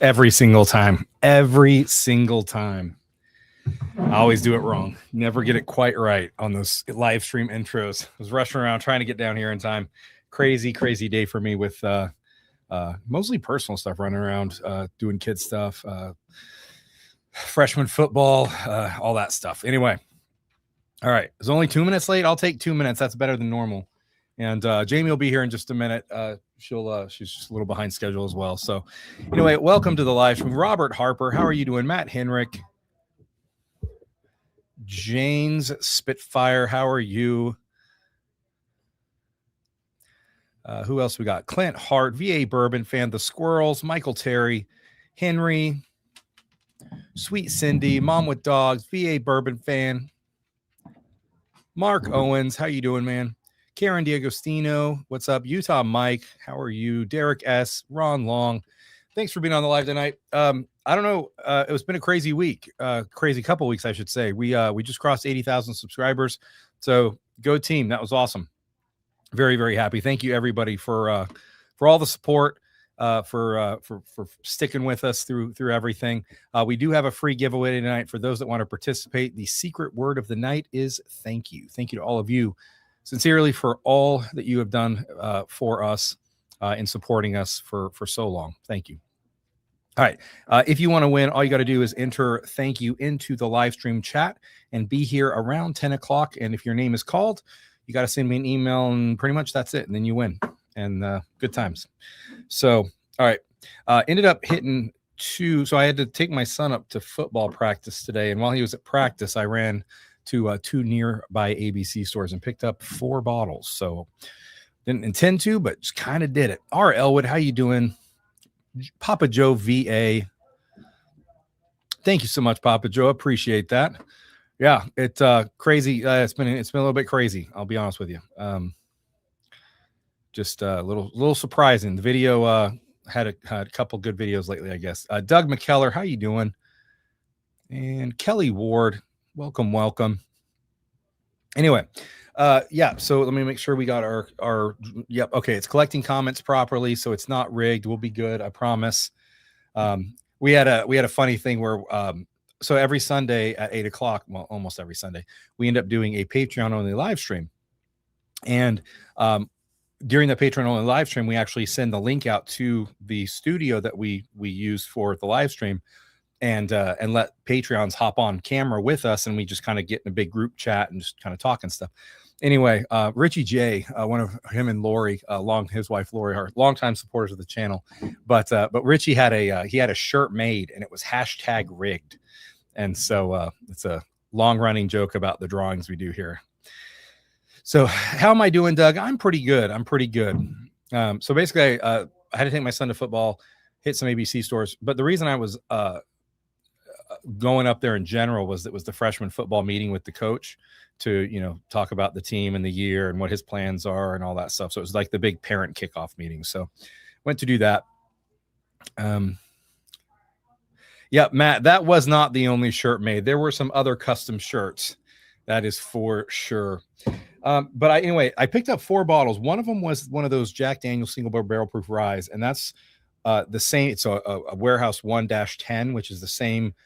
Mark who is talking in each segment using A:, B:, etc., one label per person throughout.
A: Every single time. Every single time. I always do it wrong. Never get it quite right on those live stream intros. I was rushing around trying to get down here in time. Crazy, crazy day for me with mostly personal stuff, running around, doing kid stuff, freshman football, all that stuff. Anyway, all right. It's only 2 minutes late. I'll take 2 minutes. That's better than normal. And Jamie will be here in just a minute. She's just a little behind schedule as well. So anyway, welcome to the live stream. Robert Harper, how are you doing? Matt Henrik, Jane's Spitfire, how are you? Who else we got? Clint Hart, VA Bourbon fan, The Squirrels, Michael Terry, Henry, Sweet Cindy, Mom with Dogs, VA Bourbon fan, Mark Owens, how you doing, man? Karen Diagostino, what's up? Utah Mike, how are you? Derek S, Ron Long, thanks for being on the live tonight. I don't know, it's been a crazy week, crazy couple weeks, I should say. We just crossed 80,000 subscribers, so go team. That was awesome. Very, very happy. Thank you everybody for all the support, for sticking with us through everything. We do have a free giveaway tonight for those that want to participate. The secret word of the night is thank you. Thank you to all of you sincerely for all that you have done for us in supporting us for so long. Thank you. All right. If you want to win, all you got to do is enter thank you into the live stream chat and be here around 10 o'clock. And if your name is called, you got to send me an email and pretty much that's it. And then you win. And good times. So, all right. Ended up hitting two. So I had to take my son up to football practice today. And while he was at practice, I ran to two nearby ABC stores and picked up 4 bottles. So didn't intend to, but just kind of did it. R. Elwood, how you doing? Papa Joe VA. Thank you so much, Papa Joe. Appreciate that. Yeah, it's crazy. It's been a little bit crazy. I'll be honest with you. Just a little surprising. The video had a couple good videos lately, I guess. Doug McKellar, how you doing? And Kelly Ward, welcome. Anyway, yeah. So let me make sure we got our. Yep. Okay, it's collecting comments properly, so it's not rigged. We'll be good. I promise. We had a funny thing where. So every Sunday at 8 o'clock, well, almost every Sunday, we end up doing a Patreon only live stream. And during the Patreon only live stream, we actually send the link out to the studio that we use for the live stream and let Patreons hop on camera with us. And we just kind of get in a big group chat and just kind of talk and stuff. Anyway, Richie J, one of him and Lori, his wife Lori, are longtime supporters of the channel. But Richie had a shirt made and it was #rigged. And so it's a long-running joke about the drawings we do here. So how am I doing, Doug? I'm pretty good. So basically, I had to take my son to football, hit some ABC stores. But the reason I was going up there in general was it was the freshman football meeting with the coach to, talk about the team and the year and what his plans are and all that stuff. So it was like the big parent kickoff meeting. So went to do that. Yeah, Matt, that was not the only shirt made. There were some other custom shirts. That is for sure. But I picked up 4 bottles. One of them was one of those Jack Daniel's single barrel proof rye, and that's the same. It's a Warehouse 1-10, which is the same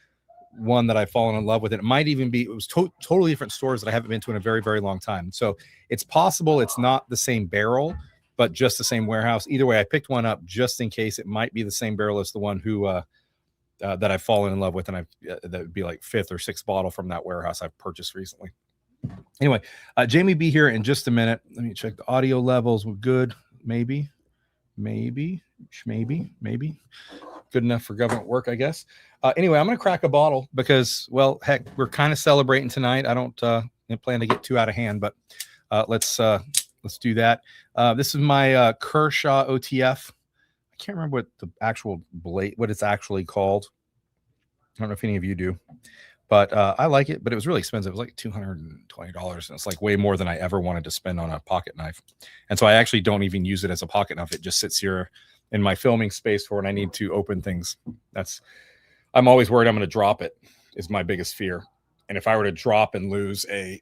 A: one that I've fallen in love with. It might even be. It was totally different stores that I haven't been to in a very, very long time. So it's possible it's not the same barrel, but just the same warehouse. Either way, I picked one up just in case it might be the same barrel as the one who. That I've fallen in love with, and that would be like 5th or 6th bottle from that warehouse I've purchased recently. Anyway, Jamie be here in just a minute. Let me check the audio levels. We're good. Maybe. Good enough for government work, I guess. Anyway, I'm going to crack a bottle because, well, heck, we're kind of celebrating tonight. I don't plan to get too out of hand, but let's do that. This is my Kershaw OTF. I can't remember what the actual what it's actually called. I don't know if any of you do, but I like it. But it was really expensive. It was like $220, and it's like way more than I ever wanted to spend on a pocket knife. And so I actually don't even use it as a pocket knife. It just sits here in my filming space for when I need to open things. I'm always worried I'm going to drop it. Is my biggest fear. And if I were to drop and lose a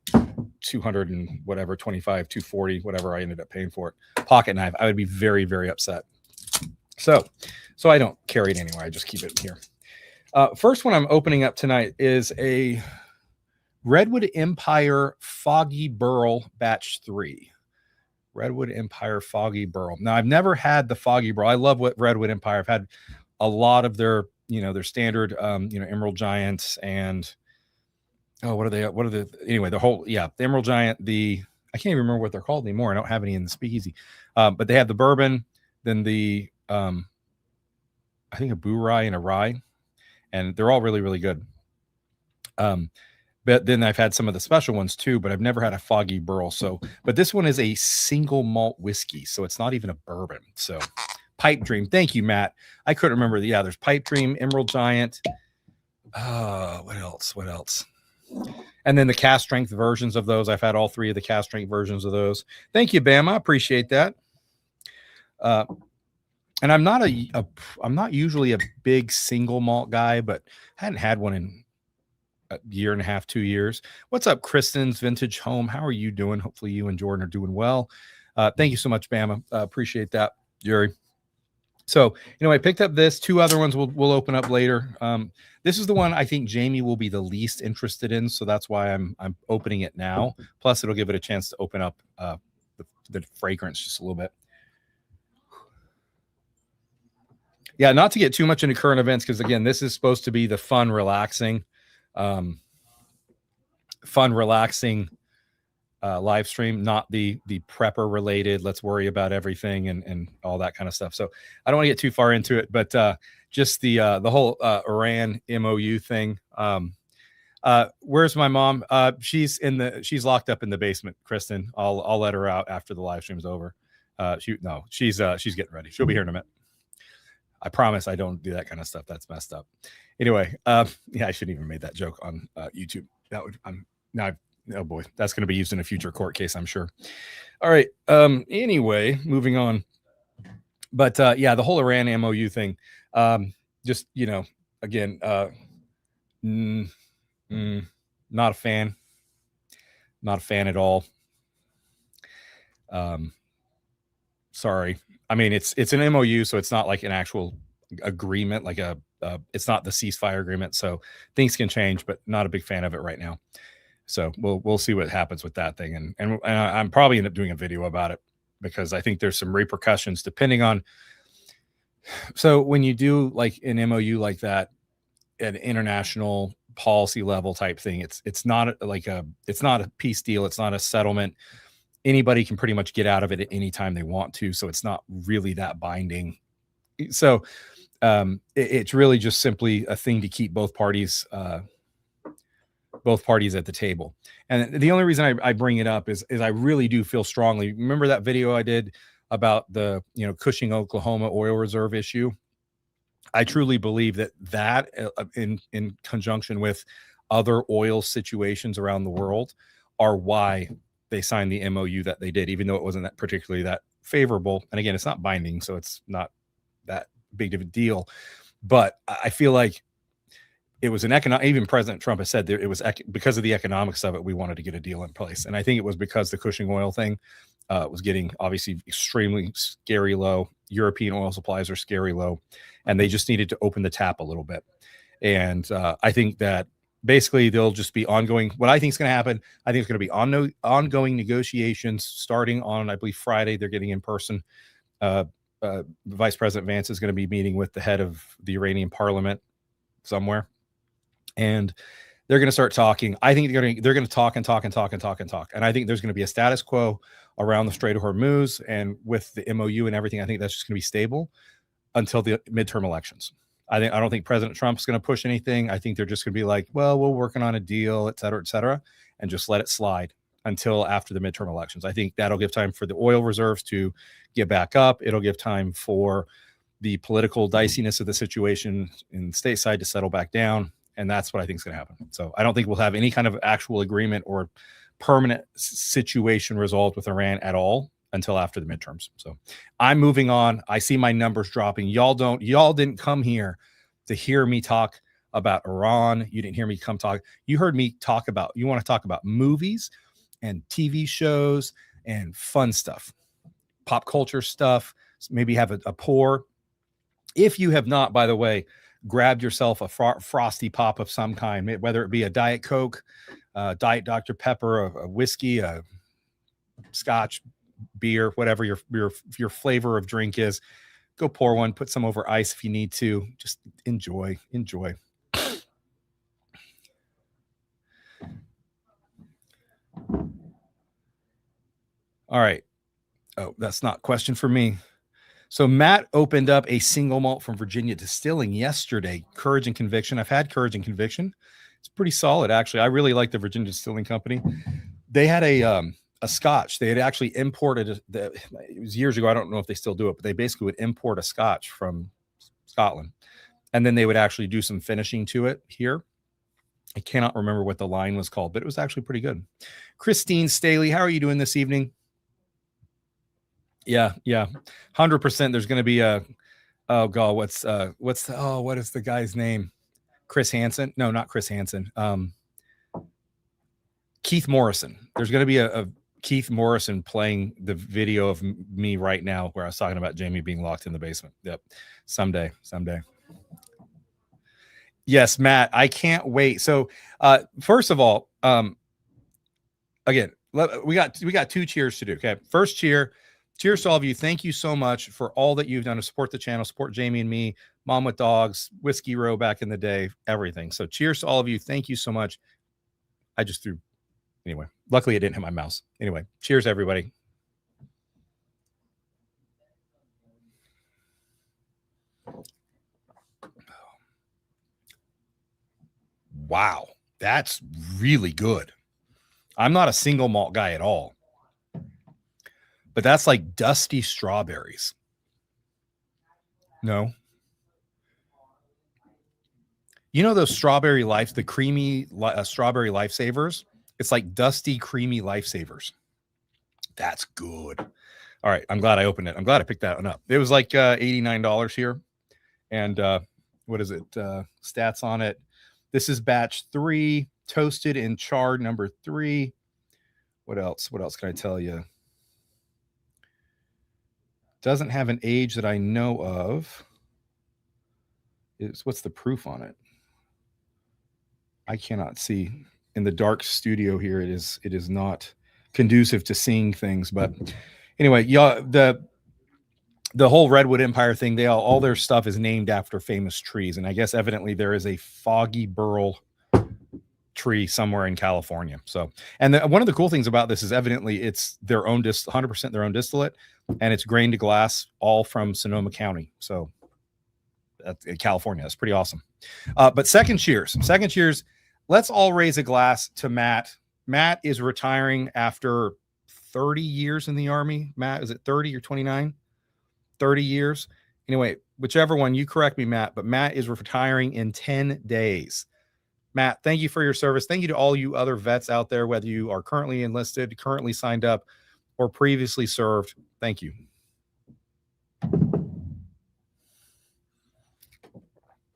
A: 200 and whatever 25, 240, whatever I ended up paying for it, pocket knife, I would be very, very upset. So I don't carry it anywhere. I just keep it here. First one I'm opening up tonight is a Redwood Empire Foggy Burl Batch 3. Redwood Empire Foggy Burl. Now, I've never had the Foggy Burl. I love what Redwood Empire. I've had a lot of their, their standard, Emerald Giants and, what are they? Anyway, the Emerald Giant, I can't even remember what they're called anymore. I don't have any in the speakeasy. But they have the bourbon, then the, I think a Boo Rye and a Rye, and they're all really, really good. But then I've had some of the special ones too, but I've never had a Foggy Burl. So, but this one is a single malt whiskey, so it's not even a bourbon. So, Pipe Dream. Thank you, Matt. I couldn't remember. There's Pipe Dream, Emerald Giant. What else? And then the cast strength versions of those. I've had all three of the cast strength versions of those. Thank you, Bam. I appreciate that. And I'm not usually a big single malt guy, but I hadn't had one in a year and a half, 2 years. What's up, Kristen's Vintage Home? How are you doing? Hopefully you and Jordan are doing well. Thank you so much, Bama. Appreciate that, Yuri. So, I picked up this. 2 other ones we'll open up later. This is the one I think Jamie will be the least interested in, so that's why I'm opening it now. Plus, it'll give it a chance to open up the fragrance just a little bit. Yeah, not to get too much into current events, because again, this is supposed to be the fun, relaxing live stream, not the prepper related. Let's worry about everything and all that kind of stuff. So I don't want to get too far into it, but just the whole Iran MOU thing. Where's my mom? She's locked up in the basement. Kristen, I'll let her out after the live stream's over. She's getting ready. She'll be here in a minute. I promise I don't do that kind of stuff. That's messed up. Anyway, I shouldn't even made that joke on YouTube. Oh boy, that's going to be used in a future court case, I'm sure. All right. Anyway, moving on. But the whole Iran MOU thing. Just again, not a fan. Not a fan at all. Sorry. I mean, it's an MOU, so it's not like an actual agreement, like it's not the ceasefire agreement. So things can change, but not a big fan of it right now. So we'll see what happens with that thing, and I'm probably end up doing a video about it, because I think there's some repercussions depending on. So when you do like an MOU like that, an international policy level type thing, it's not a peace deal. It's not a settlement. Anybody can pretty much get out of it at any time they want to. So it's not really that binding. So it's really just simply a thing to keep both parties at the table. And the only reason I bring it up is I really do feel strongly. Remember that video I did about the, Cushing, Oklahoma oil reserve issue? I truly believe that in conjunction with other oil situations around the world are why they signed the MOU that they did, even though it wasn't that particularly that favorable. And again, it's not binding, so it's not that big of a deal. But I feel like it was an economic. Even President Trump has said it was because of the economics of it, we wanted to get a deal in place. And I think it was because the Cushing oil thing was getting obviously extremely scary low. European oil supplies are scary low, and they just needed to open the tap a little bit. And I think that basically they'll just be ongoing. What I think is going to happen, I think it's going to be ongoing negotiations starting on, I believe, Friday. They're getting in person. Vice President Vance is going to be meeting with the head of the Iranian parliament somewhere, and they're going to start talking. I think they're going to talk and talk and talk and talk and talk. And I think there's going to be a status quo around the Strait of Hormuz, and with the MOU and everything, I think that's just going to be stable until the midterm elections. I don't think President Trump's going to push anything. I think they're just going to be like, well, we're working on a deal, et cetera, and just let it slide until after the midterm elections. I think that'll give time for the oil reserves to get back up. It'll give time for the political diciness of the situation in stateside to settle back down. And that's what I think is going to happen. So I don't think we'll have any kind of actual agreement or permanent situation resolved with Iran at all until after the midterms. So I'm moving on. I see my numbers dropping. Y'all didn't come here to hear me talk about Iran. You didn't hear me come talk. You heard me you want to talk about movies and TV shows and fun stuff, pop culture stuff. Maybe have a pour. If you have not, by the way, grabbed yourself a frosty pop of some kind, whether it be a Diet Coke, Diet Dr. Pepper, a whiskey, a scotch, beer, whatever your flavor of drink is, go pour one, put some over ice if you need to. Just enjoy. All right. Oh, that's not a question for me. So Matt opened up a single malt from Virginia Distilling yesterday. Courage and Conviction. I've had Courage and Conviction. It's pretty solid, actually. I really like the Virginia Distilling Company. They had a scotch. They had actually imported it was years ago. I don't know if they still do it, but they basically would import a scotch from Scotland, and then they would actually do some finishing to it here. I cannot remember what the line was called, but it was actually pretty good. Christine Staley, how are you doing this evening? Yeah, 100%. There's going to be a, oh god, what is the guy's name? Chris Hansen? No, not Chris Hansen. Keith Morrison. There's going to be a Keith Morrison playing the video of me right now where I was talking about Jamie being locked in the basement. Yep. Someday. Yes, Matt, I can't wait. So, first of all, again, we got two cheers to do. Okay. First cheers to all of you. Thank you so much for all that you've done to support the channel, support Jamie and me, Mom with Dogs, Whiskey Row back in the day, everything. So cheers to all of you. Thank you so much. I just threw, anyway, luckily it didn't hit my mouse. Anyway, cheers everybody. Wow. That's really good. I'm not a single malt guy at all, but that's like dusty strawberries. No. You know those strawberry life, the creamy strawberry lifesavers? It's like dusty, creamy lifesavers. That's good. All right. I'm glad I opened it. I'm glad I picked that one up. It was like $89 here. And what is it? Stats on it. This is batch 3, toasted and charred number 3. What else? What else can I tell you? Doesn't have an age that I know of. What's the proof on it? I cannot see. In the dark studio here, it is not conducive to seeing things. But anyway, yeah, the whole Redwood Empire thing, all their stuff is named after famous trees. And I guess evidently there is a foggy burl tree somewhere in California. So, and one of the cool things about this is evidently it's their own 100% their own distillate, and it's grain to glass, all from Sonoma County. So that's in California. That's pretty awesome. But second cheers. Let's all raise a glass to Matt. Matt is retiring after 30 years in the Army. Matt, is it 30 or 29? 30 years. Anyway, whichever one, you correct me, Matt, but Matt is retiring in 10 days. Matt, thank you for your service. Thank you to all you other vets out there, whether you are currently enlisted, currently signed up, or previously served. Thank you. All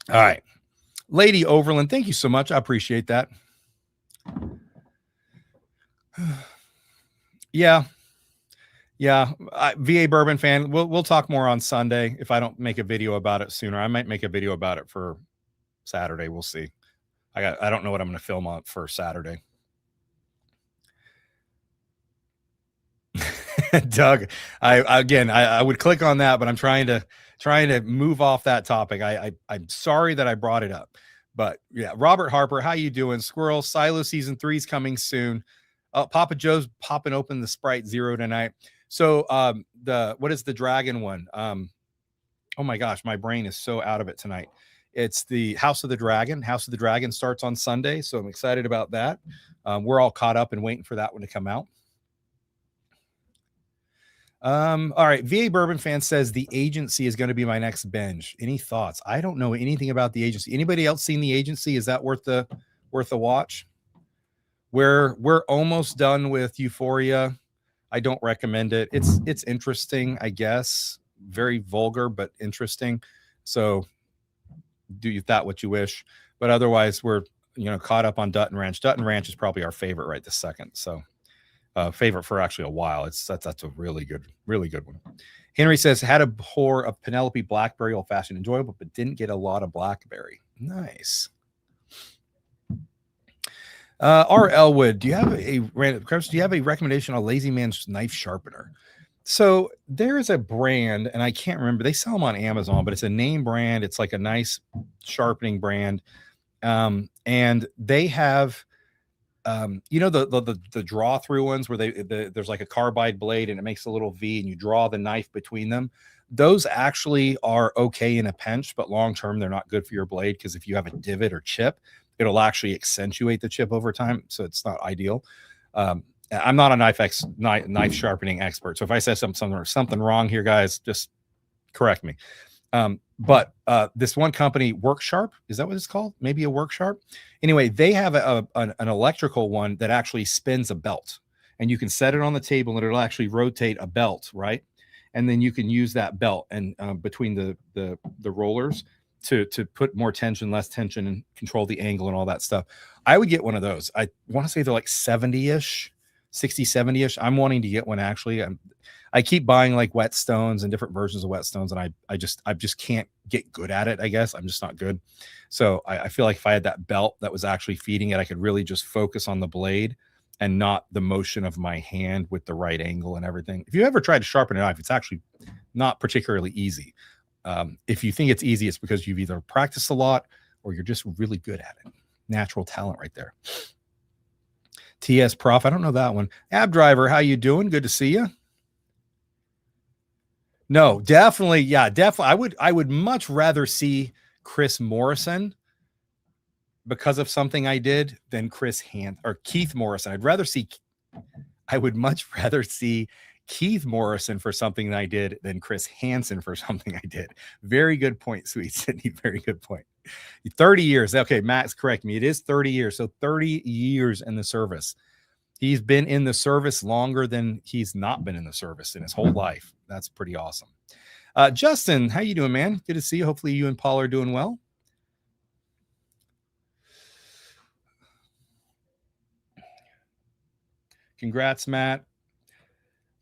A: right. Lady Overland, thank you so much. I appreciate that. Yeah. VA Bourbon fan. We'll talk more on Sunday if I don't make a video about it sooner. I might make a video about it for Saturday. We'll see. I don't know what I'm going to film on for Saturday. Doug, I would click on that, but I'm trying to move off that topic. I'm sorry that I brought it up, but yeah. Robert Harper, how you doing? Squirrel Silo season 3 is coming soon. Papa Joe's popping open the Sprite Zero tonight. So what is the dragon one? Oh my gosh, my brain is so out of it tonight. It's the House of the Dragon. House of the Dragon starts on Sunday, so I'm excited about that. We're all caught up and waiting for that one to come out. All right. VA Bourbon fan says The Agency is going to be my next binge. Any thoughts? I don't know anything about The Agency. Anybody else seen The Agency? Is that worth a watch? We're almost done with Euphoria. I don't recommend it. It's interesting, I guess. Very vulgar, but interesting. So do you that what you wish. But otherwise, we're caught up on Dutton Ranch. Dutton Ranch is probably our favorite right this second. So favorite for actually a while. That's a really good one. Henry says, had a pour of Penelope Blackberry Old Fashioned, enjoyable, but didn't get a lot of blackberry. Nice. R. Elwood, do you have a recommendation on Lazy Man's knife sharpener? So there is a brand, and I can't remember. They sell them on Amazon, but it's a name brand. It's like a nice sharpening brand, and they have, the draw through ones where there's like a carbide blade and it makes a little V, and you draw the knife between them. Those actually are okay in a pinch, but long term they're not good for your blade, because if you have a divot or chip, it'll actually accentuate the chip over time. So it's not ideal. I'm not a knife sharpening expert. So if I said something wrong here, guys, just correct me. But this one company, WorkSharp, is that what it's called? Maybe a WorkSharp. Anyway, they have an electrical one that actually spins a belt, and you can set it on the table and it'll actually rotate a belt, right? And then you can use that belt and between the rollers to put more tension, less tension, and control the angle and all that stuff. I would get one of those. I want to say they're like 70-ish, 60, 70-ish. I'm wanting to get one actually. I keep buying like whetstones and different versions of whetstones, and I just can't get good at it. I guess I'm just not good. So I feel like if I had that belt that was actually feeding it, I could really just focus on the blade and not the motion of my hand with the right angle and everything. If you ever tried to sharpen a knife, it's actually not particularly easy. If you think it's easy, it's because you've either practiced a lot or you're just really good at it. Natural talent right there. TS Prof, I don't know that one. Ab Driver, how you doing? Good to see you. No, definitely. Yeah, definitely. I would much rather see Chris Morrison because of something I did than Keith Morrison. I would much rather see Keith Morrison for something that I did than Chris Hansen for something I did. Very good point, sweet Sydney. Very good point. 30 years. Okay, Max, correct me. It is 30 years. So 30 years in the service. He's been in the service longer than he's not been in the service in his whole life. That's pretty awesome. Justin, how you doing, man? Good to see you. Hopefully you and Paul are doing well. Congrats, Matt.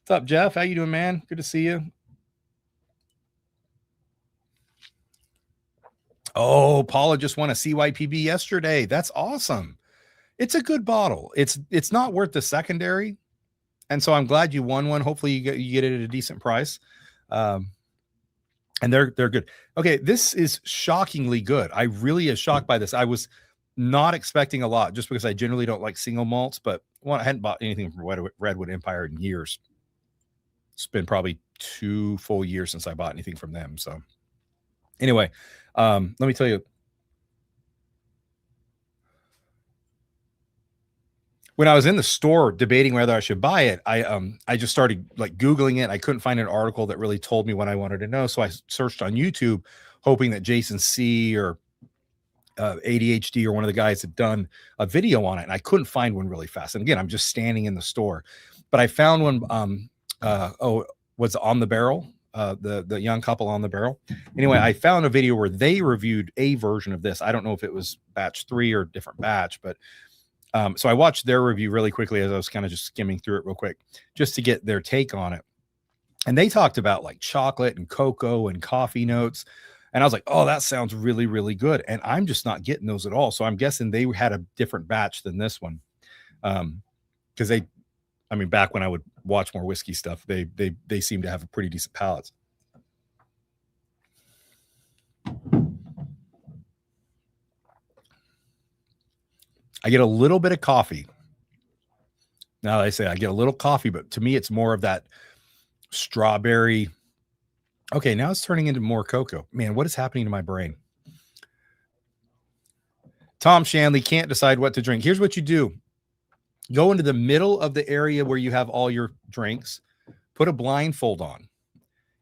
A: What's up, Jeff? How you doing, man? Good to see you. Oh, Paula just won a CYPB yesterday. That's awesome. It's a good bottle. It's not worth the secondary, and so I'm glad you won one. Hopefully you get it at a decent price. And they're good. Okay, this is shockingly good. I really am shocked by this. I was not expecting a lot just because I generally don't like single malts, but I hadn't bought anything from Redwood Empire in years. It's been probably 2 full years since I bought anything from them. So anyway, let me tell you. When I was in the store debating whether I should buy it, I just started like Googling it. I couldn't find an article that really told me what I wanted to know. So I searched on YouTube, hoping that Jason C. or ADHD or one of the guys had done a video on it. And I couldn't find one really fast. And again, I'm just standing in the store, but I found one. Was On the Barrel, the young couple On the Barrel. Anyway, I found a video where they reviewed a version of this. I don't know if it was batch 3 or different batch, but so I watched their review really quickly as I was kind of just skimming through it real quick, just to get their take on it. And they talked about like chocolate and cocoa and coffee notes. And I was like, oh, that sounds really, really good. And I'm just not getting those at all. So I'm guessing they had a different batch than this one. Because back when I would watch more whiskey stuff, they seem to have a pretty decent palate. I get a little bit of coffee. Now I say I get a little coffee, but to me, it's more of that strawberry. Okay, now it's turning into more cocoa. Man, what is happening to my brain? Tom Shanley can't decide what to drink. Here's what you do. Go into the middle of the area where you have all your drinks, put a blindfold on,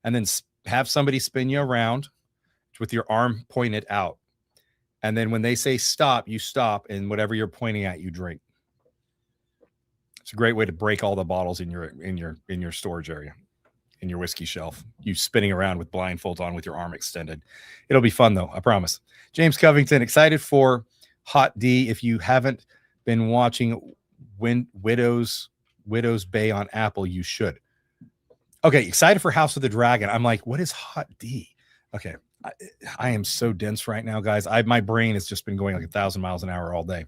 A: and then have somebody spin you around with your arm pointed out. And then when they say stop, you stop, and whatever you're pointing at, you drink. It's a great way to break all the bottles in your storage area, in your whiskey shelf. You spinning around with blindfolds on with your arm extended. It'll be fun though, I promise. James Covington, excited for Hot D. If you haven't been watching Widow's Widow's Bay on Apple. You should. Okay, excited for House of the Dragon. I'm like, what is Hot D? Okay, I am so dense right now, guys. My brain has just been going like 1,000 miles an hour all day.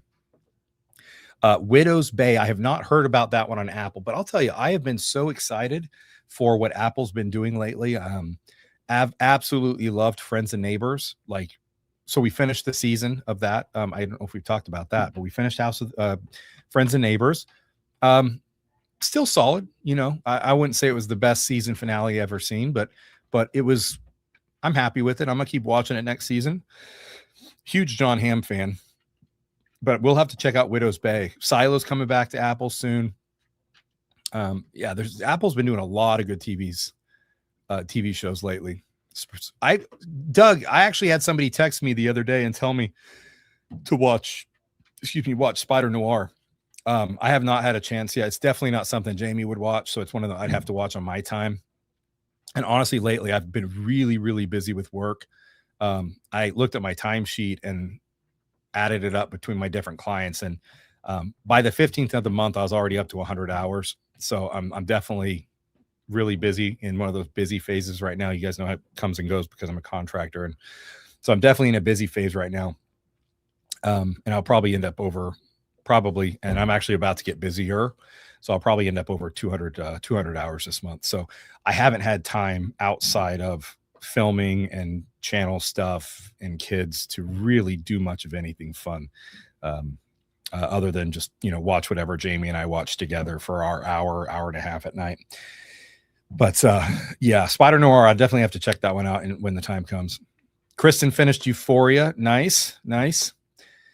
A: Widow's Bay. I have not heard about that one on Apple, but I'll tell you, I have been so excited for what Apple's been doing lately. I've absolutely loved Friends and Neighbors. Like, so we finished the season of that. I don't know if we've talked about that, but we finished House of Friends and Neighbors. Still solid, you know. I wouldn't say it was the best season finale ever seen, but it was. I'm happy with it. I'm gonna keep watching it next season. Huge John Hamm fan, but we'll have to check out Widow's Bay. Silo's coming back to Apple soon. Yeah, Apple's been doing a lot of good TV shows lately. Doug, I actually had somebody text me the other day and tell me to watch Spider Noir. I have not had a chance yet. It's definitely not something Jamie would watch, so it's one of the I'd have to watch on my time. And honestly, lately I've been really, really busy with work. I looked at my timesheet and added it up between my different clients, and by the 15th of the month, I was already up to 100 hours. So I'm definitely really busy in one of those busy phases right now. You guys know how it comes and goes because I'm a contractor, and so I'm definitely in a busy phase right now. And I'll probably end up over. And I'm actually about to get busier, so I'll probably end up over 200 hours this month. So I haven't had time outside of filming and channel stuff and kids to really do much of anything fun, other than just, you know, watch whatever Jamie and I watch together for our hour and a half at night. But yeah, Spider Noir, I definitely have to check that one out when the time comes. Kristen finished Euphoria. Nice.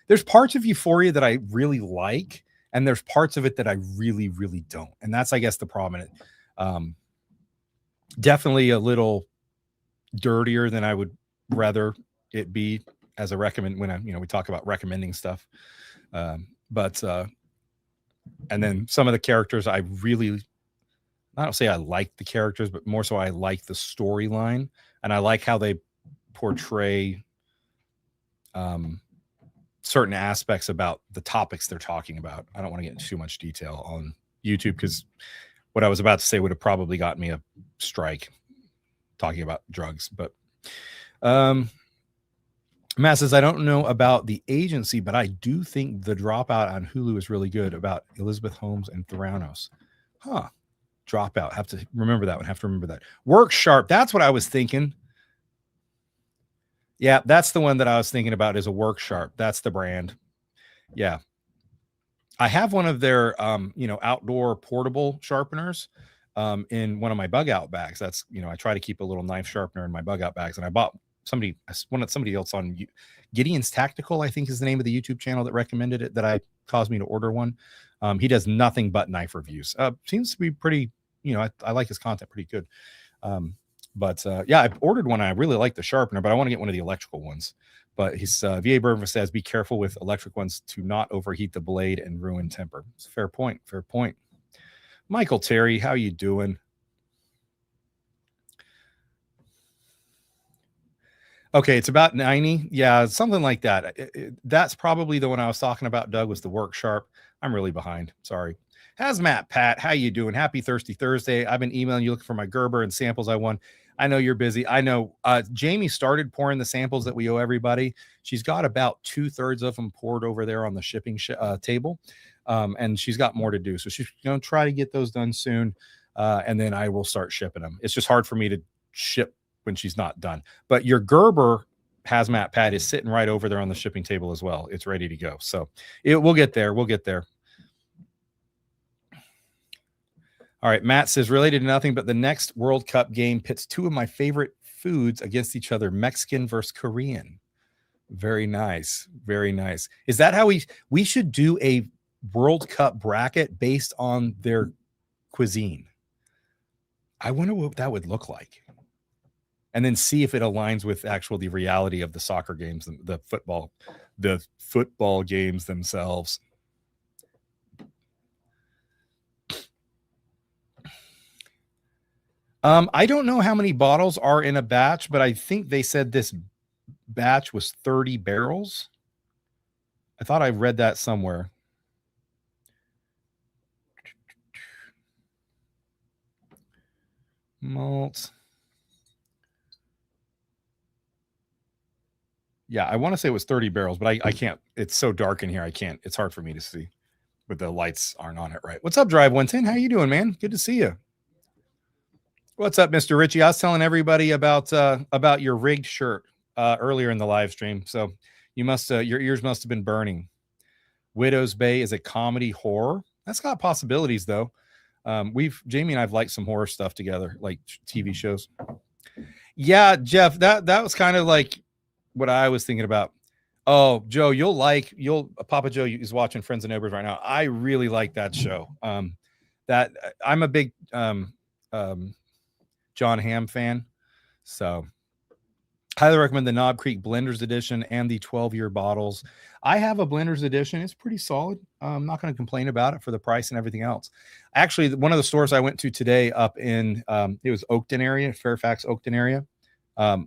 A: There's parts of Euphoria that I really like, and there's parts of it that I really, really don't. And that's, I guess, the problem. Definitely a little dirtier than I would rather it be as a recommend when we talk about recommending stuff. But and then some of the characters I don't say I like the characters, but more so I like the storyline, and I like how they portray certain aspects about the topics they're talking about. I don't want to get into too much detail on YouTube because what I was about to say would have probably gotten me a strike talking about drugs. But Matt says, I don't know about The Agency, but I do think The Dropout on Hulu is really good, about Elizabeth Holmes and Theranos. Dropout. Have to remember that one. Work Sharp. That's what I was thinking. Yeah, that's the one that I was thinking about, is a Work Sharp. That's the brand. Yeah. I have one of their outdoor portable sharpeners in one of my bug out bags. That's, I try to keep a little knife sharpener in my bug out bags, and I bought somebody else on Gideon's Tactical, I think is the name of the YouTube channel, that recommended it, that caused me to order one. He does nothing but knife reviews. Seems to be pretty, I like his content pretty good. But yeah, I ordered one. I really like the sharpener, but I want to get one of the electrical ones. But his VA Bourbon says, be careful with electric ones to not overheat the blade and ruin temper. It's a fair point. Michael Terry, how you doing? Okay, it's about 90. Yeah, something like that. That's probably the one I was talking about, Doug, was the Work Sharp. I'm really behind. Sorry. Hazmat Pat, how you doing? Happy Thirsty Thursday. I've been emailing you looking for my Gerber and samples I won. I know you're busy. I know Jamie started pouring the samples that we owe everybody. She's got about 2/3 of them poured over there on the shipping table. And she's got more to do. So she's going to try to get those done soon. And then I will start shipping them. It's just hard for me to ship when she's not done. But your Gerber Hazmat Pat is sitting right over there on the shipping table as well. It's ready to go. So we'll get there. All right, Matt says, related to nothing, but the next World Cup game pits two of my favorite foods against each other, Mexican versus Korean. Very nice. Is that how we should do a World Cup bracket based on their cuisine? I wonder what that would look like. And then see if it aligns with the reality of the soccer games, the football games themselves. I don't know how many bottles are in a batch, but I think they said this batch was 30 barrels. I thought I read that somewhere. malt. Yeah, I want to say it was 30 barrels, but I can't. It's so dark in here. I can't. It's hard for me to see, but the lights aren't on it right. What's up, Drive 110? How you doing, man? Good to see you. What's up, Mr. Richie? I was telling everybody about your rigged shirt earlier in the live stream. So you must your ears must have been burning. Widow's Bay is a comedy horror. That's got possibilities though. Jamie and I've liked some horror stuff together, like TV shows. Yeah, Jeff, that was kind of like what I was thinking about. Oh, Joe, Papa Joe is watching Friends and Neighbors right now. I really like that show. That I'm a big John Hamm fan, so highly recommend the Knob Creek Blenders Edition and the 12-year bottles. I have a Blenders Edition. It's pretty solid. I'm not going to complain about it for the price and everything else. Actually, one of the stores I went to today up in it was Oakton area, Fairfax, Oakton area. I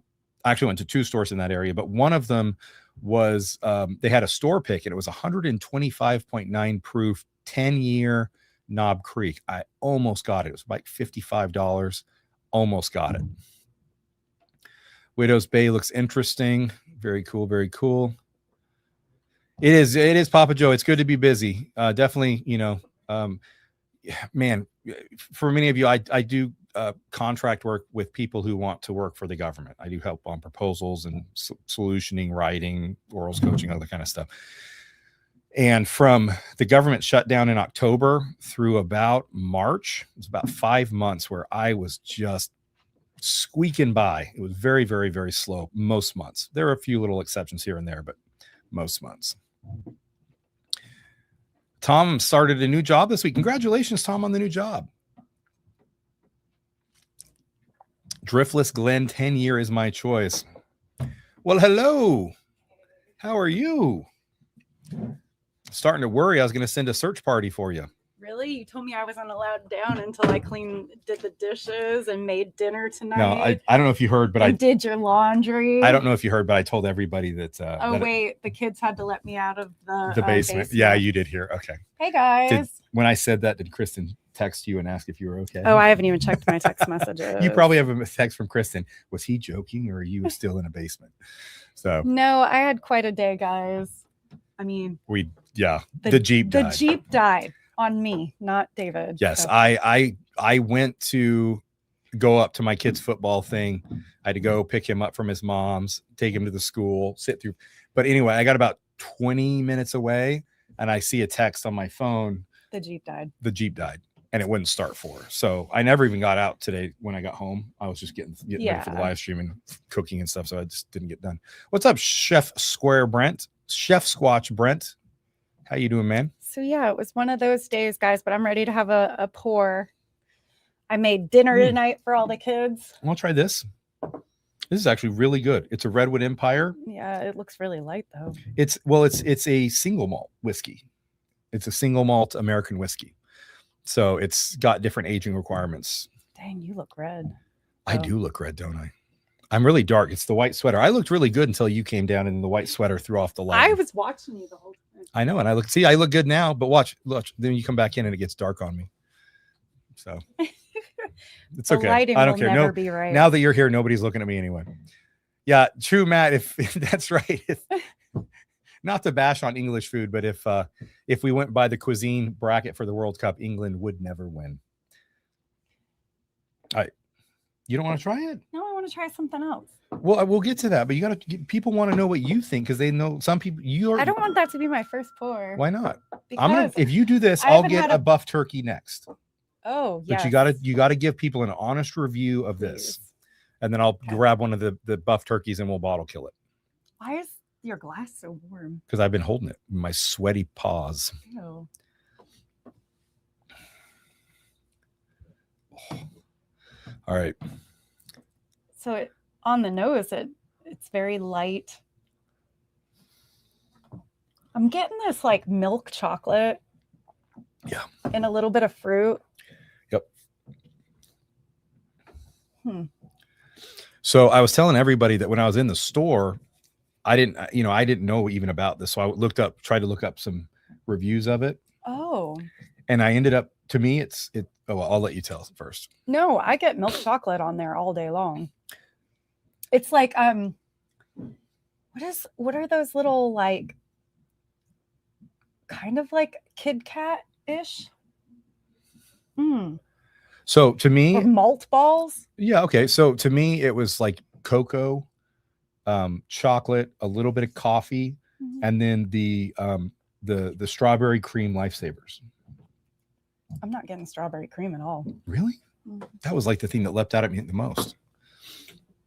A: actually went to 2 stores in that area, but one of them was they had a store pick and it was 125.9 proof 10-year Knob Creek. I almost got it. It was like $55. Almost got it. Widow's Bay looks interesting. Very cool. Very cool. It is Papa Joe. It's good to be busy. Definitely, man, for many of you, I do contract work with people who want to work for the government. I do help on proposals and solutioning, writing, orals coaching, other kind of stuff. And from the government shutdown in October through about March, it was about 5 months where I was just squeaking by. It was very, very, very slow most months. There are a few little exceptions here and there, but most months. Tom started a new job this week. Congratulations, Tom, on the new job. Driftless Glen 10-year is my choice. Well, hello. How are you? Starting to worry. I was going to send a search party for you.
B: Really? You told me I wasn't allowed down until I did the dishes and made dinner tonight.
A: No, I don't know if you heard, but I
B: did your laundry.
A: I don't know if you heard, but I told everybody that.
B: The kids had to let me out of the
A: basement. Yeah, you did hear. Okay.
B: Hey guys.
A: When I said that, did Kristen text you and ask if you were okay?
B: Oh, I haven't even checked my text messages.
A: You probably have a text from Kristen. Was he joking, or are you still in a basement? So.
B: No, I had quite a day, guys. I mean.
A: The Jeep died.
B: The Jeep died. On me, not David.
A: Yes, so. I went to go up to my kid's football thing. I had to go pick him up from his mom's, take him to the school, sit through. But anyway, I got about 20 minutes away, and I see a text on my phone.
B: The Jeep died.
A: And it wouldn't start for her. So I never even got out today when I got home. I was just getting ready for the live stream and cooking and stuff, so I just didn't get done. What's up, Chef Squatch Brent? How you doing, man?
B: So yeah, it was one of those days, guys, but I'm ready to have a pour. I made dinner tonight for all the kids.
A: I'll try this. This is actually really good. It's a Redwood Empire.
B: Yeah, it looks really light though.
A: It's a single malt whiskey. It's a single malt American whiskey. So it's got different aging requirements.
B: Dang, you look red.
A: I do look red, don't I? I'm really dark. It's the white sweater. I looked really good until you came down and the white sweater threw off the light.
B: I was watching you the whole time.
A: I know, and I look good now, but watch, then you come back in and it gets dark on me. So it's okay. I don't care.
B: Never be right.
A: Now that you're here, nobody's looking at me anyway. Yeah, true, Matt. If that's right. Not to bash on English food, but if we went by the cuisine bracket for the World Cup, England would never win. You don't want to try it?
B: No, I want to try something else.
A: Well, we'll get to that, but people want to know what you think because they know some people.
B: I don't want that to be my first pour.
A: Why not? If you do this, I'll get a buff turkey next.
B: Oh, yeah.
A: But you gotta give people an honest review of this, and then I'll grab one of the buff turkeys and we'll bottle kill it.
B: Why is your glass so warm?
A: Because I've been holding it in my sweaty paws.
B: Ew.
A: All right.
B: So on the nose, it's very light. I'm getting this like milk chocolate.
A: Yeah.
B: And a little bit of fruit.
A: Yep. So I was telling everybody that when I was in the store, I didn't know even about this. So I tried to look up some reviews of it.
B: Oh.
A: And I ended up, to me, Oh, well, I'll let you tell first.
B: No, I get milk chocolate on there all day long. It's like what are those little like kind of like Kit Kat-ish?
A: So to
B: Or
A: me,
B: malt balls?
A: yeah, okay. So to me, it was like cocoa, chocolate, a little bit of coffee, and then the strawberry cream lifesavers.
B: I'm not getting strawberry cream at all.
A: Really? That was like the thing that leapt out at me the most.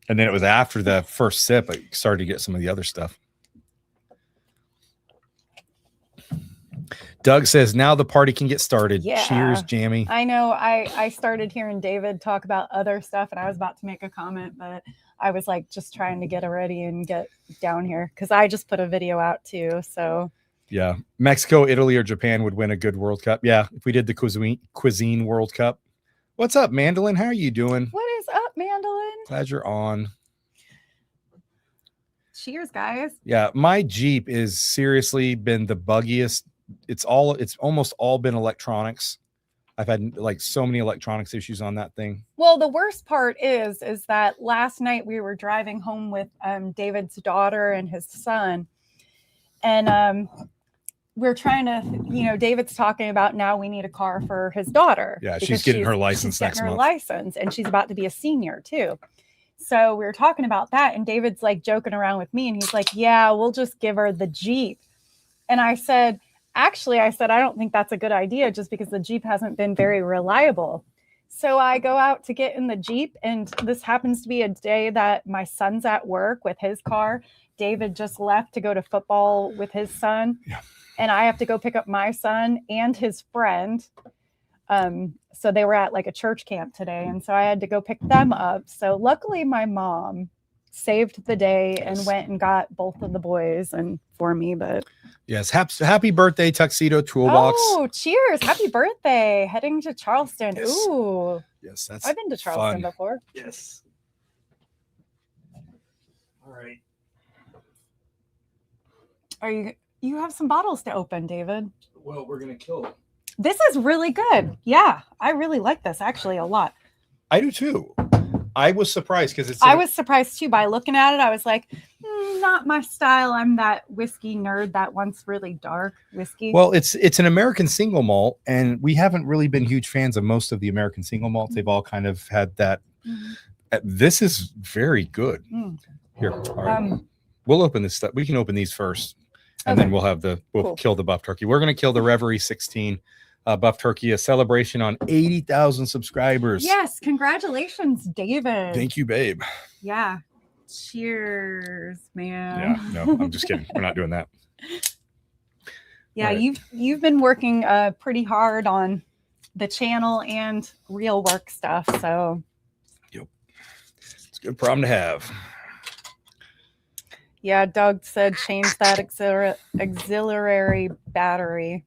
A: And then it was after the first sip, I started to get some of the other stuff. Doug says, now the party can get started.
B: Yeah.
A: Cheers, Jamie.
B: I know I started hearing David talk about other stuff and I was about to make a comment, but I was like just trying to get ready and get down here because I just put a video out too. So
A: yeah, Mexico, Italy, or Japan would win a good World Cup. Yeah, if we did the cuisine World Cup. What's up, Mandolin? How are you doing?
B: what is up, Mandolin?
A: Glad you're on.
B: Cheers, guys.
A: Yeah, my Jeep is seriously been the buggiest. It's almost all been electronics. I've had like so many electronics issues on that thing.
B: Well, the worst part is that last night we were driving home with David's daughter and his son, and we're trying to, David's talking about now we need a car for his daughter.
A: Yeah, she's getting her license next month.
B: License, and she's about to be a senior too. So we were talking about that, and David's like joking around with me, and he's like, "Yeah, we'll just give her the Jeep." And I said, I don't think that's a good idea just because the Jeep hasn't been very reliable. So I go out to get in the Jeep, and this happens to be a day that my son's at work with his car. David just left to go to football with his son.
A: Yeah.
B: And I have to go pick up my son and his friend. So they were at like a church camp today. And so I had to go pick them up. So luckily my mom saved the day and went and got both of the boys and for me, but
A: yes, happy birthday, Tuxedo Toolbox.
B: Oh, cheers. Happy birthday. Heading to Charleston.
A: Yes.
B: Ooh.
A: Yes, that's
B: I've been to Charleston
A: fun.
B: before.
A: Yes. All right.
B: You have some bottles to open, David.
A: Well, we're gonna kill it.
B: This is really good. Yeah, I really like this actually a lot.
A: I do too. I was surprised because
B: I was surprised too by looking at it. I was like, not my style. I'm that whiskey nerd that wants really dark whiskey.
A: Well, it's an American single malt, and we haven't really been huge fans of most of the American single malts. They've all kind of had that. This is very good. Here, all right. We'll open this stuff. We can open these first, and then we'll have we'll kill the buff turkey. We're gonna kill the Reverie 16 buff turkey, a celebration on 80,000 subscribers.
B: Yes, congratulations, David.
A: Thank you, babe.
B: Yeah. Cheers, man.
A: Yeah, no, I'm just kidding. We're not doing that.
B: Yeah,
A: right.
B: you've been working pretty hard on the channel and real work stuff. So
A: yep, it's a good problem to have.
B: Yeah, Doug said change that auxiliary battery.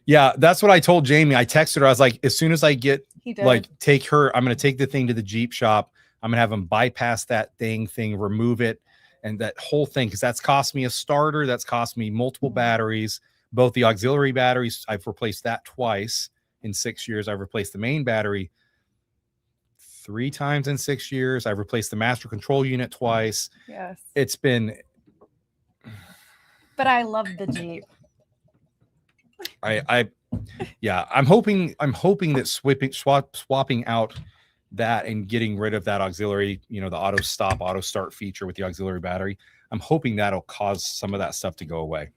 A: Yeah, that's what I told Jamie. I texted her. I was like, as soon as I get I'm going to take the thing to the Jeep shop. I'm going to have them bypass that thing, remove it, and that whole thing, because that's cost me a starter. That's cost me multiple batteries, both the auxiliary batteries. I've replaced that twice in 6 years. I've replaced the main battery 3 times in 6 years. I've replaced the master control unit twice.
B: Yes.
A: It's been.
B: But I love the Jeep.
A: I'm hoping that swapping out that and getting rid of that auxiliary, the auto start feature with the auxiliary battery, I'm hoping that'll cause some of that stuff to go away.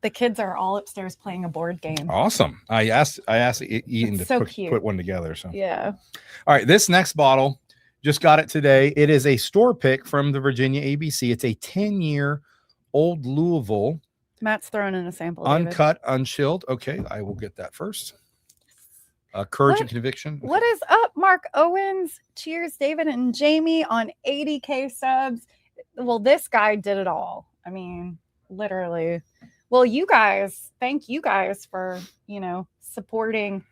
B: The kids are all upstairs playing a board game.
A: Awesome. I asked Ian to put one together. So
B: yeah.
A: All right, this next bottle, just got it today. It is a store pick from the Virginia ABC. It's a 10-year old Louisville.
B: Matt's throwing in a sample.
A: Uncut, unchilled. Okay, I will get that first. Courage and Conviction. Okay.
B: What is up, Mark Owens? Cheers, David and Jamie on 80K subs. Well, this guy did it all. I mean, literally. Well, thank you guys for, supporting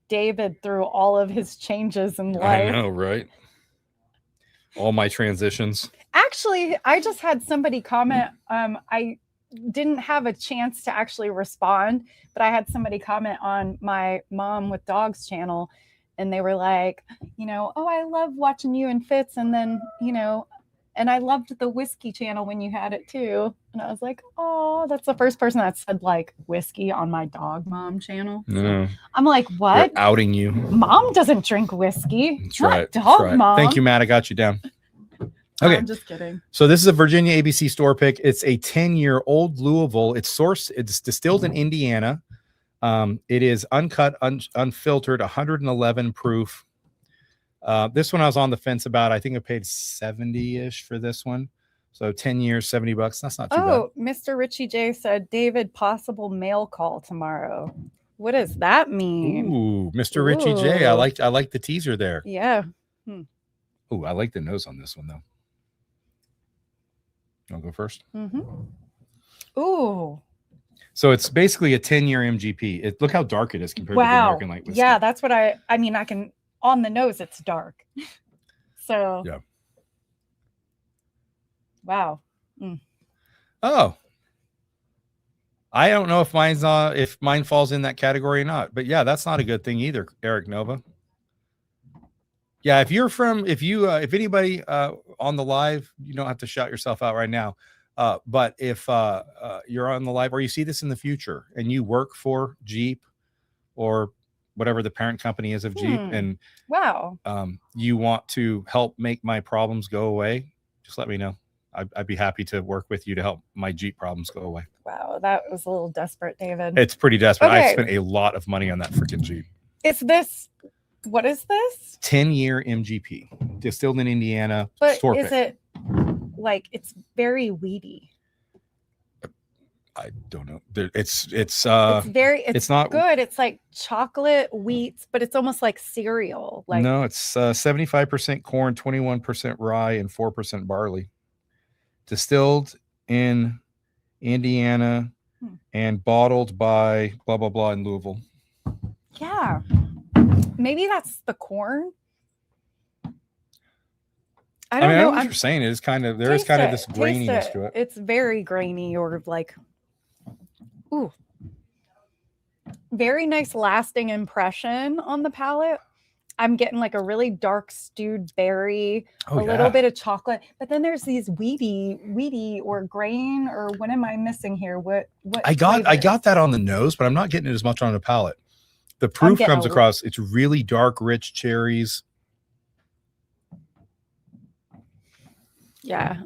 B: David through all of his changes in life.
A: I know, right? All my transitions.
B: Actually, I just had somebody comment. didn't have a chance to actually respond, but I had somebody comment on my Mom with Dogs channel, and they were like, oh, I love watching you and Fitz, and then, and I loved the whiskey channel when you had it too. And I was like, oh, that's the first person that said like whiskey on my Dog Mom channel. So I'm like, what?
A: They're outing you.
B: Mom doesn't drink whiskey.
A: That's right.
B: Dog Mom.
A: Thank you, Matt. I got you down. Okay.
B: I'm just kidding.
A: So this is a Virginia ABC store pick. It's a 10-year-old Louisville. It's distilled in Indiana. It is uncut, unfiltered, 111 proof. This one I was on the fence about. I think I paid 70-ish for this one. So 10 years, $70. That's not too bad.
B: Oh, Mr. Richie J said, David, possible mail call tomorrow. What does that mean?
A: Ooh, Mr. Richie J. I like the teaser there.
B: Yeah.
A: Ooh, I like the nose on this one though. I'll go first.
B: Ooh.
A: So it's basically a 10-year MGP. Look how dark it is compared to the American Light whiskey.
B: Yeah, that's what I can, on the nose, it's dark. So.
A: Yeah.
B: Wow.
A: Oh. I don't know if mine falls in that category or not. But yeah, that's not a good thing either, Eric Nova. Yeah, if anybody on the live, you don't have to shout yourself out right now. But if you're on the live or you see this in the future and you work for Jeep or whatever the parent company is of Jeep, and you want to help make my problems go away, just let me know. I'd be happy to work with you to help my Jeep problems go away.
B: Wow, that was a little desperate, David.
A: It's pretty desperate. Okay. I spent a lot of money on that freaking Jeep.
B: What is this?
A: 10-year MGP, distilled in Indiana.
B: But is it like, it's very weedy?
A: I don't know. It's
B: not good. It's like chocolate wheats, but it's almost like cereal. Like,
A: no, it's 75% corn, 21% rye, and 4% barley. Distilled in Indiana and bottled by blah blah blah in Louisville.
B: Yeah, maybe that's the corn. I don't know.
A: What you're saying. It is kind of this graininess to it.
B: It's very grainy, or like, ooh, very nice lasting impression on the palate. I'm getting like a really dark stewed berry, little bit of chocolate, but then there's these weedy or grain, or what am I missing here? What
A: I got that on the nose, but I'm not getting it as much on the palate. The proof comes across. It's really dark, rich cherries.
B: Yeah.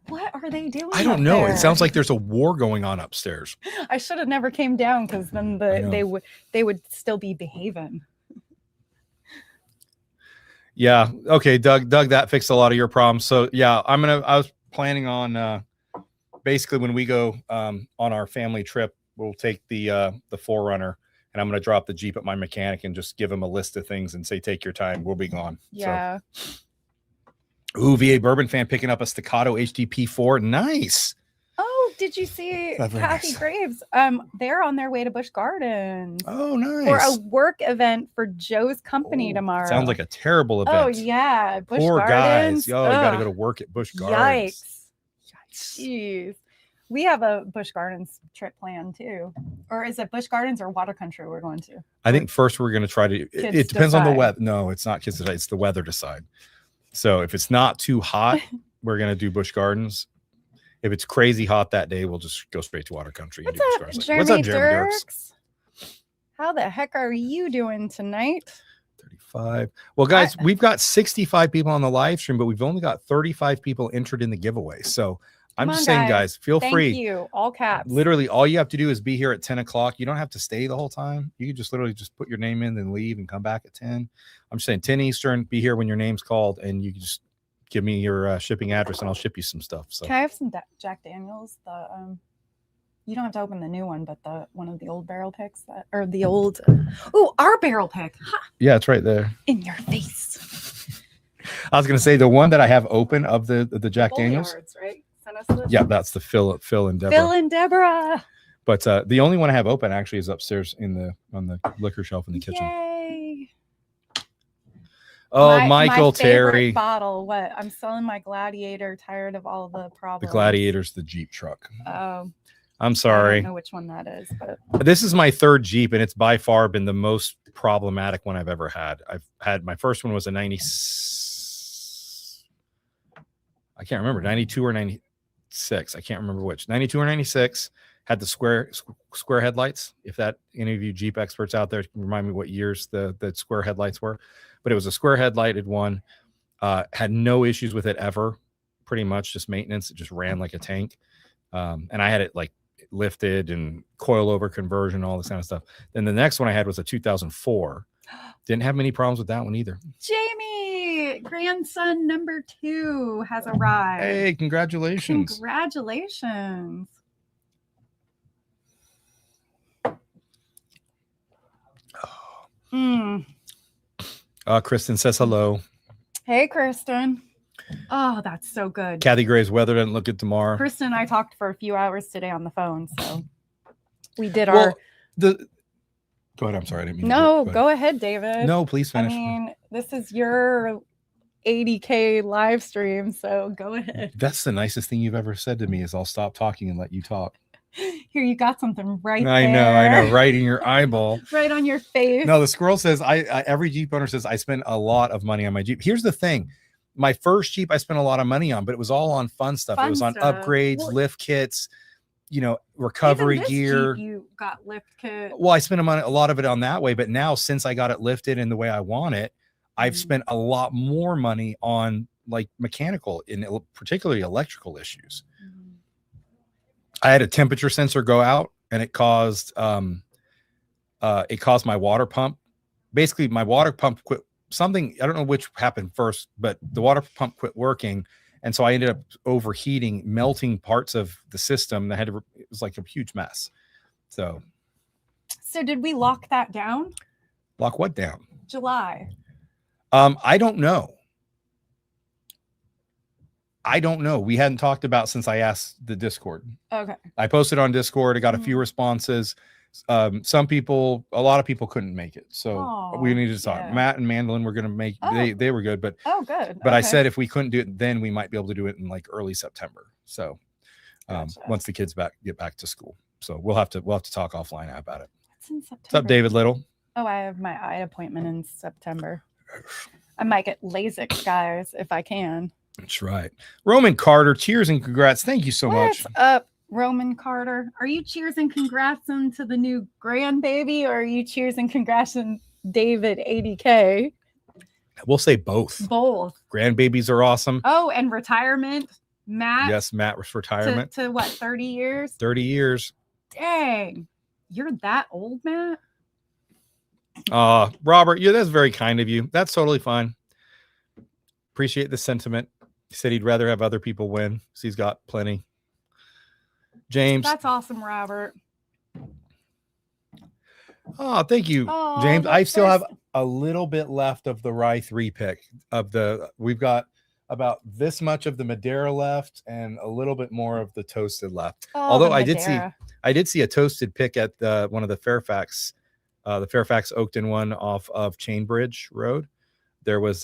B: What are they doing?
A: I don't know. It sounds like there's a war going on upstairs.
B: I should have never came down, because then they would still be behaving.
A: Yeah. Okay, Doug, that fixed a lot of your problems. So yeah, I was planning on basically when we go on our family trip, we'll take the 4Runner, and I'm going to drop the Jeep at my mechanic and just give him a list of things and say, take your time. We'll be gone.
B: Yeah.
A: So. Ooh, VA Bourbon fan picking up a Staccato HDP4. Nice.
B: Oh, did you see Kathy Graves? They're on their way to Busch Gardens.
A: Oh, nice.
B: For a work event for Joe's company tomorrow.
A: Sounds like a terrible event.
B: Oh, yeah. Busch
A: Poor
B: Gardens.
A: Guys. Yo, you got to go to work at Busch Gardens.
B: Yikes. Jeez. We have a Busch Gardens trip planned too. Or is it Busch Gardens or Water Country we're going to?
A: I think first we're going to try to, it depends on the weather. No, it's not kids decide. It's the weather decide. So if it's not too hot, we're going to do Busch Gardens. If it's crazy hot that day, we'll just go straight to Water Country.
B: What's up, Jeremy Dirks? How the heck are you doing tonight?
A: 35. Well, guys, we've got 65 people on the live stream, but we've only got 35 people entered in the giveaway. So I'm just saying, guys, feel free.
B: Thank you. All caps.
A: Literally, all you have to do is be here at 10 o'clock. You don't have to stay the whole time. You can just literally just put your name in, then leave and come back at 10. I'm just saying 10 Eastern, be here when your name's called, and you can just give me your shipping address and I'll ship you some stuff. So
B: can I have some Jack Daniels? You don't have to open the new one, but one of the old barrel picks our barrel pick. Ha!
A: Yeah, it's right there.
B: In your face.
A: I was going to say the one that I have open of the Jack Daniels.
B: Right?
A: Yeah, that's the Phil and Deborah.
B: Phil and Deborah.
A: But the only one I have open actually is upstairs on the liquor shelf in the kitchen.
B: Yay.
A: Oh,
B: my
A: Michael
B: favorite
A: Terry.
B: bottle. What? I'm selling my Gladiator. Tired of all the
A: The
B: problems.
A: Gladiator's the Jeep truck.
B: Oh,
A: I'm
B: I don't
A: sorry.
B: know which one that is, but
A: This is my third Jeep, and it's by far been the most problematic one I've ever had. I've had my first one was a 90. I can't remember 92 or 96. I can't remember which 92 or 96 had the square headlights. If that any of you Jeep experts out there can remind me what years the square headlights were, but it was a square headlighted one. Had no issues with it ever. Pretty much just maintenance. It just ran like a tank. And I had it like lifted and coilover conversion, all this kind of stuff. Then the next one I had was a 2004. Didn't have many problems with that one either.
B: Jamie, grandson number 2 has arrived.
A: Hey, congratulations.
B: Congratulations.
A: Kristen says hello.
B: Hey, Kristen. Oh, that's so good.
A: Kathy Gray's weather doesn't look good tomorrow.
B: Kristen and I talked for a few hours today on the phone, so we did
A: Go ahead. I'm sorry. I didn't mean
B: No, go ahead, David.
A: No, please finish.
B: I mean, this is your 80K live stream, so go ahead.
A: That's the nicest thing you've ever said to me is I'll stop talking and let you talk.
B: Here, you got something right
A: I
B: there.
A: know, right in your eyeball.
B: Right on your face.
A: No, the squirrel says, every Jeep owner says, I spend a lot of money on my Jeep. Here's the thing. My first Jeep, I spent a lot of money on, but it was all on fun stuff. It was on upgrades, lift kits, recovery gear.
B: Jeep, you got lift kit.
A: Well, I spent a lot of it on that way, but now since I got it lifted in the way I want it, I've spent a lot more money on like mechanical and particularly electrical issues. I had a temperature sensor go out and it caused my water pump. Basically, my water pump quit something. I don't know which happened first, but the water pump quit working. And so I ended up overheating, melting parts of the system that it was like a huge mess. So
B: did we lock that down?
A: Lock what down?
B: July.
A: I don't know. We hadn't talked about since I asked the Discord.
B: Okay.
A: I posted on Discord. I got a few responses. A lot of people couldn't make it. So we needed to talk. Yeah. Matt and Mandolin were going to make, they were good, but,
B: good.
A: But I said, if we couldn't do it, then we might be able to do it in like early September. So
B: Gotcha.
A: Once the kids get back to school. So we'll have to talk offline about it.
B: What's in September?
A: What's up, David Little?
B: Oh, I have my eye appointment in September. I might get LASIK, guys, if I can.
A: That's right. Roman Carter, cheers and congrats. Thank you so much.
B: What's up, Roman Carter? Are you cheers and congrats to the new grandbaby, or are you cheers and congrats David 80K?
A: We'll say both.
B: Both.
A: Grandbabies are awesome.
B: Oh, and retirement. Matt.
A: Yes, Matt was retirement.
B: To what, 30 years?
A: 30 years.
B: Dang. You're that old, Matt?
A: Robert, that's very kind of you. That's totally fine. Appreciate the sentiment. He said he'd rather have other people win because he's got plenty. James.
B: That's awesome, Robert.
A: Oh, thank you, James. I still have a little bit left of the rye 3 pick we've got about this much of the Madeira left and a little bit more of the toasted left. Although I did see a toasted pick at one of the Fairfax Oakton one off of Chainbridge Road. There was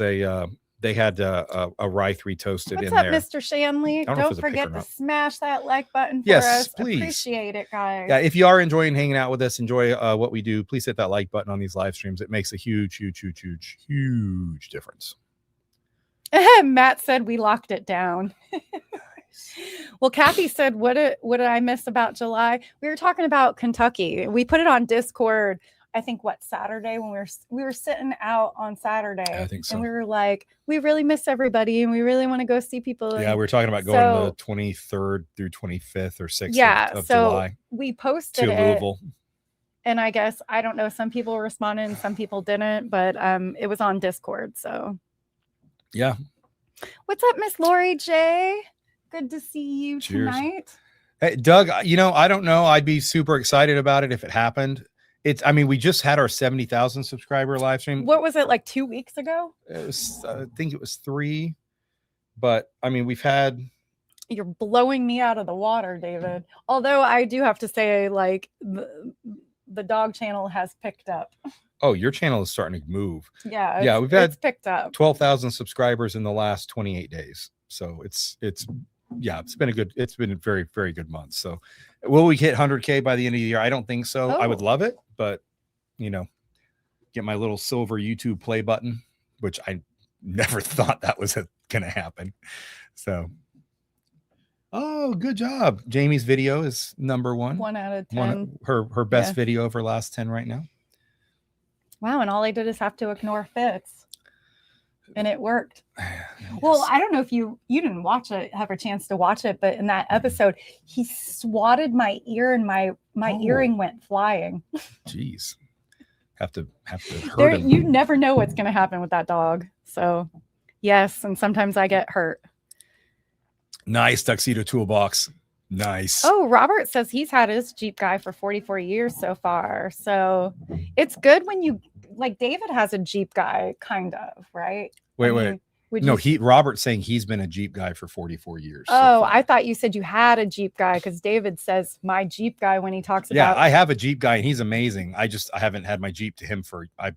A: they had a rye 3 toasted in there.
B: What's up, Mr. Shanley? Don't forget to smash that like button for us.
A: Please.
B: Appreciate it, guys.
A: Yeah, if you are enjoying hanging out with us, enjoy what we do, please hit that like button on these live streams. It makes a huge difference.
B: Matt said we locked it down. Well, Kathy said, what did I miss about July? We were talking about Kentucky. We put it on Discord. I think Saturday when we were sitting out on Saturday.
A: Yeah, I think so.
B: And we were like, we really miss everybody and we really want to go see people.
A: Yeah, we were talking about going the 23rd through 25th or 6th of July.
B: We posted
A: to Louisville.
B: And I guess, I don't know, some people responded and some people didn't, but it was on Discord. So
A: yeah.
B: What's up, Miss Lori J? Good to see you tonight.
A: Hey, Doug, I don't know. I'd be super excited about it if it happened. We just had our 70,000 subscriber live stream.
B: What was it, like 2 weeks ago?
A: It was, I think it was 3, but we've had.
B: You're blowing me out of the water, David. Although I do have to say, like the dog channel has picked up.
A: Oh, your channel is starting to move.
B: Yeah,
A: we've had
B: it's picked up
A: 12,000 subscribers in the last 28 days. So it's been a very, very good month. So will we hit 100K by the end of the year? I don't think so. I would love it, but get my little silver YouTube play button, which I never thought that was going to happen. So, oh, good job. Jamie's video is number 1.
B: 1 out of 10.
A: Her best video of her last 10 right now.
B: Wow. And all I did is have to ignore Fitz. And it worked.
A: Yes.
B: Well, I don't know if you didn't watch it, have a chance to watch it, but in that episode, he swatted my ear and my earring went flying.
A: Jeez. Have to hurt him.
B: You never know what's going to happen with that dog. So, yes. And sometimes I get hurt.
A: Nice tuxedo toolbox. Nice.
B: Oh, Robert says he's had his Jeep guy for 44 years so far. So it's good when you, like, David has a Jeep guy, kind of, right?
A: Wait. Robert's saying he's been a Jeep guy for 44 years.
B: Oh, I thought you said you had a Jeep guy, because David says my Jeep guy when he talks about.
A: Yeah, I have a Jeep guy and he's amazing. I haven't had my Jeep to him I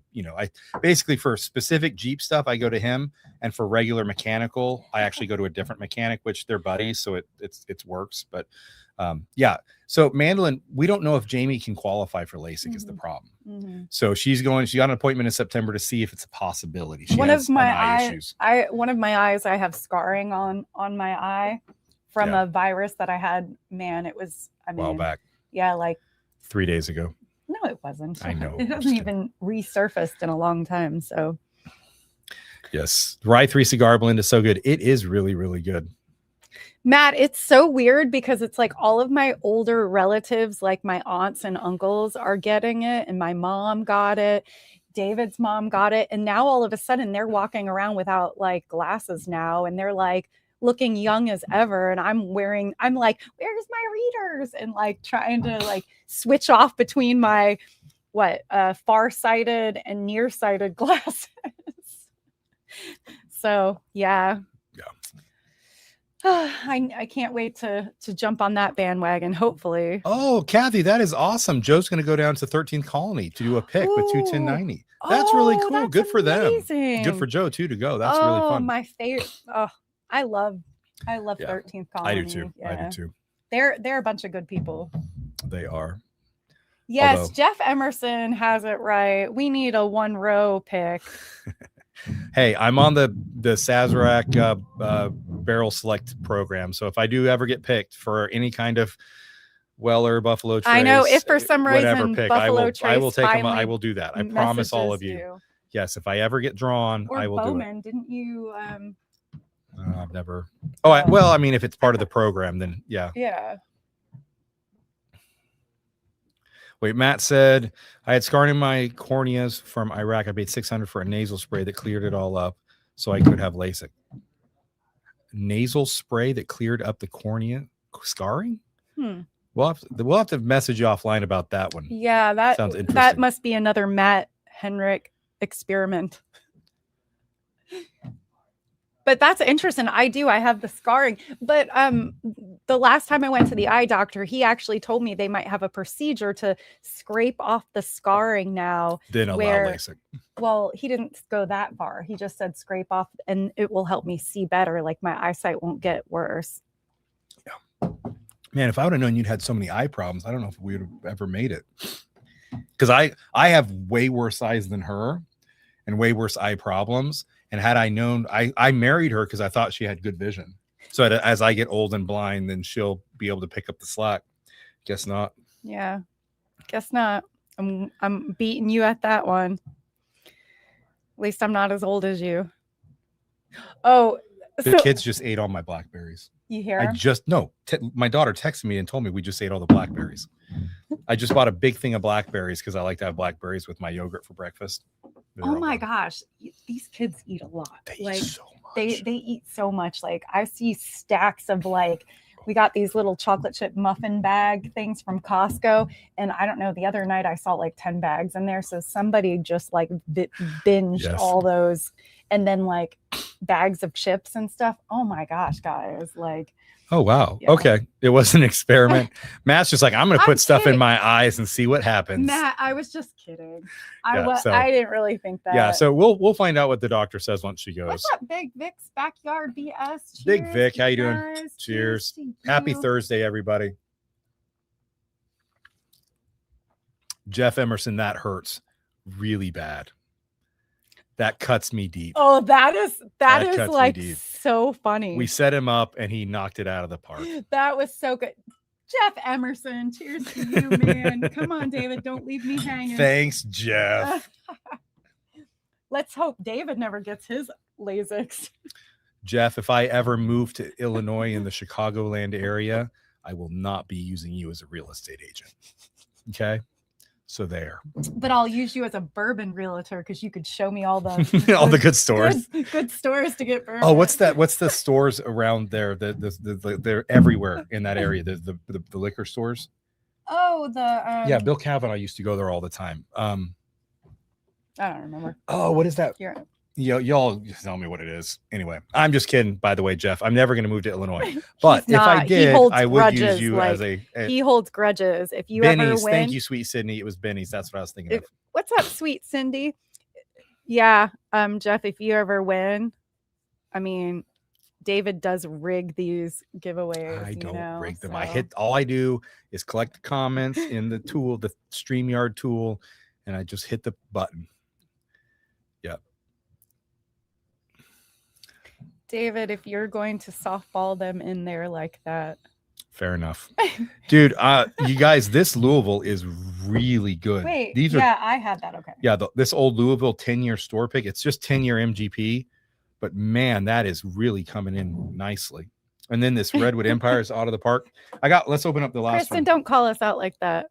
A: basically, for specific Jeep stuff, I go to him, and for regular mechanical, I actually go to a different mechanic, which they're buddies, so it works. But yeah. So Mandolin, we don't know if Jamie can qualify for LASIK is the problem. So she got an appointment in September to see if it's a possibility. She has eye issues.
B: One of my eyes, I have scarring on my eye from a virus that I had. Man, it was, a while
A: back.
B: Yeah, like
A: 3 days ago.
B: No, it wasn't.
A: I know.
B: It hasn't even resurfaced in a long time. So
A: yes, Rye 3 Cigar Blend is so good. It is really, really good.
B: Matt, it's so weird because it's like all of my older relatives, like my aunts and uncles, are getting it, and my mom got it. David's mom got it. And now all of a sudden they're walking around without like glasses now, and they're like looking young as ever. And I'm like, where's my readers? And like trying to like switch off between my far-sighted and nearsighted glasses. So yeah. I can't wait to jump on that bandwagon, hopefully.
A: Oh, Kathy, that is awesome. Joe's going to go down to 13th Colony to do a pick with 21090. That's really cool. That's good for them. Good for Joe too to go. That's really fun.
B: My favorite. Oh, I love 13th Colony.
A: I do too. Yeah. I do too.
B: They're a bunch of good people.
A: They are.
B: Yes, Jeff Emerson has it right. We need a 1 row pick.
A: Hey, I'm on the Sazerac barrel select program. So if I do ever get picked for any kind of Weller, Buffalo Trace,
B: I know if for some reason
A: pick,
B: Buffalo
A: I will take them. I will do that. I promise all of you. Yes, if I ever get drawn, I will
B: Bowman,
A: do it.
B: Didn't you?
A: I've never. Oh, I mean, if it's part of the program, then yeah.
B: Yeah.
A: Wait, Matt said, I had scarring in my corneas from Iraq. I paid $600 for a nasal spray that cleared it all up so I could have LASIK. Nasal spray that cleared up the cornea scarring? We'll have to message you offline about that one.
B: Yeah, that sounds interesting. That must be another Matt Henrik experiment. But that's interesting. I have the scarring. But the last time I went to the eye doctor, he actually told me they might have a procedure to scrape off the scarring now.
A: Then allow LASIK.
B: Well, he didn't go that far. He just said scrape off and it will help me see better. Like my eyesight won't get worse.
A: Yeah. Man, if I would have known you'd had so many eye problems, I don't know if we would have ever made it. Because I have way worse eyes than her and way worse eye problems. And had I known, I married her because I thought she had good vision. So as I get old and blind, then she'll be able to pick up the slack. Guess not.
B: Yeah, guess not. I'm beating you at that one. At least I'm not as old as you. Oh,
A: the kids just ate all my blackberries.
B: You hear?
A: My daughter texted me and told me we just ate all the blackberries. I just bought a big thing of blackberries because I like to have blackberries with my yogurt for breakfast.
B: Oh my gosh, these kids eat a lot.
A: They eat so much.
B: They eat so much. Like I see stacks of we got these little chocolate chip muffin bag things from Costco, and I don't know. The other night I saw like 10 bags in there. So somebody just binged all those, and then bags of chips and stuff. Oh my gosh, guys!
A: Oh, wow.
B: Yeah.
A: Okay. It was an experiment. Matt's just like, I'm going to put stuff
B: kidding.
A: in my eyes and see what happens.
B: Matt, I was just kidding.
A: Yeah, so-
B: I didn't really think that.
A: Yeah. So we'll find out what the doctor says once she goes.
B: What's up, Big Vic's Backyard BS? Cheers,
A: Big Vic, how you doing?
B: guys.
A: Cheers.
B: to
A: Happy
B: you.
A: Thursday, everybody. Jeff Emerson, that hurts really bad. That cuts me deep.
B: Oh, that is
A: cuts me
B: like
A: deep.
B: so funny.
A: We set him up and he knocked it out of the park.
B: That was so good. Jeff Emerson, cheers to you, man. Come on, David, don't leave me hanging.
A: Thanks, Jeff.
B: Let's hope David never gets his Lasix.
A: Jeff, if I ever move to Illinois in the Chicagoland area, I will not be using you as a real estate agent. Okay? So there.
B: But I'll use you as a bourbon realtor because you could show me all the
A: All the good stores.
B: Good stores to get bourbon.
A: Oh, what's that? What's the stores around there? They're everywhere in that area. The liquor stores.
B: Oh,
A: yeah, Bill Kavanaugh used to go there all the time.
B: I don't remember.
A: Oh, what is that?
B: Here.
A: Y'all tell me what it is. Anyway, I'm just kidding, by the way, Jeff. I'm never going to move to Illinois. But if I did, I would use you as a
B: he holds grudges. If you
A: Benny's,
B: ever win.
A: thank you, sweet Sydney. It was Benny's. That's what I was thinking of.
B: What's up, sweet Cindy? Yeah, Jeff, if you ever win, I mean, David does rig these giveaways.
A: I don't rig them.
B: So.
A: All I do is collect the comments in the tool, the StreamYard tool, and I just hit the button. Yep.
B: David, if you're going to softball them in there like that.
A: Fair enough. Dude, you guys, this Louisville is really good.
B: Wait,
A: These
B: I had that. Okay.
A: Yeah, this old Louisville 10-year store pick. It's just 10-year MGP, but man, that is really coming in nicely. And then this Redwood Empire is out of the park. Let's open up the last
B: Kristen,
A: one.
B: don't call us out like that.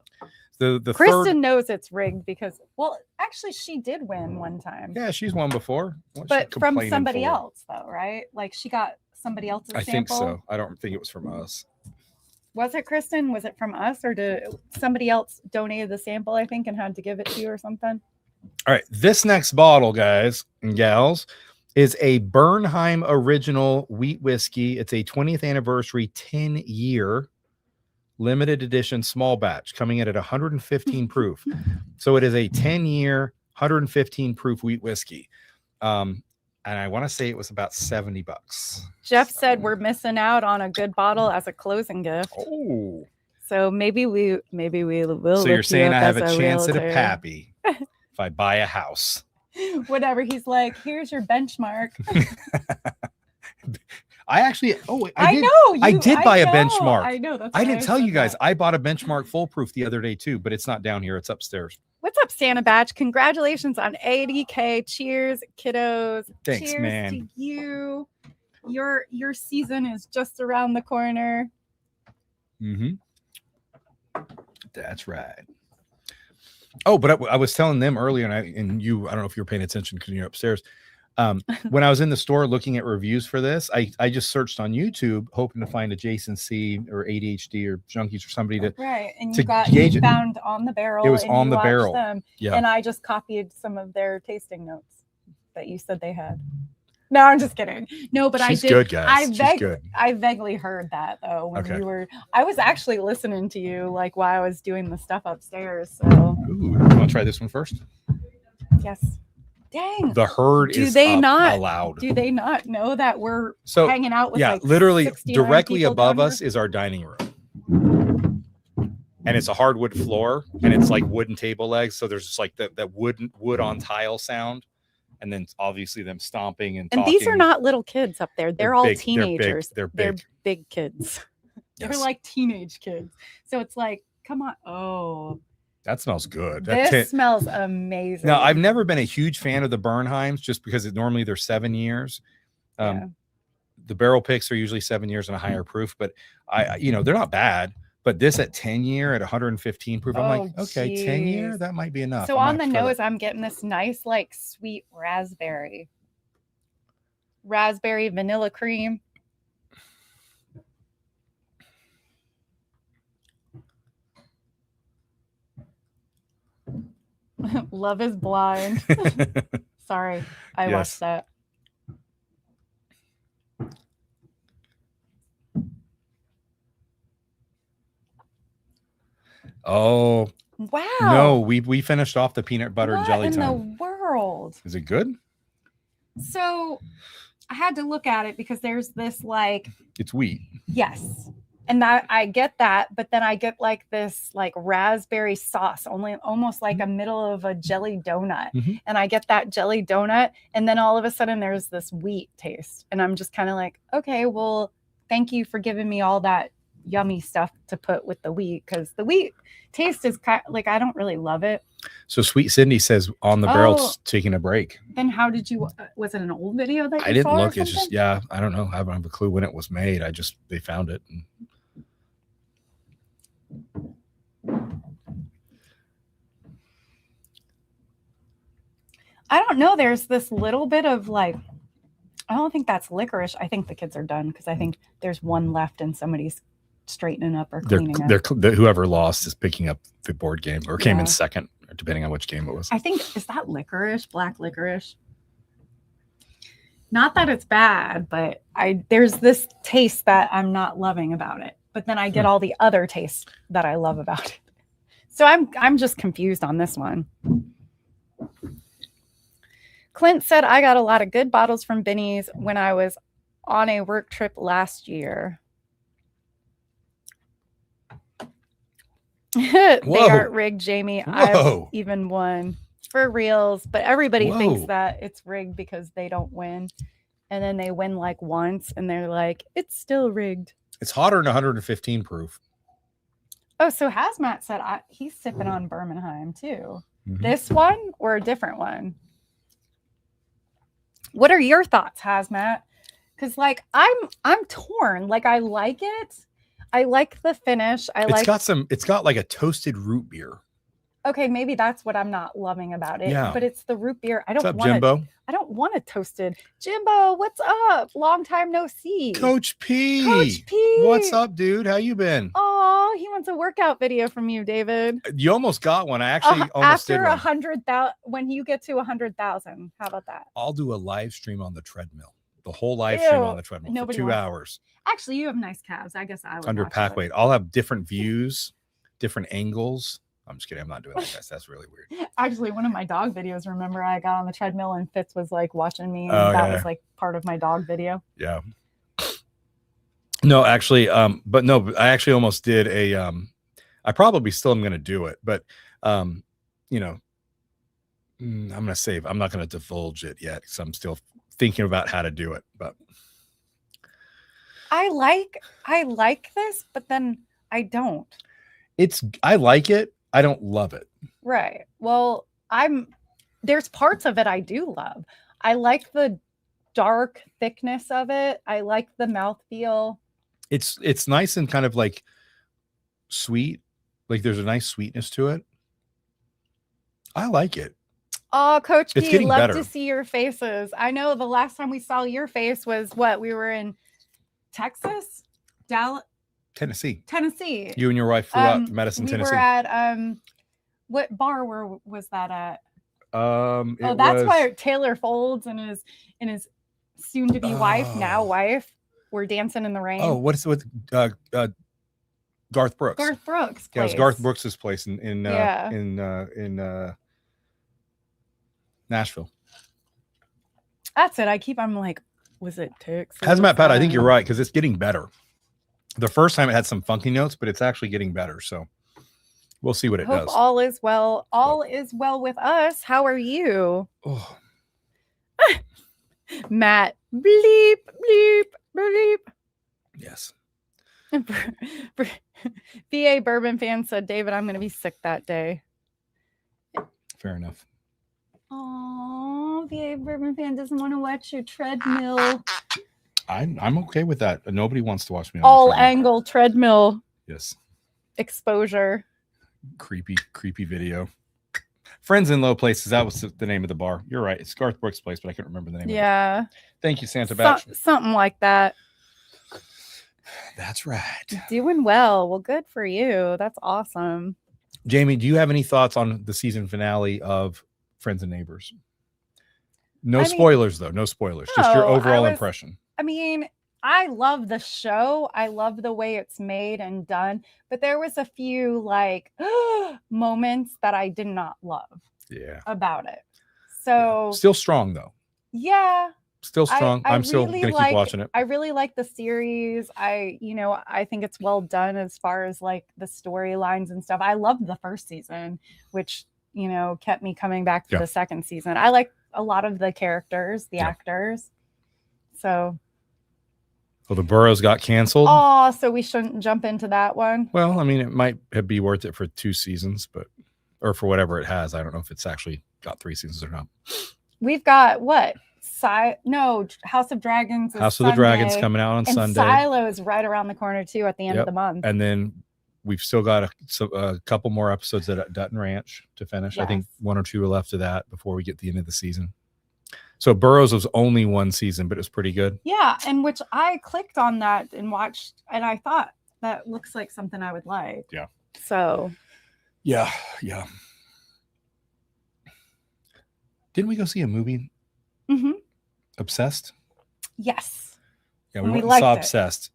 A: The
B: Kristen knows it's rigged because, well, actually, she did win one time.
A: Yeah, she's won before. What's
B: but
A: she
B: from
A: complaining
B: somebody
A: for?
B: else, though, right? Like she got somebody else's
A: I
B: sample.
A: think so. I don't think it was from us.
B: Was it Kristen? Was it from us, or did somebody else donated the sample? I think and had to give it to you or something.
A: All right, this next bottle, guys and gals, is a Bernheim original wheat whiskey. It's a 20th anniversary 10-year limited edition small batch coming in at 115 proof. So it is a 10-year 115 proof wheat whiskey. And I want to say it was about $70.
B: Jeff said we're missing out on a good bottle as a closing gift.
A: Oh.
B: So maybe we will.
A: So you're saying I have a chance at a
B: realtor.
A: pappy if I buy a house.
B: Whatever. He's like, here's your benchmark.
A: I actually,
B: I
A: did buy a benchmark.
B: I know. That's
A: I
B: why
A: didn't tell
B: said
A: you guys.
B: that.
A: I bought a benchmark foolproof the other day too, but it's not down here. It's upstairs.
B: What's up, Santa Batch? Congratulations on 80K. Cheers, kiddos.
A: Thanks,
B: Cheers
A: man.
B: to you. Your season is just around the corner.
A: Mm-hmm. That's right. Oh, but I was telling them earlier, and I don't know if you were paying attention because you're upstairs. When I was in the store looking at reviews for this, I just searched on YouTube hoping to find a Jason C or ADHD or Junkies or somebody to
B: Right, and
A: to
B: you
A: gauge it.
B: found On the Barrel.
A: It was
B: and
A: On
B: you
A: the
B: watched
A: Barrel.
B: them,
A: Yeah.
B: and I just copied some of their tasting notes that you said they had. No, I'm just kidding. No, but
A: She's
B: I did.
A: good, guys. She's good.
B: I vaguely heard that though when
A: Okay.
B: you were. I was actually listening to you like while I was doing the stuff upstairs. So
A: Ooh, you want to try this one first?
B: yes. Dang.
A: The herd
B: Do
A: is
B: they
A: up
B: not-
A: allowed.
B: Do they not know that we're
A: So
B: hanging out with
A: yeah,
B: like
A: literally
B: 69
A: directly
B: people
A: above
B: down
A: us
B: here?
A: is our dining room. And it's a hardwood floor and it's like wooden table legs. So there's just like that wood on tile sound. And then obviously them stomping and
B: And these are
A: talking.
B: not little kids up there. They're all
A: big.
B: teenagers.
A: They're big.
B: big kids. They're
A: Yes.
B: like teenage kids. So it's like, come on. Oh,
A: That smells good.
B: this smells amazing.
A: Now, I've never been a huge fan of the Bernheims just because normally they're 7 years.
B: Yeah.
A: The barrel picks are usually 7 years and a higher proof, but they're not bad. But this at 10-year at 115 proof, I'm like, okay, 10-year,
B: geez.
A: that might be enough.
B: So
A: I
B: on
A: might
B: the
A: try that.
B: nose, I'm getting this nice, like sweet raspberry vanilla cream. Love is blind. Sorry, I
A: Yes.
B: watched that.
A: Oh
B: Wow.
A: no, we finished off the peanut butter and jelly
B: in
A: time.
B: the world?
A: Is it good?
B: So I had to look at it because there's this like,
A: It's wheat.
B: yes. And that I get that, but then I get like this like raspberry sauce, only almost like a middle of a jelly donut.
A: Mhm.
B: And I get that jelly donut, and then all of a sudden there's this wheat taste. And I'm just kind of like, okay, well, thank you for giving me all that yummy stuff to put with the wheat, because the wheat taste is kind of like, I don't really love it.
A: So Sweet Cindy says on the barrel's taking a break.
B: Then how did you, was it an old video that you
A: I didn't
B: saw
A: look. It's just, yeah, I don't know. I don't have a clue when it was made. They found it. And...
B: I don't know. There's this little bit of like, I don't think that's licorice. I think the kids are done because I think there's one left and somebody's straightening up or cleaning up.
A: Whoever lost is picking up the board game or came in second, depending on which game it was.
B: I think, is that licorice? Black licorice? Not that it's bad, but there's this taste that I'm not loving about it. But then I get all the other tastes that I love about it. So I'm just confused on this one. Clint said, I got a lot of good bottles from Binny's when I was on a work trip last year. They aren't rigged, Jamie. I've even won for reals, but everybody thinks that it's rigged because they don't win. And then they win like once and they're like, it's still rigged.
A: It's hotter than 115 proof.
B: Oh, so Hazmat said he's sipping on Birmingham too. Mm-hmm. This one or a different one? What are your thoughts, Hazmat? Because like I'm torn. Like I like it. I like the finish. It's
A: got like a toasted root beer.
B: Okay, maybe that's what I'm not loving about it.
A: Yeah.
B: But it's the root beer.
A: What's up, Jimbo?
B: I don't want a toasted. Jimbo, what's up? Long time no see.
A: Coach P.
B: Coach P.
A: What's up, dude? How you been?
B: Oh, he wants a workout video from you, David.
A: You almost got one. I actually almost did one.
B: After 100,000, when you get to 100,000, how about that?
A: I'll do a live stream on the treadmill. The whole live stream on the treadmill for 2 hours.
B: Actually, you have nice calves. I guess I would.
A: Under pack weight. I'll have different views, different angles. I'm just kidding. I'm not doing that, guys. That's really weird.
B: Actually, one of my dog videos, remember I got on the treadmill and Fitz was like watching me. And that was like part of my dog video.
A: Yeah. No, actually, but no, I actually almost did I probably still am going to do it, but, I'm going to save. I'm not going to divulge it yet because I'm still thinking about how to do it, but.
B: I like this, but then I don't.
A: I like it. I don't love it.
B: Right. Well, there's parts of it I do love. I like the dark thickness of it. I like the mouthfeel.
A: It's nice and kind of like sweet. Like there's a nice sweetness to it. I like it.
B: Oh, Coach
A: It's
B: P,
A: getting
B: love
A: better.
B: to see your faces. I know the last time we saw your face was what? We were in Texas? Dallas?
A: Tennessee.
B: You
A: and your wife flew out to Madison, Tennessee.
B: We were at what bar was that at?
A: That's
B: why Taylor Folds and his soon-to-be wife were dancing in the rain.
A: Oh, what is it with Garth Brooks?
B: Garth Brooks.
A: Yeah, it was Garth Brooks's place in Nashville.
B: That's it. I'm like, was it Texas?
A: Hazmat Pat, I think you're right because it's getting better. The first time it had some funky notes, but it's actually getting better. So we'll see what it does.
B: All is well. All is well with us. How are you?
A: Oh.
B: Matt, bleep, bleep, bleep.
A: Yes.
B: VA Bourbon fan said, David, I'm going to be sick that day.
A: Fair enough.
B: Oh, VA Bourbon fan doesn't want to watch your treadmill.
A: I'm okay with that. Nobody wants to watch me on
B: all angle treadmill.
A: Yes.
B: Exposure.
A: Creepy video. Friends in Low Places. That was the name of the bar. You're right. It's Garth Brooks' place, but I can't remember the name.
B: Yeah.
A: Of it. Thank you, Santa Batch.
B: Something like that.
A: That's right.
B: Doing well. Well, good for you. That's awesome.
A: Jamie, do you have any thoughts on the season finale of Friends and Neighbors? No spoilers, though. No spoilers. Just your overall impression.
B: I mean, I love the show. I love the way it's made and done, but there was a few like moments that I did not love about it. So
A: still strong though.
B: Yeah.
A: Still strong. I'm still
B: really
A: gonna keep watching it.
B: I really like the series. I think it's well done as far as like the storylines and stuff. I loved the first season, which, kept me coming back for the second season. I like a lot of the characters, the actors. So
A: well, the Burrows got canceled.
B: Oh, so we shouldn't jump into that one.
A: Well, I mean, it might be worth it for 2 seasons, or for whatever it has. I don't know if it's actually got 3 seasons or not.
B: We've got what? House of Dragons.
A: House of the Dragons coming out on Sunday.
B: Silo is right around the corner too at the end of the month.
A: And then we've still got a couple more episodes at Dutton Ranch to finish. Yes. I think 1 or 2 are left of that before we get to the end of the season. So Burrows was only 1 season, but it was pretty good.
B: Yeah, and which I clicked on that and watched, and I thought that looks like something I would like.
A: Yeah.
B: So.
A: Yeah. Didn't we go see a movie?
B: Mm-hmm.
A: Obsessed?
B: Yes.
A: Yeah, we went and saw Obsessed.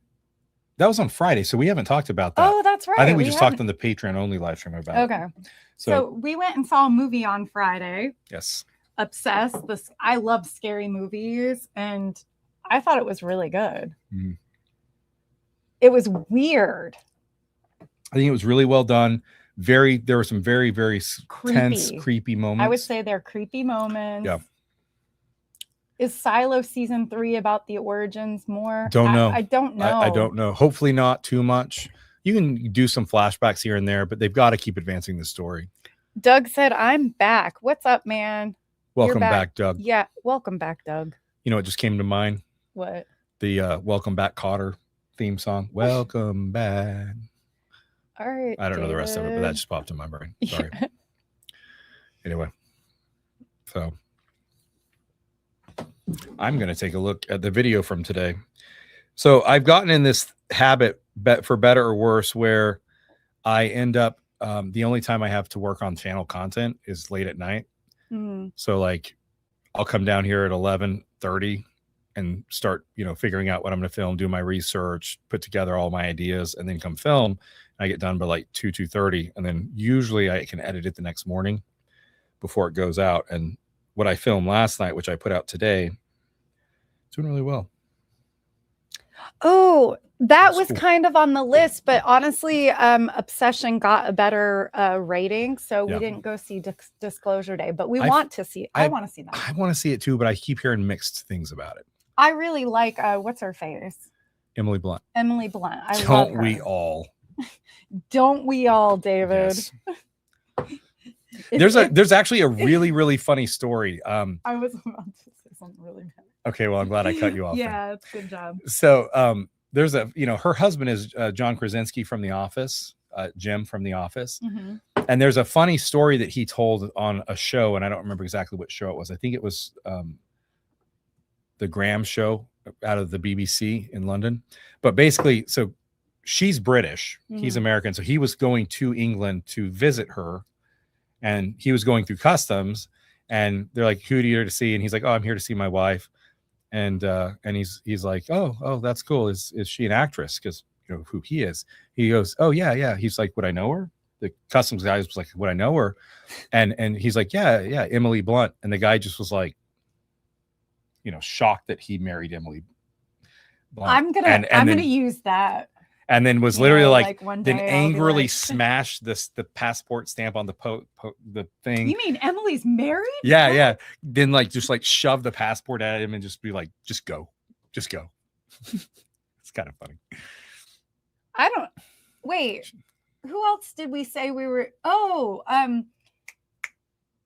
A: That was on Friday, so we haven't talked about that.
B: Oh, that's right.
A: I think we just talked on the Patreon only live stream about it.
B: Okay. So we went and saw a movie on Friday.
A: Yes.
B: Obsessed. I love scary movies, and I thought it was really good.
A: Mm-hmm.
B: It was weird.
A: I think it was really well done. There were some very, very tense, creepy moments.
B: I would say they're creepy moments.
A: Yeah.
B: Is Silo season 3 about the origins more?
A: Don't know.
B: I don't know.
A: I don't know. Hopefully not too much. You can do some flashbacks here and there, but they've got to keep advancing the story.
B: Doug said, "I'm back. What's up, man?"
A: Welcome back, Doug.
B: Yeah, welcome back, Doug.
A: You know what just came to mind?
B: What?
A: The Welcome Back Cotter theme song. Welcome back.
B: All right.
A: I don't know the rest of it, but that just popped in my brain. Sorry. Yeah. Anyway, so I'm going to take a look at the video from today. So I've gotten in this habit, for better or worse, where I end up the only time I have to work on channel content is late at night.
B: Mm-hmm.
A: So like I'll come down here at 11:30 and start, figuring out what I'm going to film, do my research, put together all my ideas, and then come film. I get done by like 2:30, and then usually I can edit it the next morning before it goes out. And what I filmed last night, which I put out today, it's doing really well.
B: Oh, that was cool. Kind of on the list, but honestly, Obsession got a better rating, so we didn't go see Disclosure Day, but we want to see it. I want to see that.
A: I want to see it too, but I keep hearing mixed things about it.
B: I really like what's her face?
A: Emily Blunt.
B: Emily Blunt.
A: Don't we all?
B: Don't we all, David?
A: Yes. There's actually a really, really funny story.
B: I was about to say something really bad.
A: Okay, well, I'm glad I cut you off.
B: Yeah, it's a good job.
A: So there's her husband is John Krasinski from The Office, Jim from The Office.
B: Mm-hmm.
A: And there's a funny story that he told on a show, and I don't remember exactly what show it was. I think it was the Graham show out of the BBC in London. But basically, so she's British, he's American. So he was going to England to visit her, and he was going through customs, and they're like, "Who are you here to see?" And he's like, "Oh, I'm here to see my wife." And he's like, "Oh, that's cool. Is she an actress?" Because who he is. He goes, "Oh yeah." He's like, "Would I know her?" The customs guy was like, "Would I know her?" And he's like, "Yeah, Emily Blunt." And the guy just was like, shocked that he married Emily Blunt.
B: I'm gonna use that.
A: And then was literally like then angrily
B: like,
A: smashed the passport stamp on the thing.
B: You mean Emily's married?
A: Yeah. Then just shove the passport at him and just be like, just go. It's kind of funny.
B: Wait. Who else did we say we were?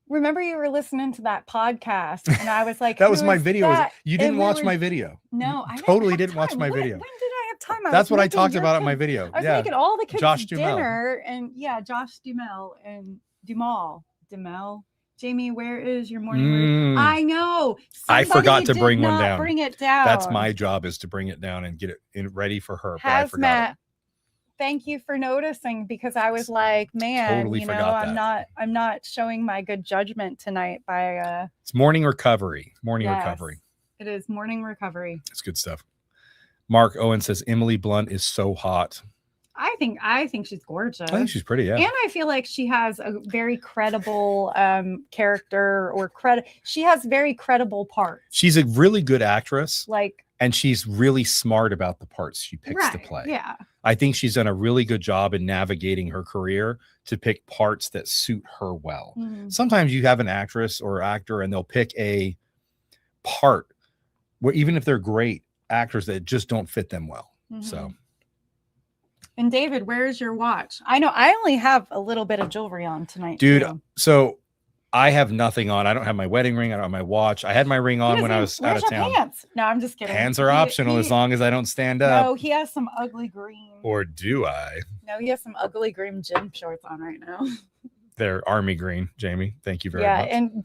B: Remember you were listening to that podcast and I was like,
A: that was my video. You didn't watch my video.
B: No, I
A: totally didn't watch my video.
B: When did I have time?
A: That's what I talked about in my video.
B: I was making all the kids
A: Josh
B: dinner and Josh Dumel and Dumel. Jamie, where is your morning routine? I know.
A: I forgot to bring one down.
B: Bring it down.
A: That's my job, is to bring it down and get it ready for her. But I forgot
B: Matt. Thank you for noticing, because I was like, man,
A: totally
B: I'm not showing my good judgment tonight by
A: it's morning recovery. Recovery.
B: It is morning recovery.
A: It's good stuff. Mark Owen says Emily Blunt is so hot.
B: I think she's gorgeous.
A: I think she's pretty, yeah.
B: And I feel like she has a very credible character or she has very credible parts.
A: She's a really good actress.
B: Like,
A: and she's really smart about the parts she picks to play.
B: Yeah.
A: I think she's done a really good job in navigating her career to pick parts that suit her well.
B: Mm-hmm.
A: Sometimes you have an actress or actor and they'll pick a part where even if they're great actors, that just don't fit them well.
B: Mm-hmm.
A: So.
B: And David, where's your watch? I know I only have a little bit of jewelry on tonight.
A: Dude,
B: too.
A: So I have nothing on. I don't have my wedding ring. I don't have my watch. I had my ring on when I was out of town.
B: Pants? No, I'm just kidding.
A: Pants are optional as long as I don't stand up.
B: No, he has some ugly green.
A: Or do I?
B: No, he has some ugly green gym shorts on right now.
A: They're army green, Jamie. Thank you very much.
B: Yeah, and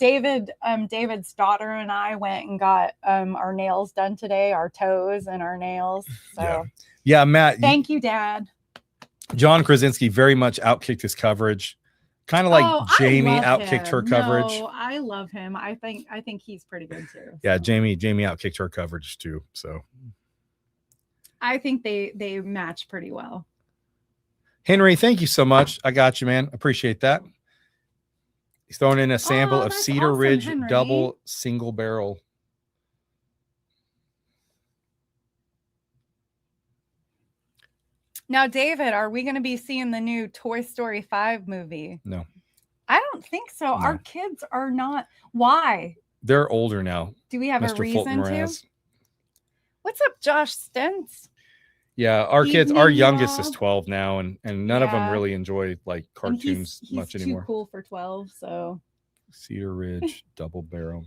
B: David's daughter and I went and got our nails done today, our toes and our nails. So
A: yeah, Matt.
B: Thank you, Dad.
A: John Krasinski very much outkicked his coverage. Kind of like Jamie outkicked her coverage.
B: No, I love him. I think he's pretty good too. So.
A: Yeah, Jamie outkicked her coverage too. So
B: I think they match pretty well.
A: Henry, thank you so much. I got you, man. Appreciate that. He's throwing in a sample of Cedar Ridge
B: Henry.
A: double single barrel.
B: Now, David, are we going to be seeing the new Toy Story 5 movie?
A: No.
B: I don't think so. No. Our kids are not. Why?
A: They're older now.
B: Do we have a reason to? What's up, Josh Stentz?
A: Yeah, our kids, our youngest is 12 now, and none of them really enjoy like cartoons much anymore.
B: Too cool for 12, so.
A: Cedar Ridge double barrel.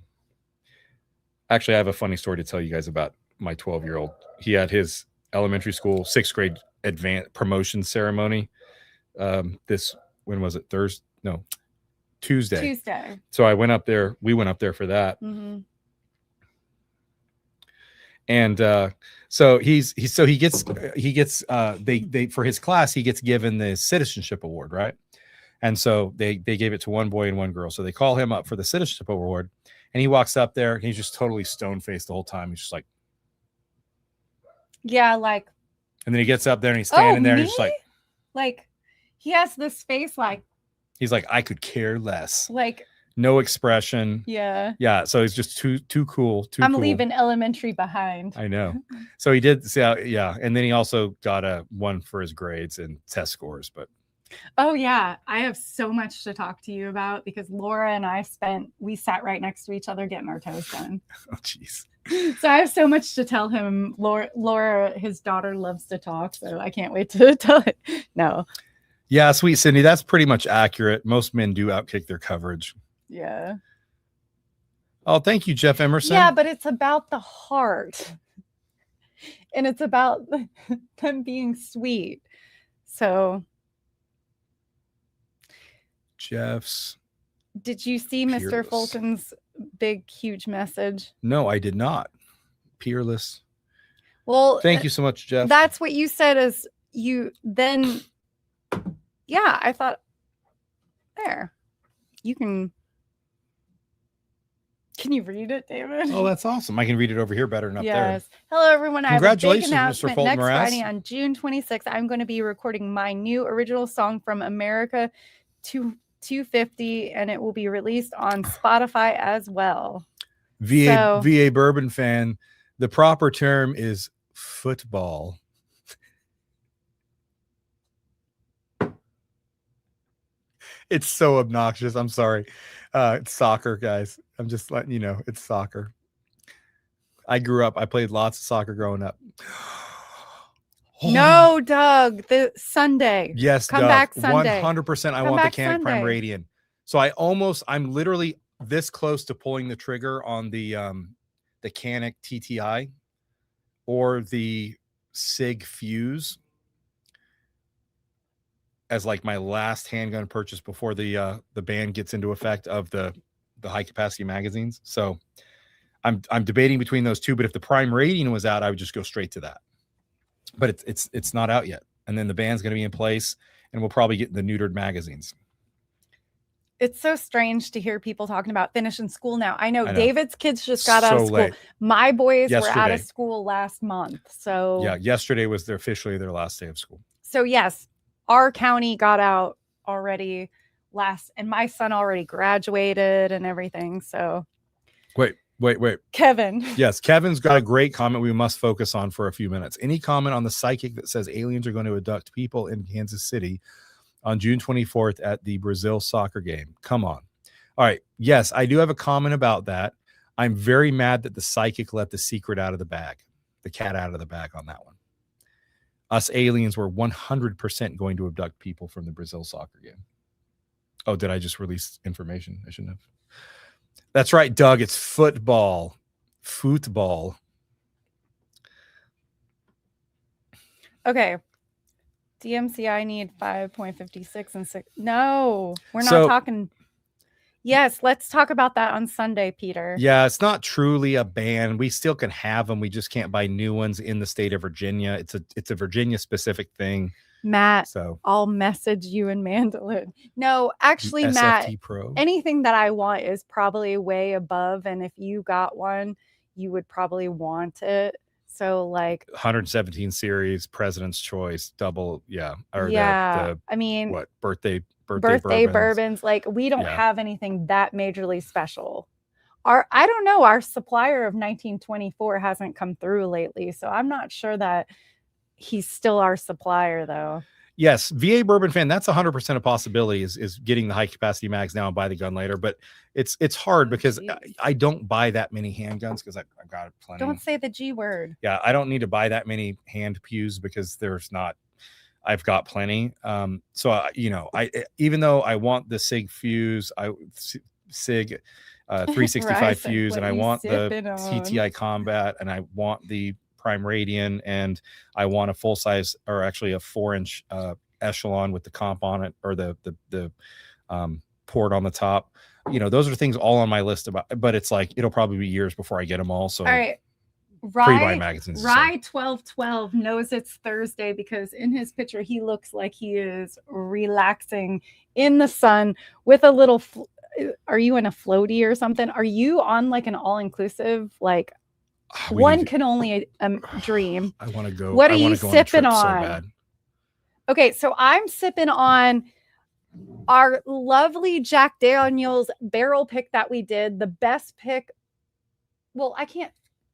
A: Actually, I have a funny story to tell you guys about my 12-year-old. He had his elementary school 6th grade advanced promotion ceremony. When was it? Thursday? No, Tuesday. So I went up there. We went up there for that.
B: Mm-hmm.
A: And so he gets they for his class he gets given the citizenship award, right? And so they gave it to one boy and one girl. So they call him up for the citizenship award, and he walks up there and he's just totally stone faced the whole time. He's just like,
B: yeah, like.
A: And then he gets up there and he's standing there and he's just
B: like he has this face like
A: he's like, I could care less.
B: Like
A: no expression.
B: Yeah.
A: Yeah. So he's just too cool.
B: I'm leaving elementary behind.
A: I know. So he did. Yeah. And then he also got a 1 for his grades and test scores. But
B: oh yeah, I have so much to talk to you about because Laura and we sat right next to each other getting our toes done.
A: Oh jeez.
B: So I have so much to tell him. Laura, his daughter, loves to talk, so I can't wait to tell it. No.
A: Yeah, sweet Cindy, that's pretty much accurate. Most men do outkick their coverage.
B: Yeah.
A: Oh, thank you, Jeff Emerson.
B: Yeah, but it's about the heart. And it's about them being sweet. So
A: Jeff's.
B: Did you see Mr. Fulton's big, huge message?
A: No, I did not. Peerless.
B: Well,
A: thank you so much, Jeff.
B: That's what you said as you then. Yeah, I thought there. You can you read it, David?
A: Oh, that's awesome. I can read it over here better than up there.
B: Yes. Hello, everyone.
A: Congratulations,
B: I have a big announcement.
A: Mr. Fulton
B: Next
A: Morass.
B: Friday on June 26th, I'm going to be recording my new original song from America 250, and it will be released on Spotify as well.
A: VA Bourbon fan, the proper term is football. It's so obnoxious. I'm sorry. It's soccer, guys. I'm just letting you know it's soccer. I played lots of soccer growing up.
B: No, Doug, the Sunday.
A: Yes,
B: come
A: Doug,
B: back Sunday.
A: 100%. I want the Canic Prime Radiant. So I'm literally this close to pulling the trigger on the Canic TTI or the Sig Fuse as like my last handgun purchase before the ban gets into effect of the high capacity magazines. So I'm debating between those two, but if the Prime Radiant was out, I would just go straight to that. But it's not out yet. And then the ban's going to be in place and we'll probably get the neutered magazines.
B: it's so strange to hear people talking about finishing school now. I know,
A: I know.
B: David's kids just got out of
A: So
B: school.
A: late.
B: My boys were out
A: Yesterday.
B: of school last month. So
A: Yeah, yesterday was officially their last day of school.
B: So yes, our county got out already and my son already graduated and everything. So
A: Wait.
B: Kevin.
A: Yes, Kevin's got a great comment we must focus on for a few minutes. Any comment on the psychic that says aliens are going to abduct people in Kansas City on June 24th at the Brazil soccer game? Come on. All right. Yes, I do have a comment about that. I'm very mad that the psychic let the secret out of the bag, the cat out of the bag on that one. Us aliens were 100% going to abduct people from the Brazil soccer game. Oh, did I just release information? I shouldn't have. That's right, Doug. It's football.
B: Okay. DMC, I need 5.56 and 6. No, we're not talking. Yes, let's talk about that on Sunday, Peter.
A: Yeah, it's not truly a ban. We still can have them. We just can't buy new ones in the state of Virginia. It's a Virginia specific thing.
B: Matt, so I'll message you in Mandolin. No, actually, Matt, Pro. Anything that I want is probably way above. And if you got one, you would probably want it. So like
A: 117 series, President's Choice, double. Yeah.
B: Or yeah. I mean,
A: what birthday
B: bourbons. Like we don't have anything that majorly special. I don't know. Our supplier of 1924 hasn't come through lately. So I'm not sure that he's still our supplier though.
A: Yes, VA Bourbon Fan, that's 100% a possibility is getting the high capacity mags now and buy the gun later. But it's hard because I don't buy that many handguns because I've got plenty.
B: Don't say the G word.
A: Yeah, I don't need to buy that many hand pews because I've got plenty. So even though I want the SIG fuse, SIG 365 fuse, and I want the TTI Combat, and I want the Prime Radian, and I want a full size, or actually a 4-inch echelon with the comp on it, or the port on the top. Those are things all on my list but it's like it'll probably be years before I get them all. So
B: all right. Pre-buy magazines. Rye 1212 knows it's Thursday because in his picture he looks like he is relaxing in the sun with a little. Are you in a floaty or something? Are you on like an all-inclusive? Like one can only dream.
A: I want to go.
B: What are you sipping on?
A: So bad.
B: Okay, so I'm sipping on our lovely Jack Daniel's barrel pick that we did. The best pick. Well,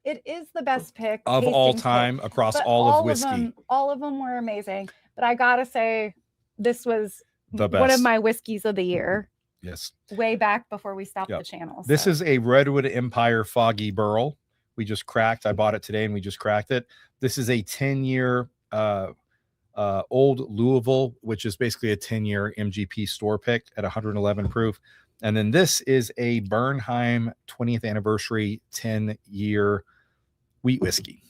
B: it is the best pick
A: of all time across all of whiskey.
B: All of them were amazing. But I got to say, this was one of my whiskeys of the year.
A: Yes.
B: Way back before we stopped the channel. So.
A: This is a Redwood Empire Foggy Burl. We just cracked. I bought it today and we just cracked it. This is a 10-year old Louisville, which is basically a 10-year MGP store pick at 111 proof. And then this is a Bernheim 20th anniversary 10-year wheat whiskey.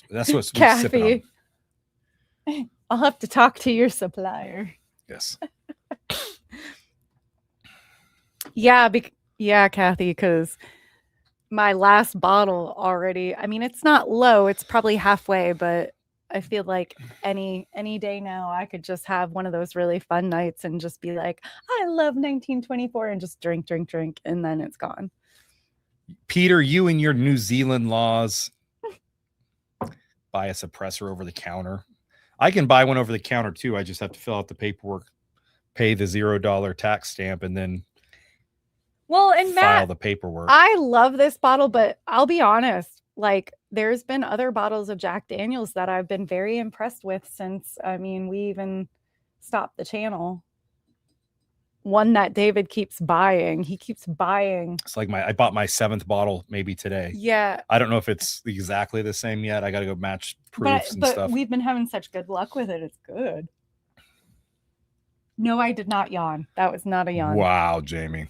A: That's what's
B: Kathy. I'll have to talk to your supplier.
A: Yes.
B: Yeah, Kathy, because my last bottle already, I mean, it's not low, it's probably halfway, but I feel like any day now I could just have one of those really fun nights and just be like, I love 1924 and just drink, and then it's gone.
A: Peter, you and your New Zealand laws. Buy a suppressor over the counter. I can buy one over the counter too. I just have to fill out the paperwork, pay the $0 tax stamp, and then file
B: Matt,
A: the paperwork.
B: I love this bottle, but I'll be honest, like there's been other bottles of Jack Daniel's that I've been very impressed with since, we even stopped the channel. One that David keeps buying. He keeps buying.
A: It's like I bought my 7th bottle maybe today.
B: Yeah.
A: I don't know if it's exactly the same yet. I got to go match proofs and stuff.
B: But we've been having such good luck with it. It's good. No, I did not yawn. That was not a yawn.
A: Wow, Jamie.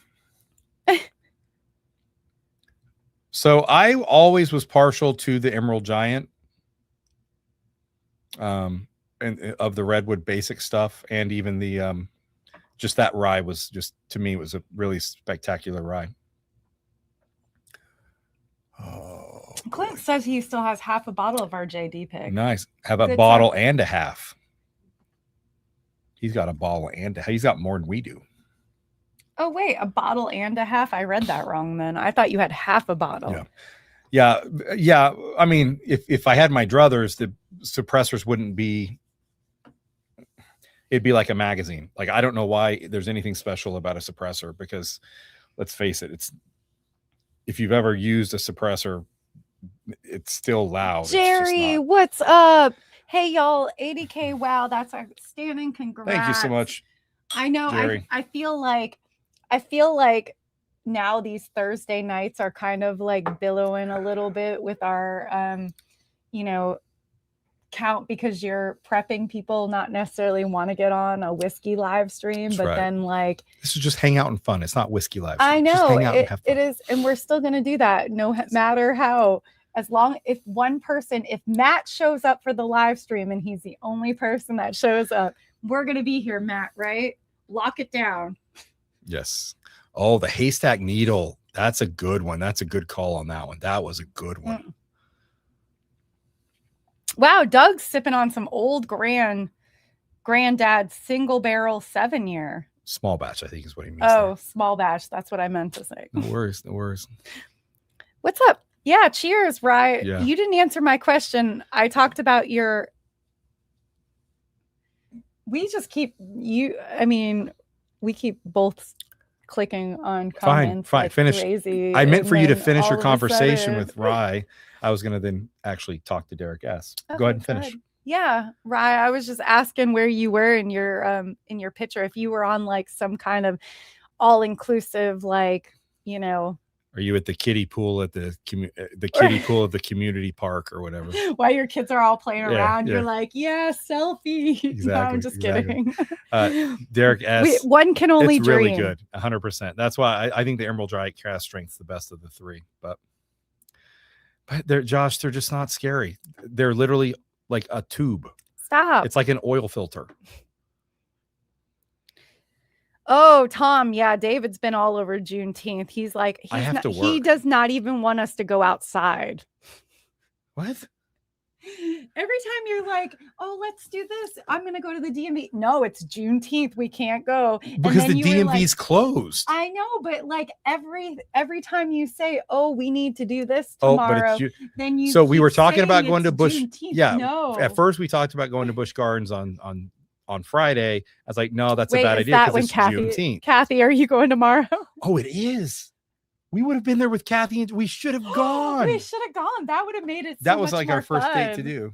A: So I always was partial to the Emerald Giant, and of the Redwood basic stuff, and even the just that rye was just, to me, it was a really spectacular rye.
B: Oh, Clint says he still has half a bottle of our JD pick.
A: Nice. Have a bottle and a half. He's got a bottle and he's got more than we do.
B: Oh, wait, a bottle and a half? I read that wrong then. I thought you had half a bottle.
A: Yeah. I mean, if I had my druthers, the suppressors wouldn't be. It'd be like a magazine. Like, I don't know why there's anything special about a suppressor, because let's face it, it's, if you've ever used a suppressor, it's still loud.
B: Jerry, what's up? Hey, y'all, 80K. Wow, that's outstanding. Congrats.
A: Thank you so much.
B: I know.
A: Jerry.
B: I feel like now these Thursday nights are kind of like billowing a little bit with our, count, because you're prepping people not necessarily want to get on a whiskey live stream,
A: That's
B: but
A: right.
B: then like
A: This is just hang out and fun. It's not whiskey live stream.
B: I know
A: just hang out and have fun.
B: it is, and we're still going to do that no matter how, as long if Matt shows up for the live stream and he's the only person that shows up, we're going to be here, Matt, right? Lock it down.
A: Yes. Oh, the haystack needle. That's a good one. That's a good call on that one. That was a good one.
B: Wow, Doug's sipping on some old granddad single barrel 7-year.
A: Small batch, I think is what he means.
B: Oh, there. Small batch. That's what I meant to say.
A: No worries. No worries.
B: What's up? Yeah, cheers, Rye.
A: Yeah.
B: You didn't answer my question. I talked about your. We just keep we keep both clicking on comments.
A: Fine.
B: Like
A: finish.
B: Crazy,
A: I meant for you to finish your
B: all
A: conversation with Rye. I was going to then actually talk to Derek S.
B: Okay,
A: go ahead and finish.
B: Yeah, Rye. I was just asking where you were in your picture. If you were on like some kind of all-inclusive, like,
A: Are you at the kiddie pool at the kiddie pool of the community park or whatever?
B: While your kids are all playing around, you're like, yeah, selfie.
A: Exactly.
B: No, I'm just kidding.
A: Derek S.
B: One can only
A: it's
B: dream.
A: Really good, 100%. That's why I think the Emerald Dry Cast Strength's the best of the three. But they're Josh, they're just not scary. They're literally like a tube.
B: Stop.
A: It's like an oil filter.
B: Oh, Tom. Yeah, David's been all over Juneteenth. He's like, he does not even want us to go outside.
A: What?
B: Every time you're like, oh, let's do this, I'm going to go to the DMV. No, it's Juneteenth. We can't go.
A: Because the DMV's closed.
B: I know, but like every time you say, oh, we need to do this tomorrow, then you.
A: So we were talking about going to Busch.
B: Juneteenth.
A: Yeah.
B: No.
A: At first we talked about going to Busch Gardens on Friday. I was like, no, that's
B: a
A: bad idea because it's Juneteenth.
B: Kathy, are you going tomorrow?
A: Oh, it is. We would have been there with Kathy, and we should have gone.
B: We should have gone. That would have made it.
A: That was like our first date to do.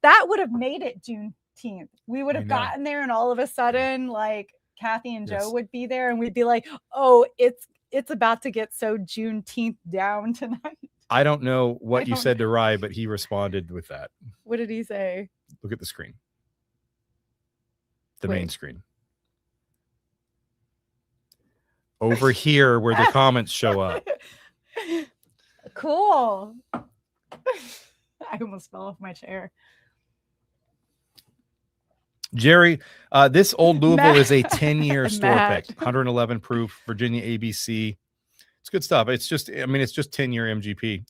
B: That would have made it Juneteenth. We would have gotten there, and all of a sudden, like Kathy and Joe would be there, and we'd be like, "Oh, it's about to get so Juneteenth down tonight."
A: I don't know what you said to Rye, but he responded with that.
B: What did he say?
A: Look at the screen. The main screen. Over here where the comments show up.
B: Cool. I almost fell off my chair.
A: Jerry, this Old Louisville is a 10-year store pick, 111 proof, Virginia ABC. It's good stuff. It's just 10-year MGP,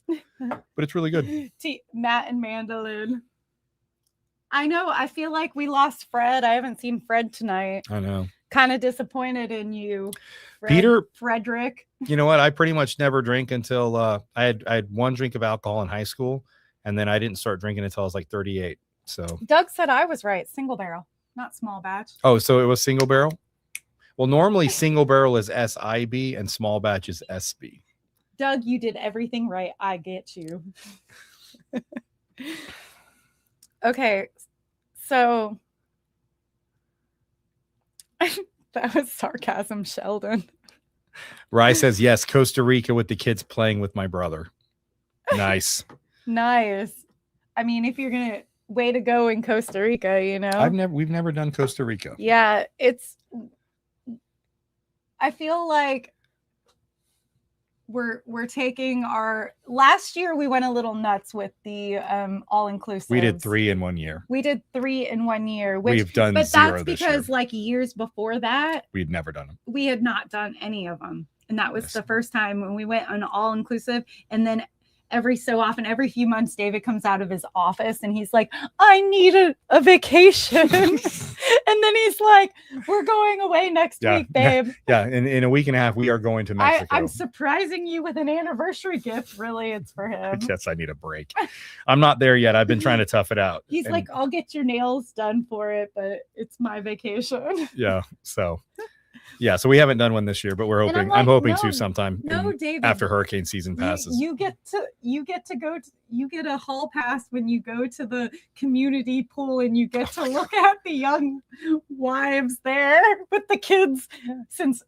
A: but it's really good.
B: Matt and Mandolin. I know. I feel like we lost Fred. I haven't seen Fred tonight.
A: I know.
B: Kind of disappointed in you, Frederick.
A: You know what? I pretty much never drink until I had one drink of alcohol in high school, and then I didn't start drinking until I was like 38. So
B: Doug said I was right. Single barrel, not small batch.
A: Oh, so it was single barrel? Well, normally single barrel is SIB and small batch is SB.
B: Doug, you did everything right. I get you. Okay, so that was sarcasm, Sheldon.
A: Rye says, yes, Costa Rica with the kids playing with my brother. Nice.
B: Nice. I mean, if you're going to way to go in Costa Rica,
A: we've never done Costa Rica.
B: Yeah, I feel like we're taking last year we went a little nuts with the all-inclusive.
A: We did 3 in 1 year.
B: We've done
A: but
B: 0 that's because like years before that
A: we'd never done them.
B: We had not done any of them, and that was the first time when we went on all-inclusive. And then every so often, every few months, David comes out of his office and he's like, I need a vacation. And then he's like, we're going away next week, babe.
A: Yeah. In a week and a half, we are going to Mexico.
B: I'm surprising you with an anniversary gift. Really, it's for him.
A: Yes, I need a break. I'm not there yet. I've been trying to tough it out.
B: He's like, I'll get your nails done for it, but it's my vacation.
A: Yeah. So we haven't done one this year, but we're hoping. Like, I'm hoping to sometime.
B: David,
A: after hurricane season passes.
B: You get a hall pass when you go to the community pool and you get to look at the young wives there with the kids. Since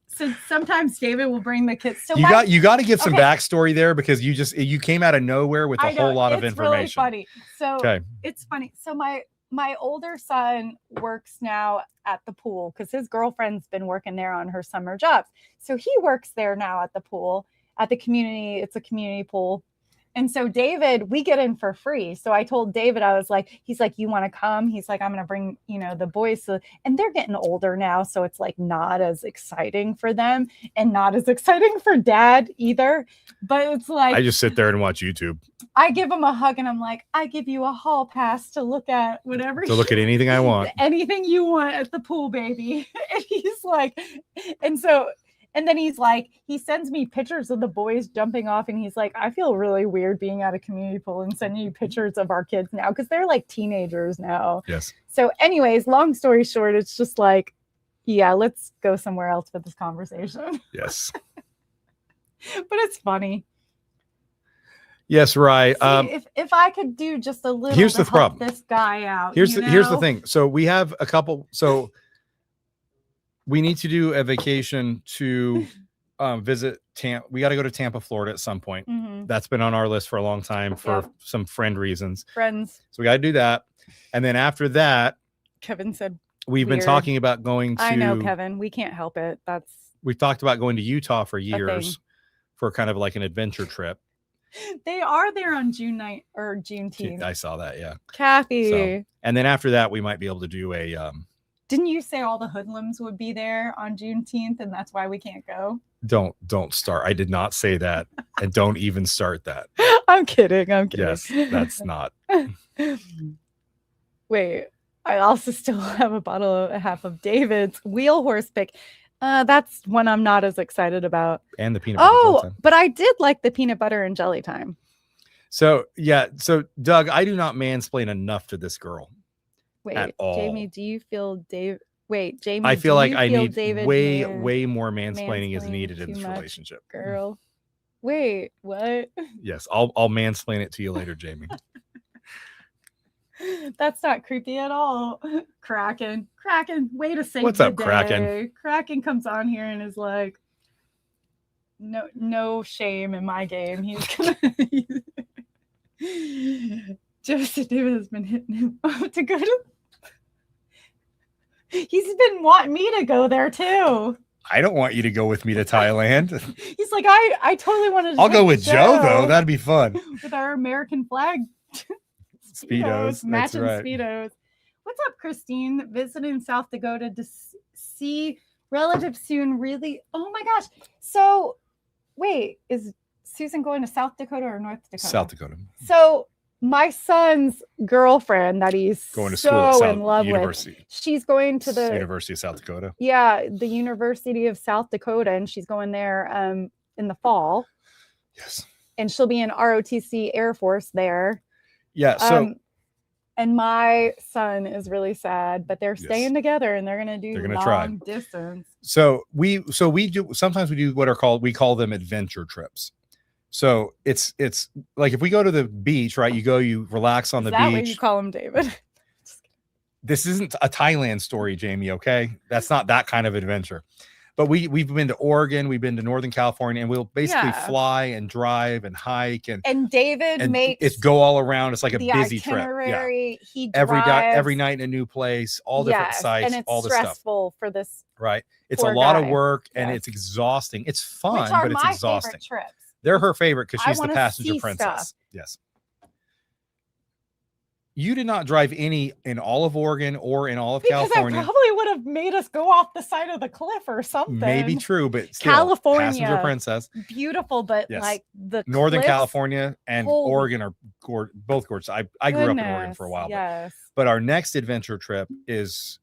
B: sometimes David will bring the kids. So
A: you got to give some backstory there because you came out of nowhere with a whole lot of information.
B: It's really funny. So it's funny. So my older son works now at the pool because his girlfriend's been working there on her summer jobs. So he works there now at the pool, at the community. It's a community pool. And so David, we get in for free. So I told David, I was like, he's like, you want to come? He's like, I'm going to bring, the boys. And they're getting older now. So it's like not as exciting for them and not as exciting for dad either. But it's like,
A: I just sit there and watch YouTube.
B: I give him a hug and I'm like, I give you a hall pass to look at whatever.
A: To look at anything I want.
B: Anything you want at the pool, baby. And he's like, and then he's like, he sends me pictures of the boys jumping off. And he's like, I feel really weird being at a community pool and sending you pictures of our kids now because they're like teenagers now.
A: Yes.
B: So anyways, long story short, it's just like, yeah, let's go somewhere else with this conversation.
A: Yes.
B: But it's funny.
A: Yes, right.
B: See, if I could do just a little
A: here's
B: to
A: the
B: help
A: problem.
B: This guy out.
A: Here's the thing. So we have a couple. So we need to do a vacation to visit Tampa. We got to go to Tampa, Florida at some point.
B: Mm-hmm.
A: That's been on our list for a long time for some reasons.
B: Friends.
A: So we got to do that. And then after that,
B: Kevin said,
A: we've been talking about going to.
B: I know, Kevin. We can't help it.
A: We've talked about going to Utah for years for kind of like an adventure trip.
B: They are there on June 9th or Juneteenth.
A: I saw that. Yeah.
B: Kathy.
A: So, and then after that, we might be able to do a.
B: Didn't you say all the hoodlums would be there on Juneteenth and that's why we can't go?
A: Don't start. I did not say that. And don't even start that.
B: I'm kidding.
A: Yes, that's not.
B: Wait, I also still have a bottle and a half of David's wheel horse pick. That's one I'm not as excited about.
A: And the peanut butter jelly time.
B: But I did like the peanut butter and jelly time.
A: So, Doug, I do not mansplain enough to this girl.
B: Wait,
A: at all.
B: Jamie, do you feel Jamie,
A: I feel like I need
B: David
A: way more mansplaining is needed in this relationship.
B: Girl. Wait, what?
A: Yes, I'll mansplain it to you later, Jamie.
B: That's not creepy at all. Kraken, way to say
A: what's up, Kraken?
B: Kraken comes on here and is like, no shame in my game. He's gonna. Joseph David has been hitting him to go to. He's been wanting me to go there too.
A: I don't want you to go with me to Thailand.
B: He's like, I totally want to.
A: I'll go with Joe though. That'd be fun.
B: With our American flag.
A: Speedos.
B: Matching
A: right.
B: Speedos. What's up, Christine? Visiting South Dakota to see relatives soon. Really? Oh my gosh. So, wait, is Susan going to South Dakota or North Dakota?
A: South Dakota.
B: So, my son's girlfriend that he's
A: going to
B: so
A: school
B: in love with, she's going to the
A: University of South Dakota.
B: Yeah, the University of South Dakota, and she's going there in the fall.
A: Yes.
B: And she'll be in ROTC Air Force there.
A: Yeah. So,
B: and my son is really sad, but they're staying together and they're going to do long distance.
A: So we do, sometimes we do we call them adventure trips. So it's like if we go to the beach, right? You relax on the beach.
B: What you call him, David?
A: This isn't a Thailand story, Jamie. Okay. That's not that kind of adventure. But we've been to Oregon, we've been to Northern California, and we'll basically fly and drive and hike and David makes it go all around. It's like a busy trip. Yeah.
B: He drives,
A: every night in a new place, all different sites,
B: and it's
A: all this
B: stressful
A: stuff.
B: For this.
A: Right. It's a lot of work and it's exhausting. It's fun, but it's exhausting.
B: Trips.
A: They're her favorite because she's the passenger princess.
B: Stuff.
A: Yes. You did not drive any in all of Oregon or in all of California.
B: I probably would have made us go off the side of the cliff or something.
A: Maybe true, but still,
B: California,
A: Passenger Princess,
B: beautiful, but
A: yes.
B: like the
A: Northern
B: cliffs,
A: California and
B: holy
A: Oregon are both gorgeous. I grew up in Oregon for a while,
B: yes.
A: but our next adventure trip is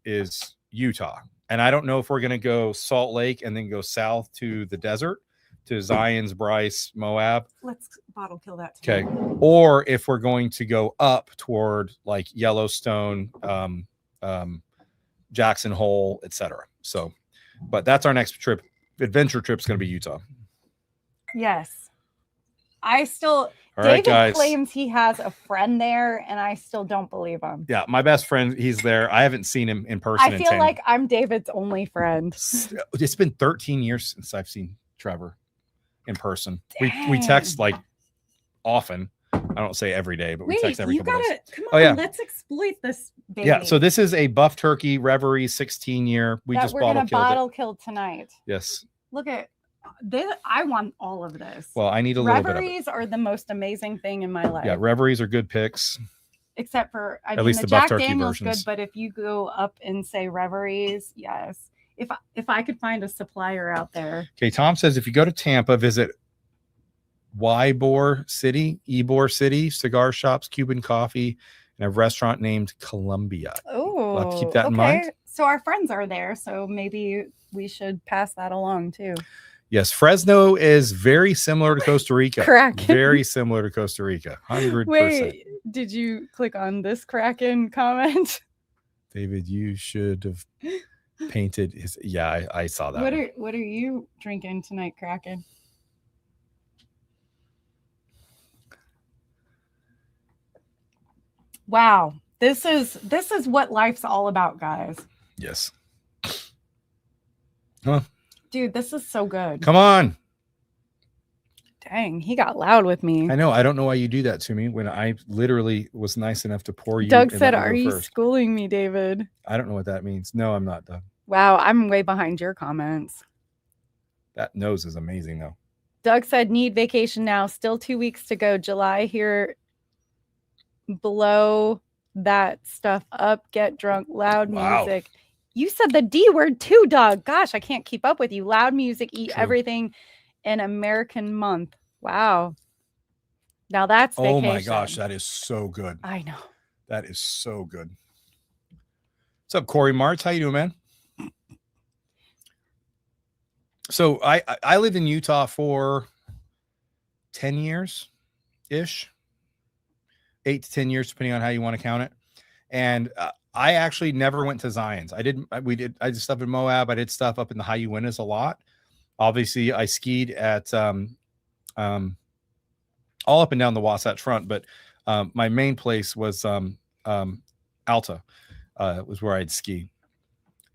A: Utah, and I don't know if we're going to go Salt Lake and then go south to the desert to Zion's, Bryce, Moab.
B: Let's bottle kill that.
A: Okay, or if we're going to go up toward like Yellowstone, Jackson Hole, etc. So, but that's our next trip. Adventure trip's going to be Utah.
B: Yes, I still.
A: All
B: David
A: right, guys.
B: claims he has a friend there, and I still don't believe him.
A: Yeah, my best friend, he's there. I haven't seen him in person.
B: I feel like I'm David's only friend.
A: It's been 13 years since I've seen Trevor in person. We text like often. I don't say every day, but we text every couple days.
B: Come on, let's exploit this baby.
A: Yeah, so this is a Buff Turkey Reverie 16-year. We just bottle killed
B: tonight.
A: Yes.
B: Look at this. I want all of this.
A: Well, I need a little bit of it.
B: Reveries are the most amazing thing in my life.
A: Yeah, Reveries are good picks.
B: Except for
A: at least the
B: Jack
A: Buff Turkey
B: Daniel's
A: versions.
B: Good, but if you go up and say Reveries, yes. If I could find a supplier out there.
A: Okay, Tom says if you go to Tampa, visit Ybor City, cigar shops, Cuban coffee, and a restaurant named Columbia.
B: Oh,
A: we'll have to keep that in mind.
B: So our friends are there, so maybe we should pass that along too.
A: Yes, Fresno is very similar to Costa Rica.
B: Correct.
A: Very similar to Costa Rica. 100%.
B: Wait, did you click on this Kraken comment?
A: David, you should have painted his. Yeah, I saw that.
B: What are you drinking tonight, Kraken? Wow, this is what life's all about, guys.
A: Yes. Huh.
B: Dude, this is so good.
A: Come on.
B: Dang, he got loud with me.
A: I know. I don't know why you do that to me when I literally was nice enough to pour you.
B: Doug said, "Are you schooling me, David?"
A: I don't know what that means. No, I'm not, Doug.
B: Wow, I'm way behind your comments.
A: That nose is amazing, though.
B: Doug said, "Need vacation now. Still 2 weeks to go. July here. Blow that stuff up. Get drunk. Loud music." You said the D word too, Doug. Gosh, I can't keep up with you. Loud music, eat everything in American month. Wow. Now that's vacation.
A: Oh my gosh, that is so good.
B: I know.
A: That is so good. What's up, Corey Martz? How you doing, man? So I lived in Utah for 10 years-ish. 8 to 10 years, depending on how you want to count it. And I actually never went to Zion's. I did stuff in Moab. I did stuff up in the High Uintas a lot. Obviously, I skied at all up and down the Wasatch Front, but my main place was Alta. Was where I'd ski,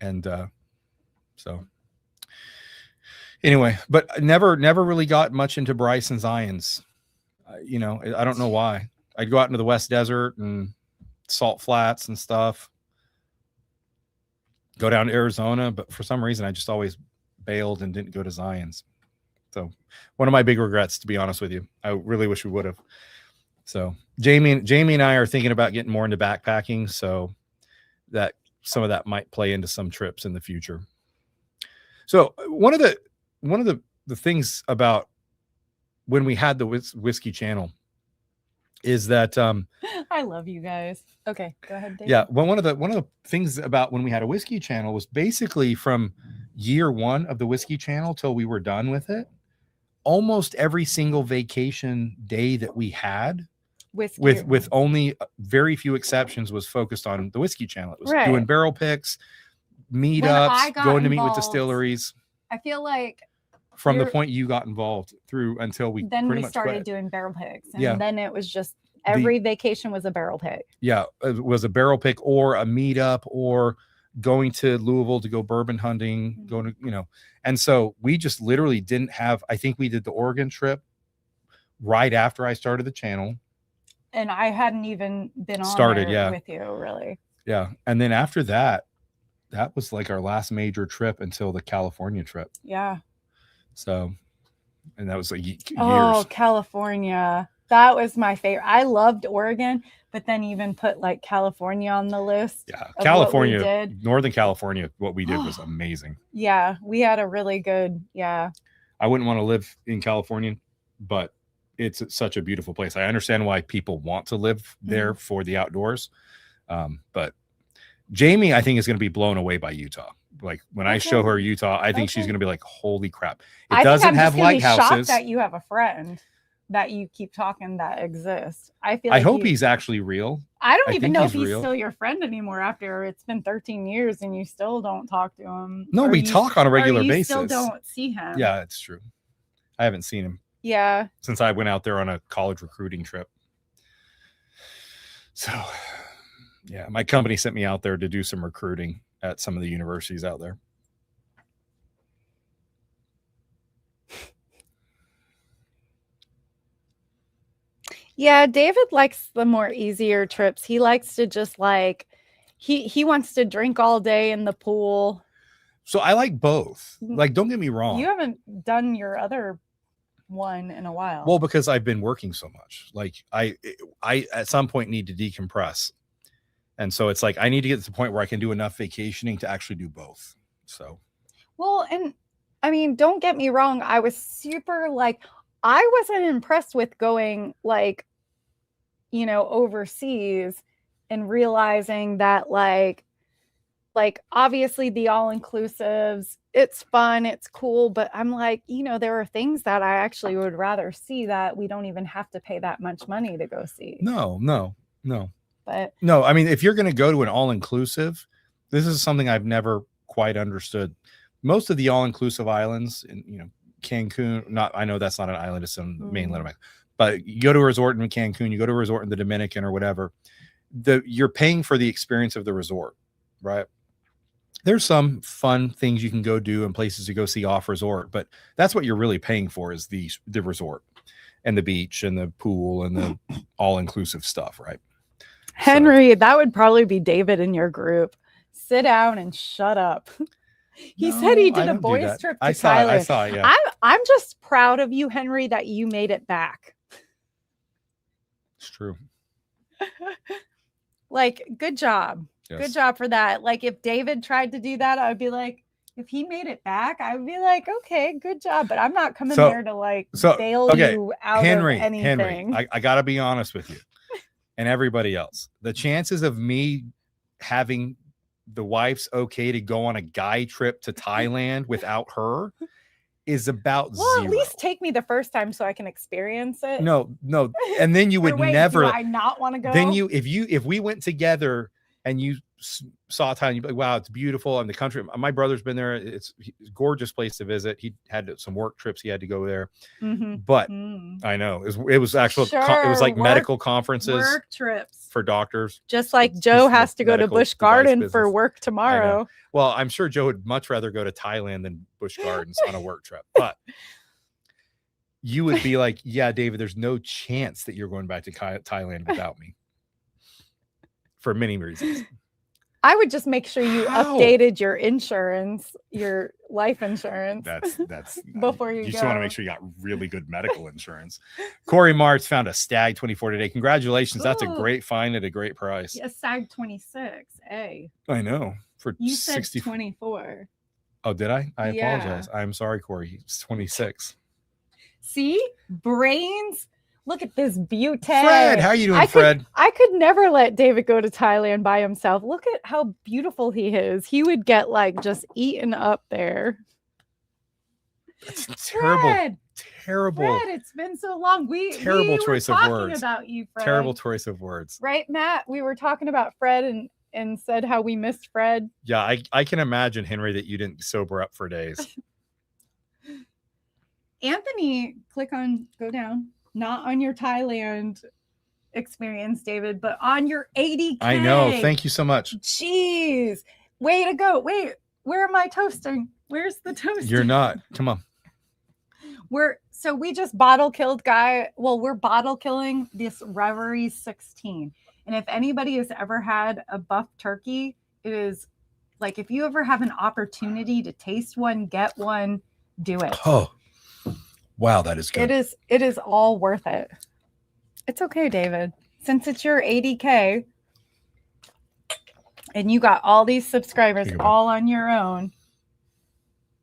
A: and so anyway, but I never really got much into Bryce and Zion's. I don't know why. I'd go out into the West Desert and Salt Flats and stuff, go down to Arizona, but for some reason I just always bailed and didn't go to Zion's. So one of my big regrets, to be honest with you. I really wish we would have. So Jamie and I are thinking about getting more into backpacking, so that some of that might play into some trips in the future. So one of the things about when we had the Whiskey Channel is that
B: I love you guys. Okay, go ahead, Dave.
A: Yeah, well, one of the things about when we had a Whiskey Channel was basically from year one of the Whiskey Channel till we were done with it. Almost every single vacation day that we had, with only very few exceptions, was focused on the Whiskey Channel. It was doing barrel picks, meetups, going to meet with distilleries.
B: I feel like
A: from the point you got involved through until we
B: started doing barrel picks, and then it was just every vacation was a barrel pick. Yeah,
A: it was a barrel pick or a meetup or going to Louisville to go bourbon hunting, going to, and so we just literally didn't have. I think we did the Oregon trip right after I started the channel,
B: and I hadn't even been on there with you, really.
A: Yeah, and then after that was like our last major trip until the California trip.
B: Yeah.
A: So, and that was like years.
B: Oh, California. That was my favorite. I loved Oregon, but then even put like California on the list.
A: Yeah,
B: of
A: California,
B: what we did.
A: Northern California, what we did was amazing.
B: Yeah, we had a really good, yeah.
A: I wouldn't want to live in California, but it's such a beautiful place. I understand why people want to live there for the outdoors. But Jamie, I think, is going to be blown away by Utah. Like when I show her Utah, I think she's going to be like, holy crap. It doesn't have lighthouses.
B: Shocked that you have a friend that you keep talking that exists. I feel like
A: I hope he's actually real.
B: I don't even know if he's still your friend anymore after it's been 13 years and you still don't talk to him.
A: No, we talk on a regular basis.
B: Still don't see him.
A: Yeah, it's true. I haven't seen him.
B: Yeah.
A: Since I went out there on a college recruiting trip. So, yeah, my company sent me out there to do some recruiting at some of the universities out there.
B: Yeah, David likes the more easier trips. He likes to just like he wants to drink all day in the pool.
A: So I like both. Like, don't get me wrong.
B: You haven't done your other one in a while.
A: Well, because I've been working so much. Like I at some point need to decompress. And so it's like I need to get to the point where I can do enough vacationing to actually do both. So
B: well, and I mean, don't get me wrong, I was super like I wasn't impressed with going like, you know, overseas and realizing that like obviously the all-inclusives, it's fun, it's cool, but I'm like, you know, there are things that I actually would rather see that we don't even have to pay that much money to go see.
A: No.
B: But
A: no, I mean, if you're going to go to an all-inclusive, this is something I've never quite understood. Most of the all-inclusive islands, in, you know, Cancun, I know that's not an island, it's on the mainland of Mexico, but you go to a resort in Cancun, you go to a resort in the Dominican or whatever, you're paying for the experience of the resort, right? There's some fun things you can go do and places to go see off resort, but that's what you're really paying for is the resort and the beach and the pool and the all-inclusive stuff, right?
B: Henry, that would probably be David in your group. Sit down and shut up. He said he did a boys trip to Thailand.
A: I saw it, yeah.
B: I'm just proud of you, Henry, that you made it back.
A: It's true.
B: Like, good job. Yes. Good job for that. Like, if David tried to do that, I would be like, if he made it back, I would be like, okay, good job. But I'm not coming there to like bail you out of anything.
A: Henry, I got to be honest with you and everybody else. The chances of me having the wife's okay to go on a guy trip to Thailand without her is about zero.
B: At least take me the first time so I can experience it.
A: No. And then you would never.
B: Do I not want to go?
A: Then if we went together and you saw Thailand, you'd be like, wow, it's beautiful. And the country, my brother's been there. It's a gorgeous place to visit. He had some work trips. He had to go there. But I know it was actual, it was like medical conferences,
B: work trips
A: for doctors.
B: Just like Joe has to go to Busch Garden for work tomorrow.
A: Well, I'm sure Joe would much rather go to Thailand than Busch Gardens on a work trip, but you would be like, yeah, David, there's no chance that you're going back to Thailand without me. For many reasons.
B: I would just make sure you updated your insurance, your life insurance.
A: That's
B: before you go.
A: You just want to make sure you got really good medical insurance. Corey Martz found a Stag 24 today. Congratulations. Ooh. That's a great find at a great price.
B: A Stag 26. I
A: know. For
B: you 60... said 24.
A: Oh, did I? I apologize. I'm sorry, Corey. It's 26.
B: See? Brains. Look at this beauty.
A: Fred, how are you doing, Fred?
B: I could never let David go to Thailand by himself. Look at how beautiful he is. He would get like just eaten up there.
A: That's terrible. Terrible.
B: Fred, it's been so long.
A: Terrible choice of words.
B: About you, Fred.
A: Terrible choice of words.
B: Right, Matt? We were talking about Fred and said how we missed Fred.
A: Yeah, I can imagine, Henry, that you didn't sober up for days.
B: Anthony, go down. Not on your Thailand experience, David, but on your 80K.
A: I know. Thank you so much.
B: Jeez. Way to go. Wait, where am I toasting? Where's the toasting?
A: You're not. Come on.
B: So we just bottle killed guy. Well, we're bottle killing this Reverie 16. And if anybody has ever had a buff turkey, it is like, if you ever have an opportunity to taste one, get one, do it.
A: Oh. Wow, that is good.
B: It is all worth it. It's okay, David. Since it's your 80K and you got all these subscribers all on your own,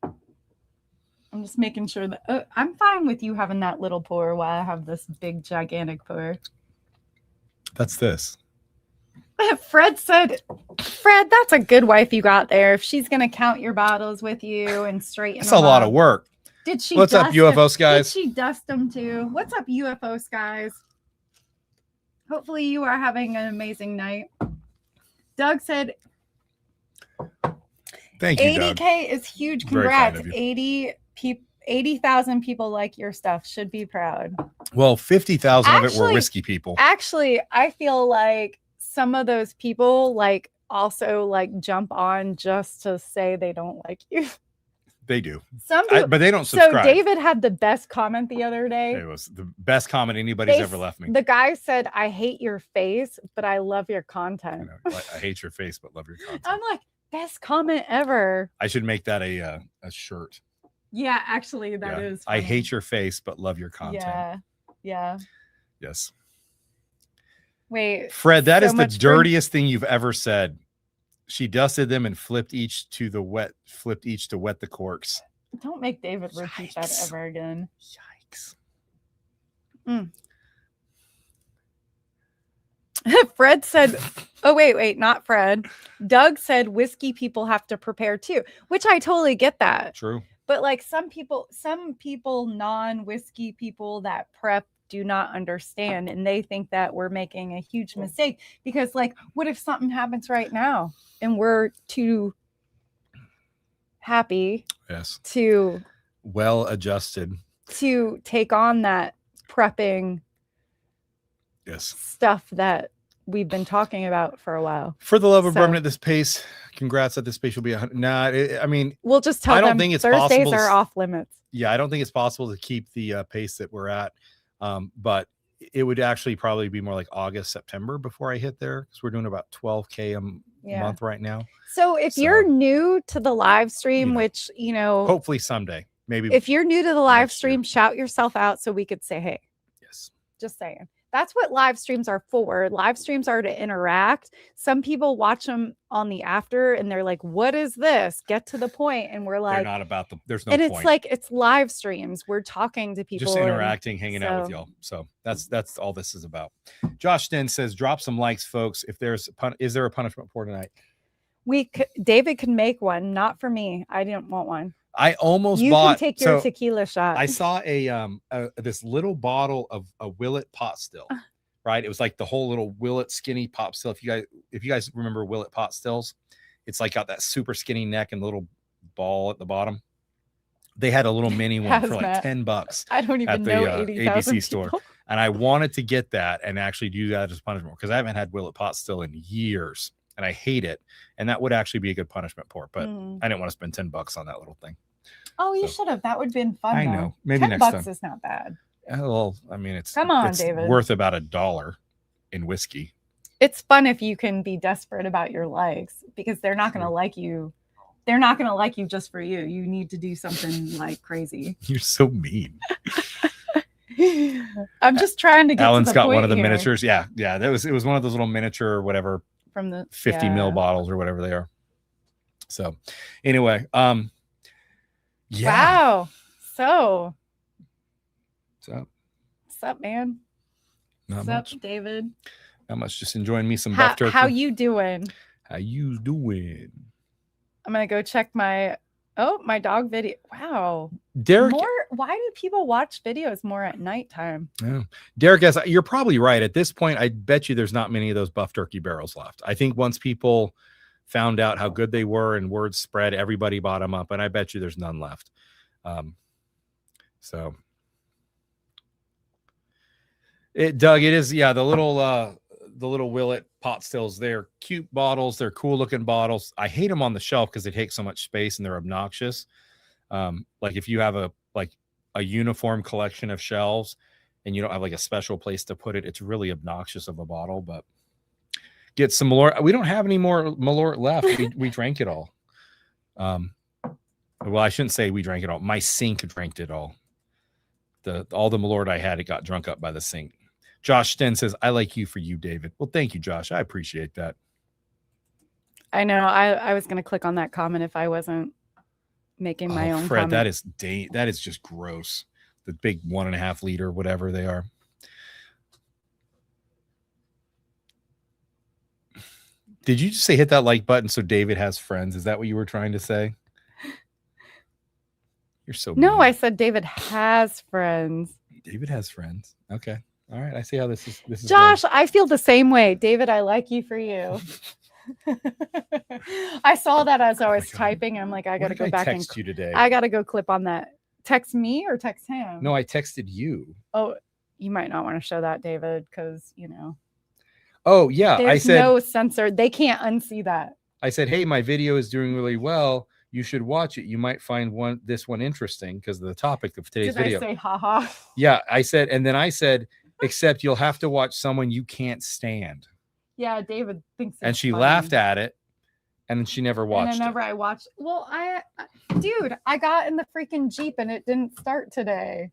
B: I'm just making sure that I'm fine with you having that little pour while I have this big, gigantic pour.
A: That's this.
B: Fred said, Fred, that's a good wife you got there. If she's going to count your bottles with you and straighten
A: That's
B: them
A: a lot
B: up.
A: of work.
B: Did she
A: What's up, UFO Skies?
B: Did she dust them too? What's up, UFO Skies? Hopefully you are having an amazing night. Doug said,
A: thank you,
B: 80K
A: Doug.
B: is huge.
A: Very kind
B: Congrats.
A: of you.
B: 80,000 people like your stuff. Should be proud.
A: Well, 50,000 of it were whiskey people.
B: Actually, I feel like some of those people like also like jump on just to say they don't like you.
A: They do.
B: Some people,
A: but they don't subscribe.
B: So David had the best comment the other day.
A: It was the best comment anybody's ever left me.
B: The guy said, I hate your face, but I love your content.
A: I hate your face, but love your content.
B: I'm like, best comment ever.
A: I should make that a shirt.
B: Yeah, actually, that is funny.
A: I hate your face, but love your content.
B: Yeah.
A: Yes.
B: Wait.
A: Fred, that is the dirtiest thing you've ever said. She dusted them and flipped each to wet the corks.
B: Don't make David repeat that ever again.
A: Yikes.
B: Fred said, oh, wait, not Fred. Doug said whiskey people have to prepare too, which I totally get that.
A: True.
B: But like some people, non-whiskey people that prep do not understand, and they think that we're making a huge mistake because like, what if something happens right now and we're too happy to
A: well adjusted
B: to take on that prepping stuff that we've been talking about for a while.
A: For the love of bourbon at this pace, congrats at this pace will be 100. I mean,
B: we'll just tell them I don't think it's Thursdays
A: possible
B: are off limits.
A: Yeah, I don't think it's possible to keep the pace that we're at. But it would actually probably be more like August, September before I hit there because we're doing about 12K a month right now.
B: So if you're new to the live stream, which,
A: hopefully someday, maybe.
B: If you're new to the live stream, shout yourself out so we could say, hey.
A: Yes.
B: Just saying. That's what live streams are for. Live streams are to interact. Some people watch them on the after and they're like, what is this? Get to the point. And we're like,
A: they're not about there's no
B: point.
A: And
B: it's like, it's live streams. We're talking to people.
A: Just interacting, hanging out with y'all. So that's all this is about. Josh Sten says, drop some likes, folks. If is there a punishment pour tonight?
B: David can make one. Not for me. I didn't want one.
A: I almost
B: you
A: bought.
B: You can take your tequila shot.
A: I saw this little bottle of a Willet pot still, right? It was like the whole little Willet skinny pot still. If you guys remember Willet pot stills, it's like got that super skinny neck and little ball at the bottom. They had a little mini one for like $10.
B: I don't even know
A: ABC store, and I wanted to get that and actually do that as punishment because I haven't had Willet pot still in years, and I hate it. And that would actually be a good punishment pour, but I didn't want to spend $10 on that little thing.
B: Oh, you should have. That would have been fun.
A: I know. Maybe next time.
B: $10 is not bad.
A: Well, I mean, it's
B: David.
A: Worth about $1 in whiskey.
B: It's fun if you can be desperate about your likes because they're not going to like you. They're not going to like you just for you. You need to do something like crazy.
A: You're so mean.
B: I'm just trying to get.
A: Alan's
B: to the
A: got
B: point
A: one of the
B: here.
A: miniatures. Yeah. It was one of those little miniature or whatever
B: from the
A: 50 ml bottles or whatever they are. So, anyway, yeah.
B: Wow. So.
A: What's
B: up, man?
A: Not
B: What's
A: much.
B: up, David?
A: Not much. Just enjoying me some buff turkey.
B: How you doing?
A: How you doing?
B: I'm gonna go check my dog video. Wow.
A: Derek,
B: why do people watch videos more at nighttime?
A: Yeah. Derek, you're probably right. At this point, I bet you there's not many of those buff turkey barrels left. I think once people found out how good they were and word spread, everybody bought them up, and I bet you there's none left. So Doug, it is, the little Willet pot stills. They're cute bottles. They're cool looking bottles. I hate them on the shelf because they take so much space and they're obnoxious. Like if you have a uniform collection of shelves and you don't have like a special place to put it, it's really obnoxious of a bottle. But get some Malort. We don't have any more Malort left. We drank it all. Well, I shouldn't say we drank it all. My sink drank it all. All the Malort I had, it got drunk up by the sink. Josh Sten says, I like you for you, David. Well, thank you, Josh. I appreciate that.
B: I know. I was going to click on that comment if I wasn't making my own
A: Fred,
B: comment.
A: that is just gross. The big 1.5 liter, whatever they are. Did you just say hit that like button so David has friends? Is that what you were trying to say? You're so
B: No,
A: mean.
B: I said David has friends.
A: David has friends. Okay. All right. I see how this is.
B: Josh, I feel the same way. David, I like you for you. I saw that as I was typing. I'm like, I got to go back and
A: text you today.
B: I got to go clip on that. Text me or text him?
A: No, I texted you.
B: Oh, you might not want to show that, David, because, you know.
A: Oh, yeah.
B: There's no censor. They can't unsee that.
A: I said, hey, my video is doing really well. You should watch it. You might find this one interesting because of the topic of today's video.
B: Did I say haha?
A: Yeah, I said, and then I said, except you'll have to watch someone you can't stand.
B: Yeah, David thinks.
A: And she laughed at it, and she never watched it.
B: Whenever I watched, well, dude, I got in the freaking Jeep and it didn't start today.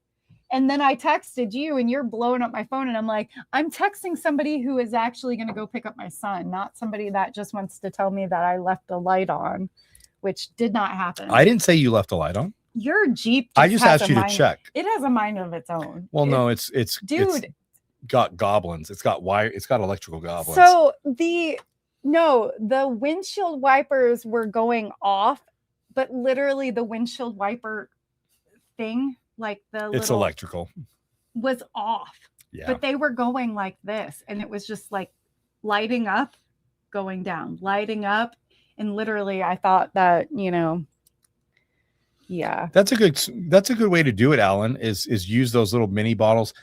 B: And then I texted you and you're blowing up my phone. And I'm like, I'm texting somebody who is actually going to go pick up my son, not somebody that just wants to tell me that I left the light on, which did not happen.
A: I didn't say you left the light on.
B: Your Jeep.
A: I just asked you to check.
B: It has a mind of its own.
A: Well, no, it's
B: dude.
A: It's got goblins. It's got wire. It's got electrical goblins.
B: So the windshield wipers were going off, but literally the windshield wiper thing, like it's
A: electrical,
B: was off.
A: Yeah.
B: But they were going like this, and it was just like lighting up, going down, lighting up, and literally I thought that, you know, yeah.
A: That's a good way to do it, Alan, is use those little mini bottles.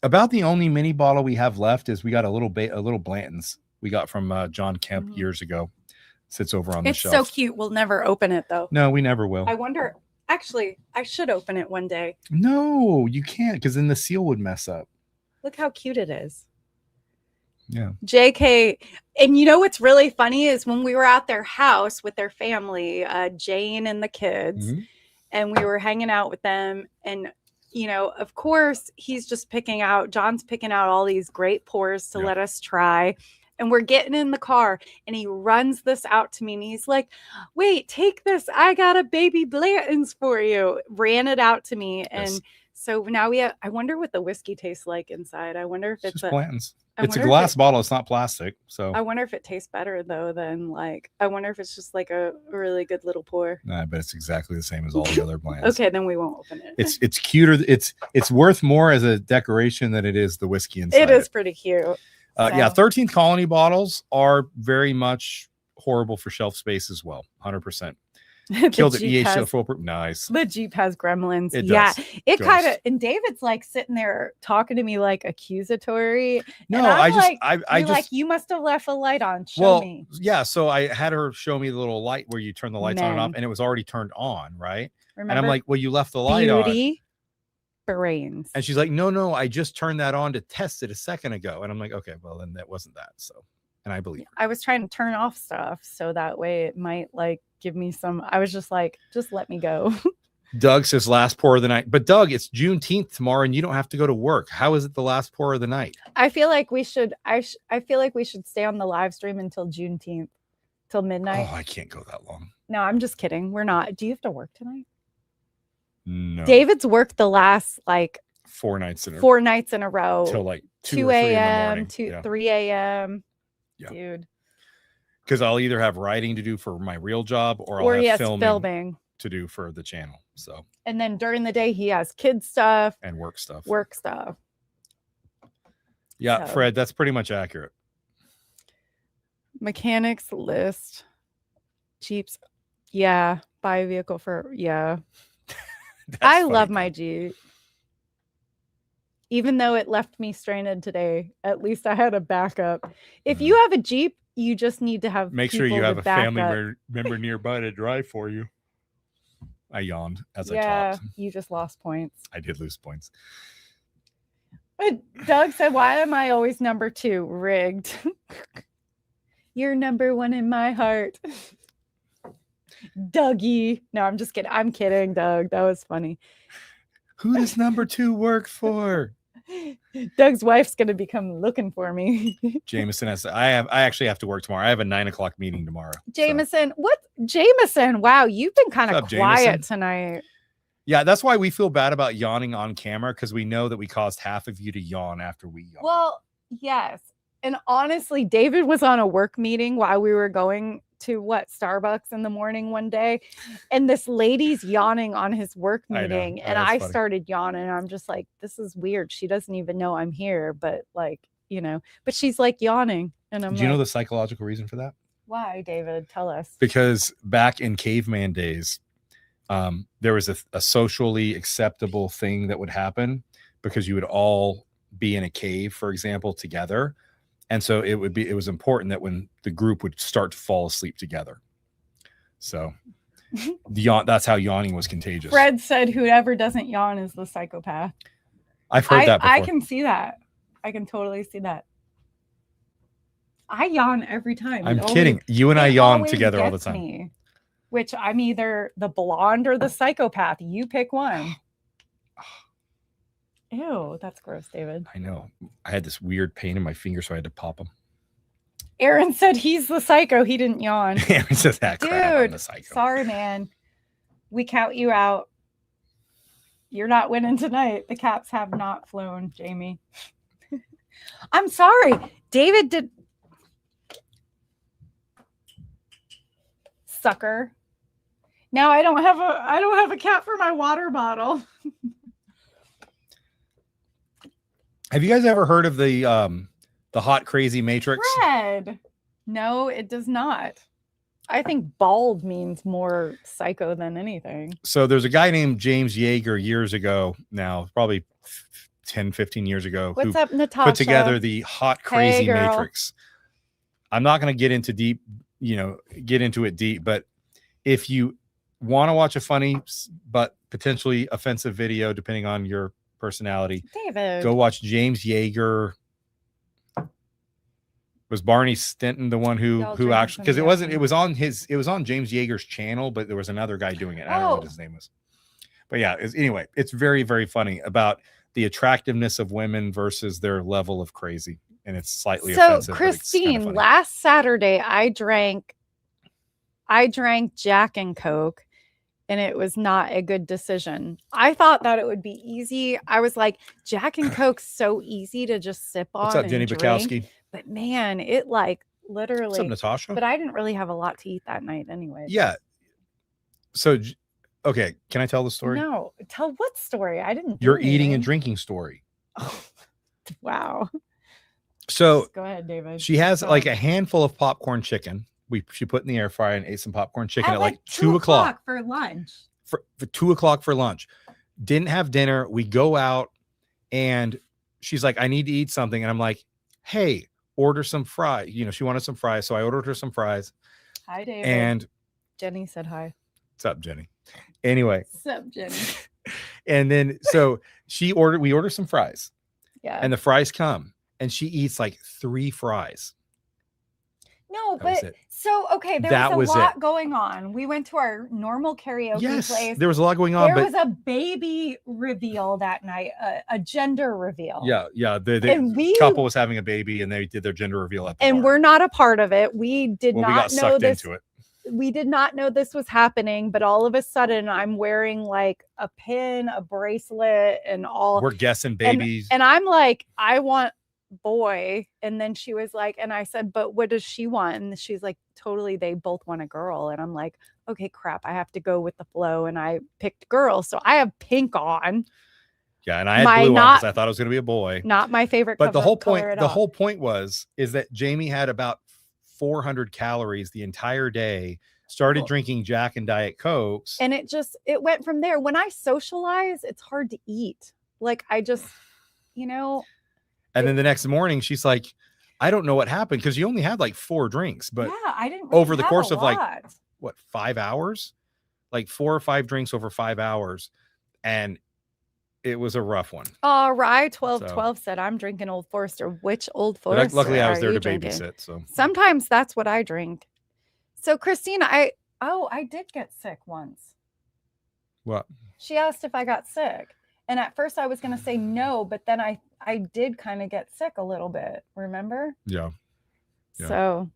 A: About the only mini bottle we have left is we got a little Blanton's we got from John Kemp years ago. Sits over on the shelf.
B: It's so cute. We'll never open it though.
A: No, we never will.
B: I wonder. Actually, I should open it one day.
A: No, you can't, because then the seal would mess up.
B: Look how cute it is.
A: Yeah.
B: JK. And you know what's really funny is when we were at their house with their family, Jane and the kids, and we were hanging out with them, and you know, of course, John's picking out all these great pours to let us try. And we're getting in the car and he runs this out to me and he's like, wait, take this. I got a baby Blanton's for you. Ran it out to me. And so now I wonder what the whiskey tastes like inside. I wonder if it's
A: Blanton's. It's a glass bottle. It's not plastic. So
B: I wonder if it tastes better though than I wonder if it's just like a really good little pour.
A: I bet it's exactly the same as all the other Blanton's.
B: Okay, then we won't open it.
A: It's cuter. It's worth more as a decoration than it is the whiskey inside.
B: It is pretty cute.
A: Yeah, 13th Colony bottles are very much horrible for shelf space as well. 100%. Killed it. EA show full proof. Nice.
B: The Jeep has gremlins.
A: It
B: yeah.
A: does.
B: It kind of, and David's like sitting there talking to me like accusatory.
A: No,
B: I
A: just
B: like, you must have left a light on. Show me.
A: Yeah. So I had her show me the little light where you turn the lights on and off, and it was already turned on, right?
B: Remember?
A: And I'm like, well, you left the light on.
B: Brains.
A: And she's like, no, I just turned that on to test it a second ago. And I'm like, okay, well, then that wasn't that. So, and I believe her.
B: I was trying to turn off stuff so that way it might like give me some. I was just like, just let me go.
A: Doug says last pour of the night. But Doug, it's Juneteenth tomorrow and you don't have to go to work. How is it the last pour of the night?
B: I feel like we should. I feel like we should stay on the live stream until Juneteenth, till midnight.
A: Oh, I can't go that long.
B: No, I'm just kidding. We're not. Do you have to work tonight?
A: No.
B: David's worked the last like
A: 4 nights in
B: a row
A: till like
B: 2 a.m. to 3 a.m.
A: Yeah.
B: Dude.
A: Because I'll either have writing to do for my real job or I'll have filming to do for the channel. So.
B: And then during the day he has kids stuff
A: and work stuff. Yeah, so. Fred, that's pretty much accurate.
B: Mechanics list. Jeeps. Yeah. Buy a vehicle for I love my Jeep. Even though it left me stranded today, at least I had a backup. If you have a Jeep, you just need to have
A: make sure you have a family member nearby to drive for you. I yawned as I talked.
B: You just lost points.
A: I did lose points.
B: But Doug said, why am I always number 2? Rigged. You're number 1 in my heart. Dougie. No, I'm just kidding. I'm kidding, Doug. That was funny.
A: Who does number 2 work for?
B: Doug's wife's gonna come looking for me.
A: Jameson has. I actually have to work tomorrow. I have a 9:00 meeting tomorrow.
B: Jameson, what? Jameson, wow, you've been kind of
A: up,
B: quiet
A: Jameson?
B: tonight.
A: Yeah, that's why we feel bad about yawning on camera, because we know that we caused half of you to yawn after we yawn.
B: Well, yes. And honestly, David was on a work meeting while we were going to Starbucks in the morning one day. And this lady's yawning on his work meeting. And I started yawning. I'm just like, this is weird. She doesn't even know I'm here. But like, but she's like yawning. And I'm
A: Do you know the psychological reason for that?
B: Why, David? Tell us.
A: Because back in caveman days, there was a socially acceptable thing that would happen because you would all be in a cave, for example, together. And so it was important that when the group would start to fall asleep together. So that's how yawning was contagious.
B: Fred said whoever doesn't yawn is the psychopath.
A: I've heard that before.
B: I can see that. I can totally see that. I yawn every time.
A: I'm kidding. You and I yawn together all the time.
B: Me, which I'm either the blonde or the psychopath. You pick one. Ew, that's gross, David.
A: I know. I had this weird pain in my finger, so I had to pop them.
B: Aaron said he's the psycho. He didn't yawn.
A: Aaron says that crap. I'm the
B: Dude,
A: psycho.
B: sorry, man. We count you out. You're not winning tonight. The Caps have not flown, Jamie. I'm sorry. David did. Sucker. Now I don't have a cap for my water bottle.
A: Have you guys ever heard of the hot crazy matrix?
B: Fred. No, it does not. I think bald means more psycho than anything.
A: So there's a guy named James Yeager years ago now, probably 10, 15 years ago.
B: What's up, Natasha?
A: Put together the hot crazy
B: Hey,
A: matrix. I'm not going to get into it deep, but if you want to watch a funny but potentially offensive video, depending on your personality,
B: David,
A: go watch James Yeager. Was Barney Stinton the one who actually, because it was on James Yeager's channel, but there was another guy doing it. I don't know what his name was, but yeah, anyway, it's very, very funny about the attractiveness of women versus their level of crazy, and it's slightly offensive.
B: So Christine, last Saturday I drank Jack and Coke, and it was not a good decision. I thought that it would be easy. I was like, Jack and Coke's so easy to just sip on.
A: What's up, Jenny Bukowski?
B: But man, it like literally.
A: What's up, Natasha?
B: But I didn't really have a lot to eat that night anyway.
A: Yeah. So, okay, can I tell the story?
B: No, tell what story? I didn't.
A: Your eating and drinking story.
B: Oh, wow.
A: So
B: go ahead, David.
A: She has like a handful of popcorn chicken. She put in the air fryer and ate some popcorn chicken at like 2 o'clock
B: for lunch.
A: For 2 o'clock for lunch. Didn't have dinner. We go out and she's like, I need to eat something. And I'm like, hey, order some fries. She wanted some fries. So I ordered her some fries.
B: Hi, David.
A: And
B: Jenny said hi.
A: What's up, Jenny? Anyway.
B: What's up, Jenny?
A: And then so we ordered some fries.
B: Yeah.
A: And the fries come and she eats like 3 fries.
B: No, but so okay, there was a lot going on. We went to our normal karaoke place.
A: There was a lot going on.
B: There was a baby reveal that night, a gender reveal.
A: Yeah. The couple was having a baby, and they did their gender reveal at the bar.
B: We're not a part of it. We did not
A: we got
B: know
A: sucked
B: this.
A: Into it.
B: We did not know this was happening, but all of a sudden, I'm wearing like a pin, a bracelet, and all.
A: We're guessing babies,
B: and I'm like, I want boy. And then she was like, and I said, but what does she want? And she's like, totally, they both want a girl. And I'm like, okay, crap, I have to go with the flow. And I picked girl, so I have pink on.
A: Yeah, and I had blue on because I thought it was going to be a boy.
B: Not my favorite.
A: But the whole point is that Jamie had about 400 calories the entire day. Started drinking Jack and Diet Cokes,
B: and it went from there. When I socialize, it's hard to eat. Like I just,
A: And then the next morning, she's like, I don't know what happened because you only had like 4 drinks. But
B: yeah, I didn't
A: over the course of like, 5 hours? Like 4 or 5 drinks over 5 hours. And it was a rough one.
B: Rye 1212 said, I'm drinking Old Forester. Which Old Forester?
A: Luckily, I was there to babysit. So
B: sometimes that's what I drink. So Christina, I did get sick once.
A: What?
B: She asked if I got sick. And at first I was going to say no, but then I did kind of get sick a little bit, remember?
A: Yeah. Yeah.
B: So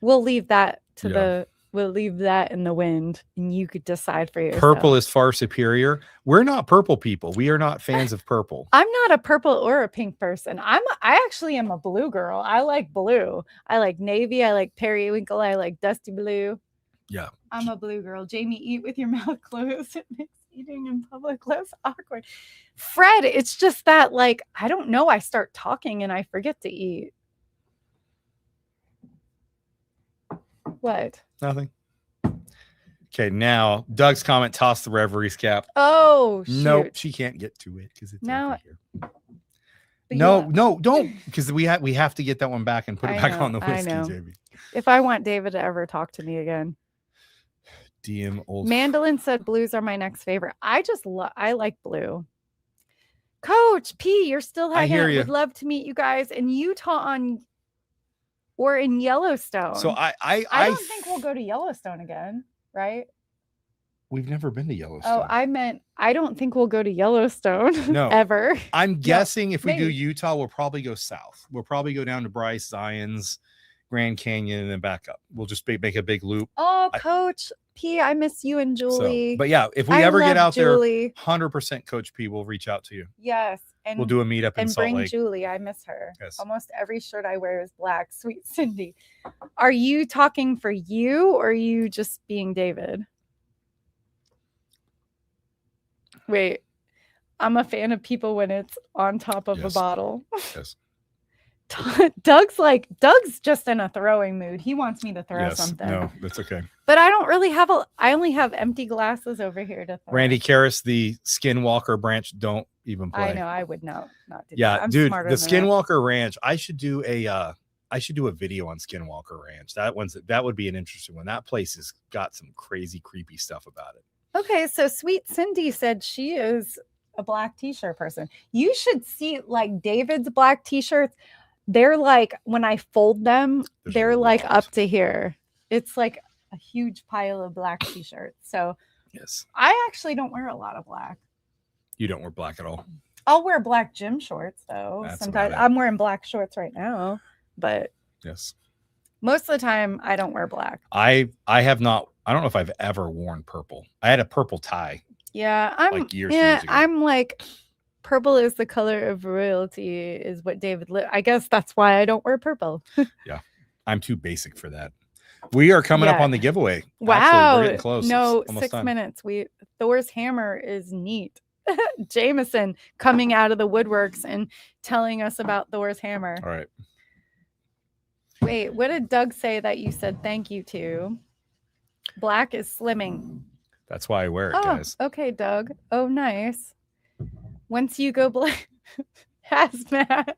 B: we'll leave that to
A: Yeah.
B: we'll leave that in the wind and you could decide for yourself.
A: Purple is far superior. We're not purple people. We are not fans of purple.
B: I'm not a purple or a pink person. I actually am a blue girl. I like blue. I like navy. I like periwinkle. I like dusty blue.
A: Yeah.
B: I'm a blue girl. Jamie, eat with your mouth closed. It makes eating in public less awkward. Fred, it's just that, like, I don't know. I start talking and I forget to eat. What?
A: Nothing. Okay, now Doug's comment, toss the referee's cap.
B: Oh, shoot.
A: Nope, she can't get to it because it's
B: Now-
A: over here. No, don't, because we have to get that one back and put it back on the whiskey, Jamie.
B: If I want David to ever talk to me again.
A: DM old
B: Mandolin said blues are my next favorite. I like blue. Coach P, you're still
A: I
B: hanging
A: hear
B: out.
A: you.
B: Would love to meet you guys in Utah or in Yellowstone.
A: So I
B: don't think we'll go to Yellowstone again, right?
A: We've never been to Yellowstone.
B: Oh, I meant I don't think we'll go to Yellowstone
A: No.
B: ever.
A: I'm guessing if we do
B: maybe.
A: Utah, we'll probably go south. We'll probably go down to Bryce, Zion's, Grand Canyon, and then back up. We'll just make a big loop.
B: Oh, Coach P, I miss you and Julie.
A: But yeah, if we
B: I
A: ever get
B: love
A: out
B: Julie.
A: there, 100% Coach P will reach out to you.
B: Yes. And
A: We'll do a meetup in
B: and
A: Salt
B: bring
A: Lake.
B: Julie. I miss her.
A: Yes.
B: Almost every shirt I wear is black. Sweet Cindy. Are you talking for you or are you just being David? Wait. I'm a fan of people when it's on top of a
A: Yes.
B: bottle.
A: Yes.
B: Doug's just in a throwing mood. He wants me to throw
A: Yes.
B: something.
A: No, that's okay.
B: But I don't really have I only have empty glasses over here to throw.
A: Randy Karras, the Skinwalker branch, don't even play.
B: I know. I would not do
A: Yeah,
B: that. I'm
A: dude,
B: smarter
A: the
B: than that.
A: Skinwalker Ranch. I should do a video on Skinwalker Ranch. That would be an interesting one. That place has got some crazy, creepy stuff about it.
B: Okay, so Sweet Cindy said she is a black t-shirt person. You should see like David's black t-shirts. They're like when I fold them,
A: There's
B: they're
A: a
B: like
A: lot.
B: up to here. It's like a huge pile of black t-shirts. So
A: Yes,
B: I actually don't wear a lot of black.
A: you don't wear black at all.
B: I'll wear black gym shorts though.
A: That's
B: Sometimes
A: about it.
B: I'm wearing black shorts right now, but
A: Yes,
B: most of the time I don't wear black.
A: I have not. I don't know if I've ever worn purple. I had a purple tie.
B: Yeah, I'm
A: Like years and years ago.
B: I'm like purple is the color of royalty is what David I guess that's why I don't wear purple.
A: I'm too basic for that. We are coming up
B: Yeah.
A: on the giveaway.
B: Wow.
A: Actually, we're getting close.
B: No,
A: It's almost
B: 6
A: done.
B: minutes. Thor's hammer is neat. Jameson coming out of the woodworks and telling us about Thor's hammer.
A: All right.
B: Wait, what did Doug say that you said thank you to? Black is slimming.
A: That's why I wear it,
B: Oh,
A: guys.
B: okay, Doug. Oh, nice. Once you go black, hazmat.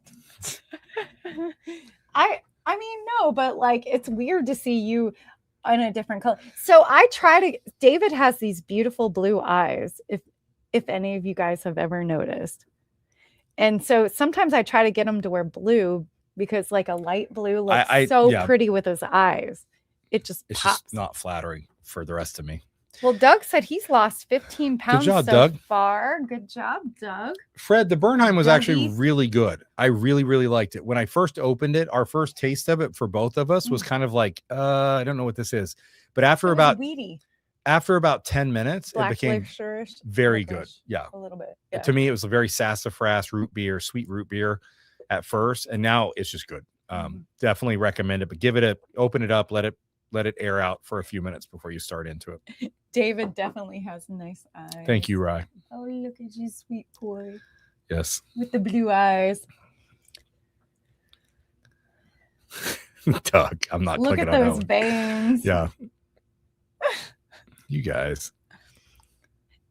B: I mean, no, but like it's weird to see you in a different color. So David has these beautiful blue eyes, if any of you guys have ever noticed. And so sometimes I try to get him to wear blue because like a light blue looks
A: yeah.
B: pretty with his eyes. It's
A: It's
B: pops.
A: just not flattering for the rest of me.
B: Well, Doug said he's lost 15 pounds
A: job,
B: so
A: Doug.
B: far. Good job, Doug.
A: Fred, the Bernheim was actually
B: Dougie.
A: really good. I really, really liked it. When I first opened it, our first taste of it for both of us was kind of like, I don't know what this is. But after
B: It was
A: about 10 minutes,
B: black
A: it became
B: licorice,
A: very good.
B: licorice,
A: Yeah.
B: a little bit. Yeah.
A: To me, it was a very sassafras root beer, sweet root beer at first. And now it's just good. Definitely recommend it, but open it up, let it air out for a few minutes before you start into it.
B: David definitely has nice eyes.
A: Thank you, Rye.
B: Oh, look at you, sweet boy,
A: Yes.
B: with the blue eyes.
A: Doug, I'm not
B: Look
A: clicking
B: at
A: on that
B: those
A: one.
B: bangs.
A: Yeah. You guys.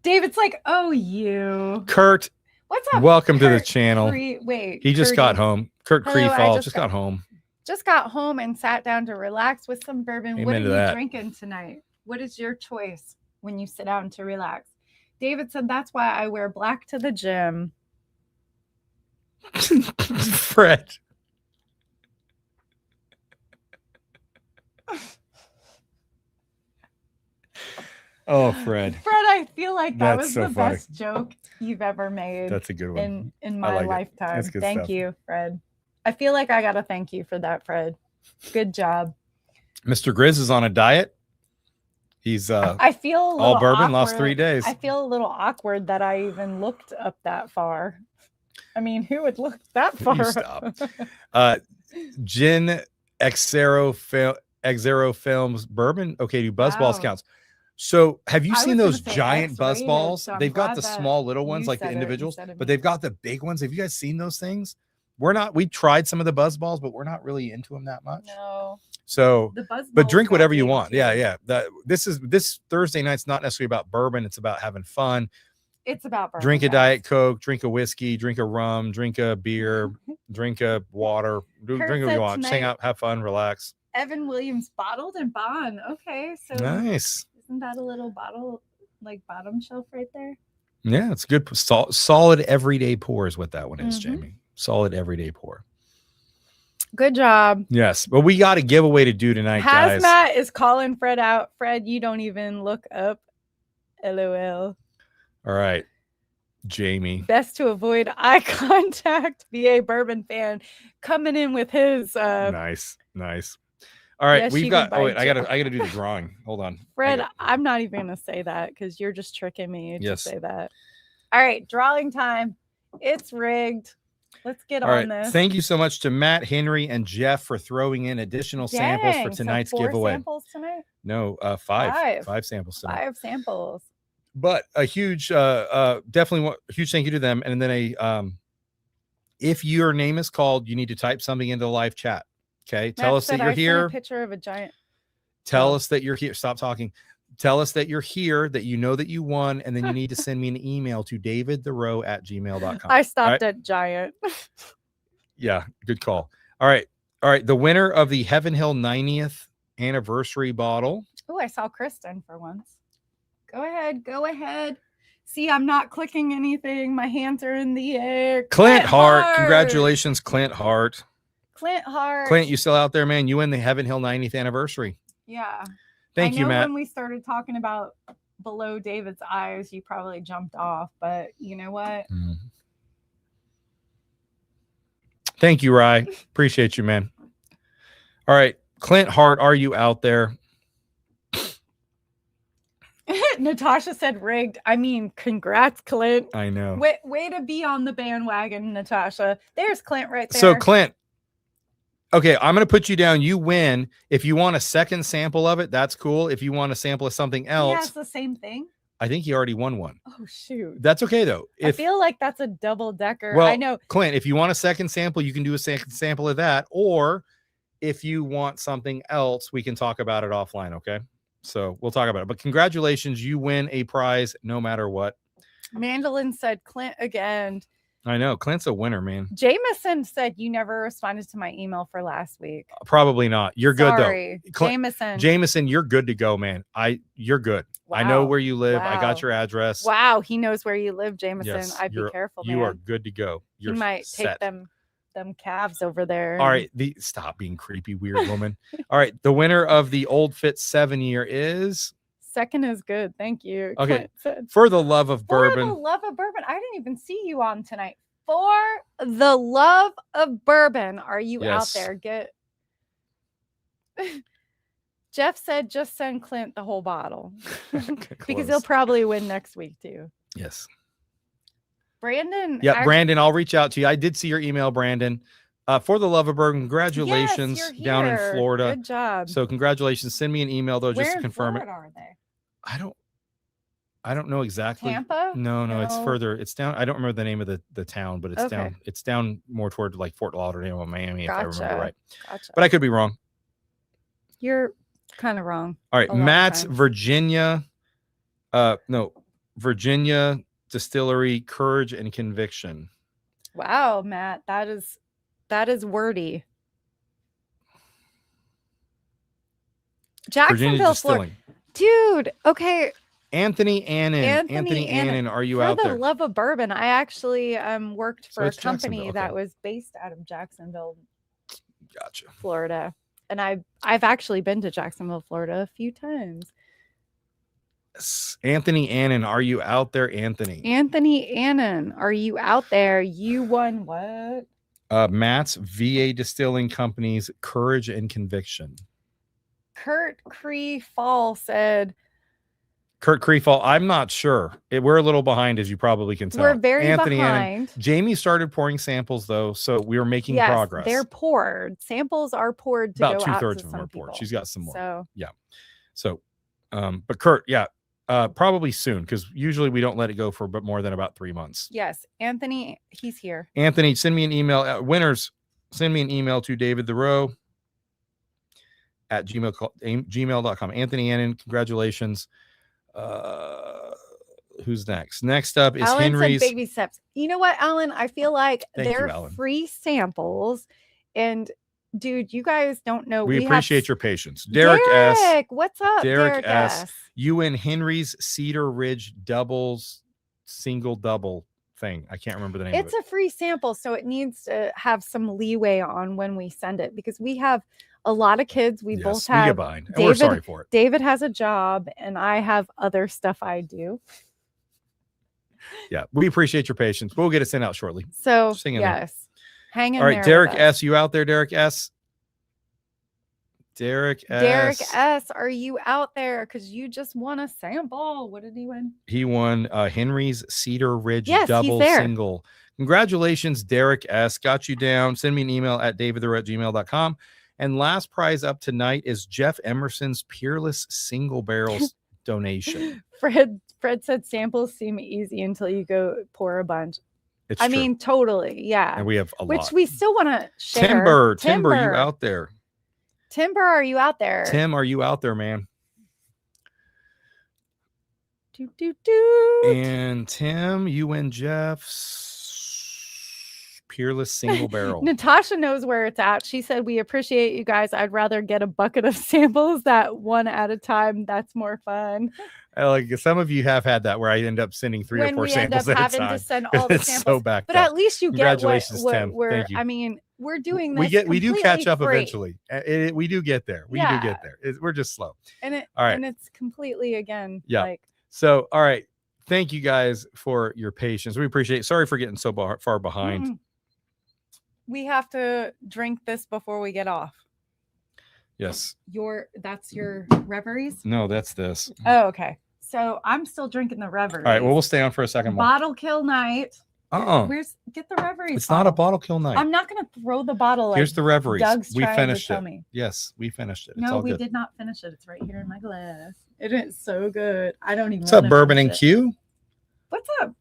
B: David's like, oh, you.
A: Kurt,
B: What's up?
A: welcome to the
B: Kurt
A: channel.
B: Wait.
A: He just got
B: Kurdy.
A: home. Kurt
B: Hello, I
A: Creefall
B: just
A: just
B: got-
A: got home.
B: Just got home and sat down to relax with some bourbon. What are
A: Amen to
B: you
A: that.
B: drinking tonight? What is your choice when you sit down to relax? David said, that's why I wear black to the gym.
A: Fred. Oh, Fred.
B: Fred, I feel like that
A: That's
B: was
A: so
B: the
A: funny.
B: best joke you've ever made.
A: That's a good one.
B: in
A: I
B: my
A: like it.
B: lifetime.
A: That's good
B: Thank
A: stuff.
B: you, Fred. I feel like I gotta thank you for that, Fred. Good job.
A: Mr. Grizz is on a diet. He's
B: I feel a little
A: all bourbon,
B: awkward.
A: lost 3 days.
B: I feel a little awkward that I even looked up that far. I mean, who would look that far?
A: You stop. Gin Xero Films bourbon. Okay, do buzz balls
B: Wow.
A: counts. So have you
B: I
A: seen
B: was gonna
A: those
B: say
A: giant
B: X-rated,
A: buzz balls?
B: so I'm
A: They've got
B: glad
A: the
B: that
A: small little ones
B: you
A: like the
B: said it
A: individuals,
B: instead of
A: but
B: me.
A: they've got the big ones. Have you guys seen those things? We tried some of the buzz balls, but we're not really into them that much.
B: No.
A: So
B: The buzz
A: but
B: balls
A: drink
B: got
A: whatever you
B: big,
A: want.
B: too.
A: Yeah. This Thursday night's not necessarily about bourbon. It's about having fun.
B: It's about bourbon,
A: Drink a
B: guys.
A: Diet Coke, drink a whiskey, drink a rum, drink a beer, drink a water, drink
B: Kurt
A: what
B: said
A: you want. Just hang
B: tonight-
A: out, have fun, relax.
B: Evan Williams bottled and bond. Okay, so
A: Nice.
B: isn't that a little bottle like bottom shelf right there?
A: Yeah, it's good. Solid everyday pour is what that one is,
B: Mhm.
A: Jamie. Solid everyday pour.
B: Good job.
A: Yes, but we got a giveaway to do tonight, guys.
B: Hazmat is calling Fred out. Fred, you don't even look up. LOL.
A: All right, Jamie.
B: Best to avoid eye contact. VA Bourbon fan coming in with his
A: Nice. All right,
B: Yes,
A: we've
B: you
A: got.
B: can
A: Oh
B: buy
A: wait, I gotta do the drawing. Hold on,
B: Fred, I'm not even gonna say that because you're just tricking me
A: Yes.
B: to say that. All right, drawing time. It's rigged. Let's get
A: All
B: on
A: right.
B: this.
A: Thank you so much to Matt, Henry, and Jeff for throwing in additional samples for
B: Dang, so
A: tonight's
B: 4
A: giveaway.
B: samples tonight?
A: No, five samples tonight.
B: 5 samples.
A: But a huge, definitely a huge thank you to them. And then if your name is called, you need to type something into the live chat. Okay, tell
B: Matt
A: us
B: said
A: that you're
B: I sent
A: here.
B: a picture of a giant.
A: Tell
B: Oh.
A: us that you're here. Stop talking. Tell us that you're here, that you know that you won, and then you need to send me an email to davidtherow@gmail.com.
B: I stopped
A: Right?
B: at giant.
A: Yeah, good call. All right. The winner of the Heaven Hill 90th anniversary bottle.
B: Oh, I saw Kristen for once. Go ahead. See, I'm not clicking anything. My hands are in the air.
A: Clint Hart. Congratulations, Clint Hart.
B: Clint Hart.
A: Clint, you still out there, man? You win the Heaven Hill 90th anniversary.
B: Yeah.
A: Thank you, Matt.
B: When we started talking about below David's eyes, you probably jumped off, but you know what?
A: Thank you, Rye. Appreciate you, man. All right. Clint Hart, are you out there?
B: Natasha said rigged. I mean, congrats, Clint.
A: I know.
B: Way to be on the bandwagon, Natasha. There's Clint right there.
A: So, Clint, okay, I'm going to put you down. You win. If you want a second sample of it, that's cool. If you want a sample of something else,
B: Yeah, it's the same thing.
A: I think you already won one.
B: Oh, shoot.
A: That's okay, though.
B: I feel like that's a double decker.
A: Well,
B: I know.
A: Clint, if you want a second sample, you can do a second sample of that. Or if you want something else, we can talk about it offline, okay? So we'll talk about it. But congratulations, you win a prize no matter what.
B: Mandolin said Clint again.
A: I know. Clint's a winner, man.
B: Jameson said you never responded to my email for last week.
A: Probably not. You're good,
B: Sorry.
A: though.
B: Jameson,
A: you're good to go, man. You're good. Wow. I know where you live. I got your address.
B: Wow, he knows where you live, Jameson.
A: Yes,
B: I'd be careful, man.
A: You are good to go.
B: You might take them calves over there.
A: All right. Stop being creepy, weird woman. All right. The winner of the Old Fit 7-year is...
B: Second is good. Thank you.
A: Okay. For the love of bourbon.
B: For the love of bourbon. I didn't even see you on tonight. For the love of bourbon. Are you out there? Jeff said just send Clint the whole bottle. Because he'll probably win next week too.
A: Yes.
B: Brandon.
A: Yeah, Brandon, I'll reach out to you. I did see your email, Brandon. For the love of bourbon, congratulations down in Florida.
B: Good job.
A: So congratulations. Send me an email though, just to confirm
B: it. Are they?
A: I don't know exactly.
B: Tampa?
A: No, it's further. It's down. I don't remember the name of the town, but it's down. It's down more toward like Fort Lauderdale or Miami, if I remember right.
B: Gotcha.
A: But I could be wrong.
B: You're kind of wrong.
A: All right, Matt's Virginia. Virginia Distillery, Courage and Conviction.
B: Wow, Matt, that is wordy. Jacksonville, Florida. Dude, okay.
A: Anthony Annan, are you out there?
B: For the love of bourbon, I actually worked for a company that was based out of Jacksonville, Florida. And I've actually been to Jacksonville, Florida a few times.
A: Anthony Annan, are you out there, Anthony?
B: Anthony Annan, are you out there? You won what?
A: Matt's VA Distilling Company's Courage and Conviction.
B: Kurt Cree Fall said,
A: Kurt Creefall, I'm not sure. We're a little behind, as you probably can tell.
B: we're very
A: Anthony
B: behind.
A: Annan. Jamie started pouring samples, though, so we were making
B: Yes,
A: progress.
B: they're poured. Samples are poured to
A: About
B: go out to
A: 2/3 of them
B: some
A: are poured.
B: people.
A: She's got some more.
B: So
A: Yeah. So, but Kurt, yeah, probably soon, because usually we don't let it go for more than about 3 months.
B: yes, Anthony, he's here.
A: Anthony, send me an email. Winners, send me an email to David Thoreau at gmail.com. Anthony Annan, congratulations. Who's next? Next up is
B: Alan
A: Henry's.
B: said baby steps. You know what, Alan? I feel like
A: Thank you,
B: they're
A: Alan.
B: free samples. And dude, you guys don't know.
A: We appreciate your patience. Derek S.
B: What's up?
A: Derek S. You and Henry's Cedar Ridge single double thing. I can't remember the name of it.
B: It's a free sample, so it needs to have some leeway on when we send it, because we have a lot of kids. We both have.
A: We get behind, and we're sorry for it.
B: David has a job, and I have other stuff I do.
A: Yeah, we appreciate your patience. We'll get it sent out shortly.
B: So yes, hang in there.
A: All right, Derek S. You out there, Derek S? Derek
B: S, are you out there? Because you just won a sample. What did he win?
A: He won Henry's Cedar Ridge
B: double
A: single. Congratulations, Derek S. Got you down. Send me an email at davidthoreau@gmail.com. And last prize up tonight is Jeff Emerson's Peerless Single Barrels donation.
B: Fred said samples seem easy until you go pour a bunch.
A: It's true.
B: mean, totally. Yeah.
A: And we have a lot.
B: Which we still want to share.
A: Timber, you out there?
B: Timber, are you out there?
A: Tim, are you out there, man?
B: Do.
A: And Tim, you and Jeff's Peerless Single Barrel.
B: Natasha knows where it's at. She said, we appreciate you guys. I'd rather get a bucket of samples that one at a time. That's more fun.
A: Like some of you have had that where I end up sending 3 or 4 samples at a time.
B: Having to send all the samples.
A: So backed
B: but
A: up.
B: At least you get
A: Congratulations,
B: what
A: Tim.
B: we're,
A: Thank you.
B: I mean, we're doing this.
A: We do catch up
B: free.
A: eventually. We do get there. We do get there. We're just slow.
B: And
A: all right.
B: And it's completely again.
A: Yeah.
B: Like,
A: so, all right. Thank you guys for your patience. We appreciate it. Sorry for getting so far behind.
B: Mm-mm. We have to drink this before we get off.
A: Yes.
B: That's your Reveries?
A: No, that's this.
B: Oh, okay. So I'm still drinking the Reveries.
A: All right. Well, we'll stay on for a second more.
B: Bottle kill night. Get the Reveries.
A: It's not a bottle kill night.
B: I'm not going to throw the bottle.
A: Here's the Reveries.
B: Doug's
A: we finished it.
B: Me.
A: Yes, we finished it. It's
B: no,
A: all
B: we
A: good.
B: did not finish it. It's right here in my glass. It is so good. I don't even.
A: What's up, Bourbon and Q?
B: What's up,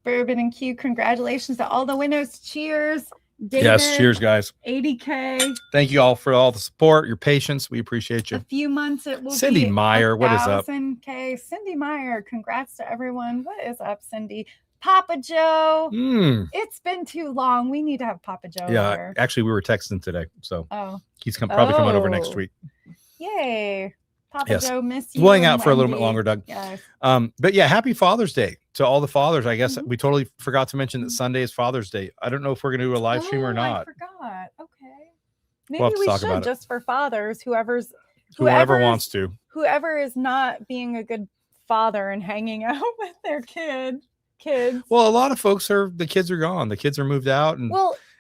B: Bourbon and Q? Congratulations to all the winners. Cheers. David,
A: yes, cheers, guys.
B: 80K.
A: Thank you all for all the support, your patience. We appreciate you.
B: A few months it will
A: Cindy
B: be
A: Meyer, what is up?
B: 1,000K. Cindy Meyer, congrats to everyone. What is up, Cindy? Papa Joe. It's been too long. We need to have Papa Joe.
A: Yeah,
B: over.
A: Actually, we were texting today, so he's probably coming over next week.
B: Yay. Papa Joe, miss you.
A: We'll hang out for a little bit longer, Doug.
B: Yes.
A: But yeah, happy Father's Day to all the fathers. I guess we totally forgot to mention that Sunday is Father's Day. I don't know if we're gonna do a live stream or not.
B: I forgot. Okay. Maybe
A: we'll
B: we should just for fathers, whoever
A: wants to.
B: Whoever is not being a good father and hanging out with their kids.
A: Well, a lot of folks the kids are gone. The kids are moved out, and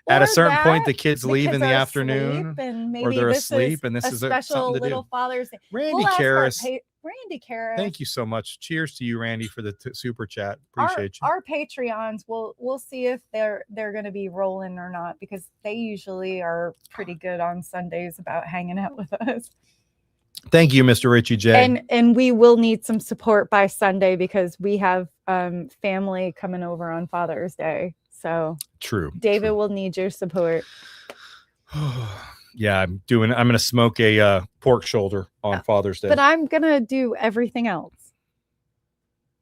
A: at a certain point, the kids leave in the afternoon, or they're asleep, and this is a
B: special
A: little
B: Father's Day.
A: Randy Karras.
B: Randy Karras.
A: Thank you so much. Cheers to you, Randy, for the super chat. Appreciate you.
B: Our Patreons, we'll see if they're going to be rolling or not, because they usually are pretty good on Sundays about hanging out with us.
A: Thank you, Mr. Richie J.
B: And we will need some support by Sunday, because we have family coming over on Father's Day. So
A: true.
B: David will need your support.
A: Yeah, I'm going to smoke a pork shoulder on Father's Day.
B: But I'm going to do everything else.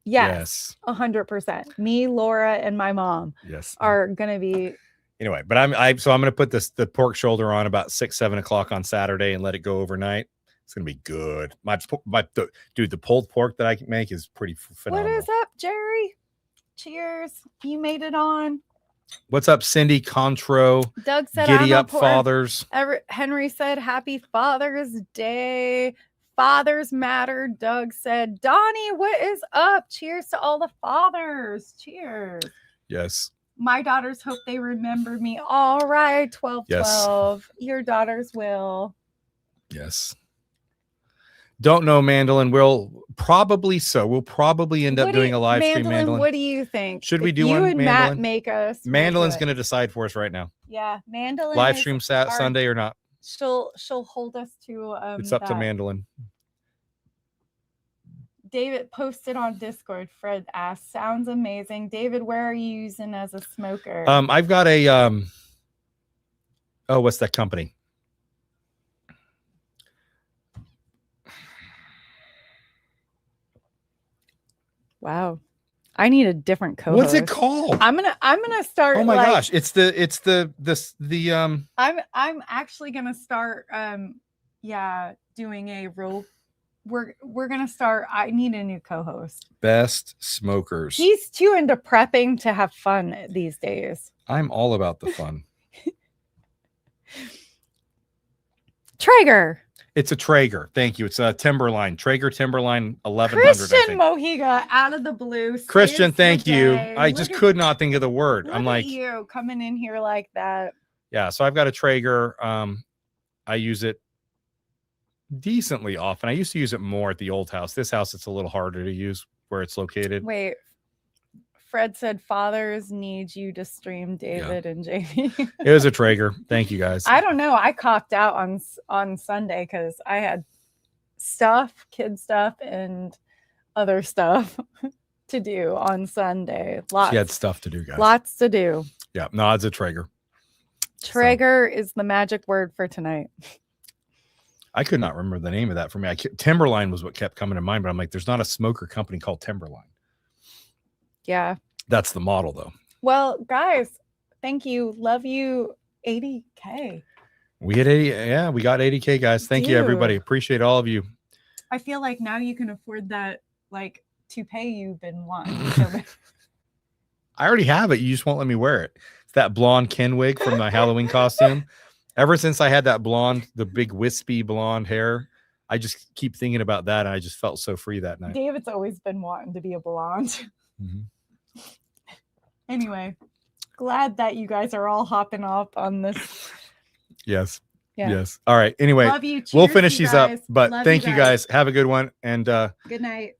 B: Yes. 100%. Me, Laura, and my mom are going to be.
A: Anyway, but I'm going to put the pork shoulder on about 6-7 o'clock on Saturday and let it go overnight. It's going to be good. Dude, the pulled pork that I can make is pretty phenomenal.
B: What is up, Jerry? Cheers. You made it on.
A: What's up, Cindy Contro?
B: Doug said,
A: "Giddy up, fathers."
B: Henry said, "Happy Father's Day, fathers matter. Doug said, Donnie, what is up? Cheers to all the fathers. Cheers.
A: Yes.
B: My daughters hope they remember me. All right, 1212.
A: Yes.
B: Your daughters will.
A: Yes. Don't know, Mandolin. We'll probably We'll probably end up doing a live stream, Mandolin.
B: What do you think?
A: Should we
B: If
A: do
B: you
A: one,
B: and
A: Mandolin?
B: Matt make us.
A: Mandolin's going to decide for us right now.
B: Yeah, Mandolin.
A: Live stream Sunday or not?
B: She'll hold us to.
A: It's up to Mandolin.
B: David posted on Discord. Fred asked, "Sounds amazing, David. Where are you using as a smoker?"
A: I've got a what's that company?
B: Wow, I need a different co-host.
A: What's it called?
B: I'm gonna start.
A: Oh my gosh, it's the
B: I'm actually gonna start. Doing a role. We're gonna start. I need a new co-host. Best
A: smokers.
B: He's too into prepping to have fun these days.
A: I'm all about the fun.
B: Traeger.
A: It's a Traeger. Thank you. It's a Timberline. Traeger Timberline 1100.
B: Christian Mohiga out of the blue.
A: Christian, thank you. I just could not think of the word. I'm like,
B: you coming in here like that.
A: Yeah. So I've got a Traeger. I use it decently often. I used to use it more at the old house. This house, it's a little harder to use where it's located.
B: Wait. Fred said fathers need you to stream David and Jamie.
A: It was a Traeger. Thank you guys.
B: I don't know. I copped out on Sunday because I had kid stuff, and other stuff to do on Sunday. Lots.
A: She had stuff to do, guys.
B: Lots to do.
A: Yeah. No, it's a Traeger.
B: Traeger is the magic word for tonight.
A: I could not remember the name of that for me. Timberline was what kept coming to mind, but I'm like, there's not a smoker company called Timberline.
B: Yeah.
A: That's the model, though.
B: Well, guys, thank you. Love you. 80K.
A: We hit 80. Yeah, we got 80K, guys. Thank you, everybody. Appreciate all of you.
B: I feel like now you can afford that, like, toupee you've been wanting.
A: I already have it. You just won't let me wear it. It's that blonde Ken wig from my Halloween costume. Ever since I had that the big wispy blonde hair, I just keep thinking about that, and I just felt so free that night.
B: David's always been wanting to be a blonde.
A: Mm-hmm.
B: Anyway, glad that you guys are all hopping up on this.
A: Yes. Yeah. Yes. All right. Anyway,
B: love you. Cheers,
A: we'll finish these
B: guys.
A: up, but
B: love
A: thank you guys. Have a good one. And
B: good night.